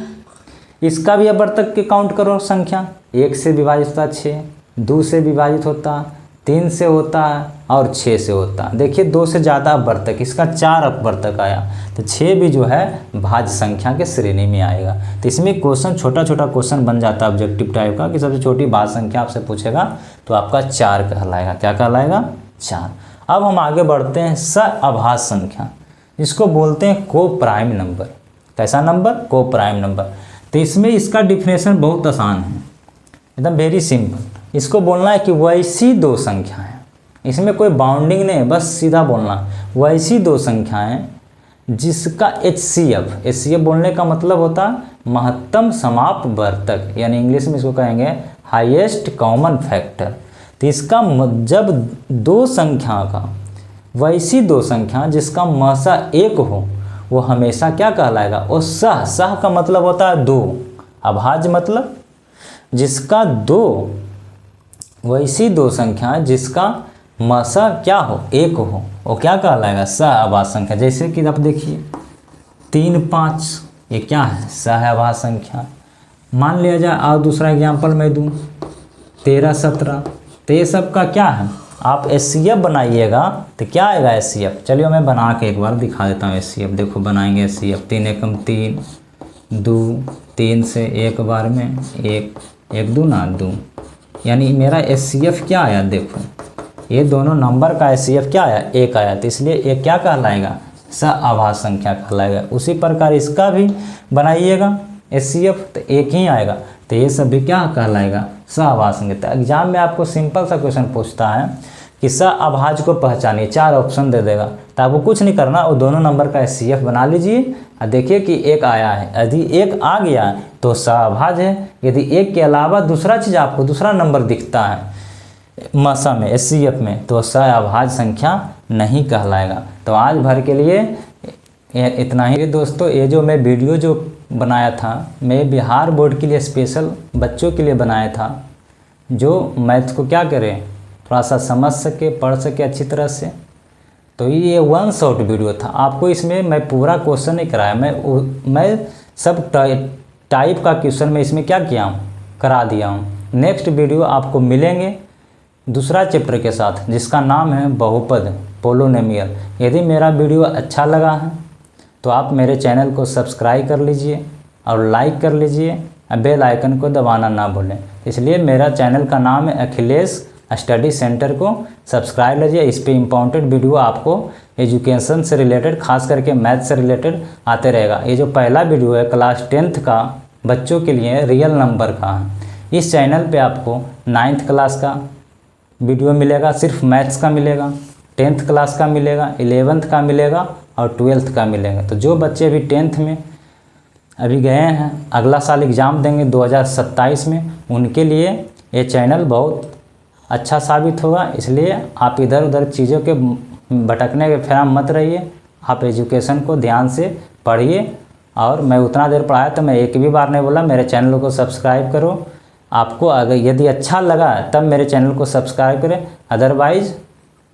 इसका भी वर्तक के काउंट करो संख्या। 1 से विभाजित होता 6, 2 से विभाजित होता, 3 से होता और 6 से होता। देखिए 2 से ज़्यादा वर्तक, इसका 4 अपवर्तक आया, तो 6 भी जो है भाज्य संख्या के श्रेणी में आएगा। तो इसमें क्वेश्चन छोटा छोटा क्वेश्चन बन जाता है ऑब्जेक्टिव टाइप का कि सबसे छोटी भाज्य संख्या आपसे पूछेगा तो आपका 4 कहलाएगा। क्या कहलाएगा? 4। अब हम आगे बढ़ते हैं सअभाज्य संख्या, इसको बोलते हैं को प्राइम नंबर। कैसा नंबर? को प्राइम नंबर। तो इसमें इसका डिफिनेशन बहुत आसान है, एकदम वेरी सिंपल। इसको बोलना है कि वैसी 2 संख्याएं, इसमें कोई बाउंडिंग नहीं है, बस सीधा बोलना वैसी 2 संख्याएं जिसका HCF बोलने का मतलब होता महत्तम समाप्त वर्तक, यानी इंग्लिश में इसको कहेंगे हाईएस्ट कॉमन फैक्टर। तो इसका जब 2 संख्या का, वैसी 2 संख्या जिसका महसा 1 हो, वो हमेशा क्या कहलाएगा? वो सह का मतलब होता है 2, अभाज्य मतलब जिसका 2, वैसी 2 संख्या जिसका महसा क्या हो? 1 हो, वो क्या कहलाएगा? सअभाज्य संख्या। जैसे कि आप देखिए 3, 5 ये क्या है? सअभाज्य संख्या। मान लिया जाए, और दूसरा एग्जाम्पल मैं दूँ 13, 17, तो ये सब का क्या है? आप HCF बनाइएगा तो क्या आएगा HCF? चलिए मैं बना के एक बार दिखा देता हूँ HCF। देखो बनाएंगे HCF। 3 एकम 3, 2, 3 से एक बार में 1, 1 दूना 2, यानी मेरा HCF क्या आया? देखो ये दोनों नंबर का HCF क्या आया? 1 आया। तो इसलिए ये क्या कहलाएगा? सअभाज्य संख्या कहलाएगा। उसी प्रकार इसका भी बनाइएगा HCF तो 1 ही आएगा, तो ये सब भी क्या कहलाएगा? सअभाज्य संख्या। एग्जाम में आपको सिंपल सा क्वेश्चन पूछता है कि सअभाज्य को पहचानिए, 4 ऑप्शन दे देगा, तो आपको कुछ नहीं करना, वो दोनों नंबर का HCF बना लीजिए और देखिए कि 1 आया है। यदि 1 आ गया तो सअभाज्य है। यदि 1 के अलावा दूसरा चीज़ आपको, दूसरा नंबर दिखता है महसा में, HCF में, तो सअभाज्य संख्या नहीं कहलाएगा। तो आज भर के लिए इतना ही दोस्तों। ये जो मैं वीडियो जो बनाया था, मैं बिहार बोर्ड के लिए स्पेशल बच्चों के लिए बनाया था, जो मैथ को क्या करें थोड़ा सा समझ सके, पढ़ सके अच्छी तरह से। तो ये 1 शॉट वीडियो था। आपको इसमें मैं पूरा क्वेश्चन नहीं कराया, मैं सब टाइप का क्वेश्चन मैं इसमें क्या किया हूँ? करा दिया हूँ। नेक्स्ट वीडियो आपको मिलेंगे दूसरा चैप्टर के साथ, जिसका नाम है बहुपद, पोलोनोमियल। यदि मेरा वीडियो अच्छा लगा है तो आप मेरे चैनल को सब्सक्राइब कर लीजिए और लाइक कर लीजिए, बेल आइकन को दबाना ना भूलें। इसलिए मेरा चैनल का नाम है अखिलेश स्टडी सेंटर, को सब्सक्राइब लीजिए। इस पे इम्पोर्टेंट वीडियो आपको एजुकेशन से रिलेटेड, खास करके मैथ से रिलेटेड आते रहेगा। ये जो पहला वीडियो है क्लास 10th का बच्चों के लिए रियल नंबर का है। इस चैनल पे आपको 9th क्लास का वीडियो मिलेगा, सिर्फ मैथ्स का मिलेगा, 10th क्लास का मिलेगा, 11th का मिलेगा और 12th का मिलेगा। तो जो बच्चे अभी 10th में अभी गए हैं, अगला साल एग्ज़ाम देंगे 2027 में, उनके लिए ये चैनल बहुत अच्छा साबित होगा। इसलिए आप इधर उधर चीज़ों के भटकने के फेरा मत रहिए, आप एजुकेशन को ध्यान से पढ़िए। और मैं उतना देर पढ़ाया तो मैं एक भी बार नहीं बोला मेरे चैनल को सब्सक्राइब करो। आपको अगर यदि अच्छा लगा तब मेरे चैनल को सब्सक्राइब करें, अदरवाइज़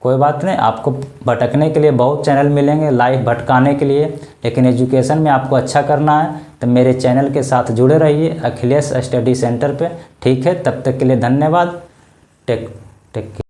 कोई बात नहीं। आपको भटकने के लिए बहुत चैनल मिलेंगे, लाइफ भटकाने के लिए, लेकिन एजुकेशन में आपको अच्छा करना है तो मेरे चैनल के साथ जुड़े रहिए अखिलेश स्टडी सेंटर पे। ठीक है, तब तक के लिए धन्यवाद। Take care.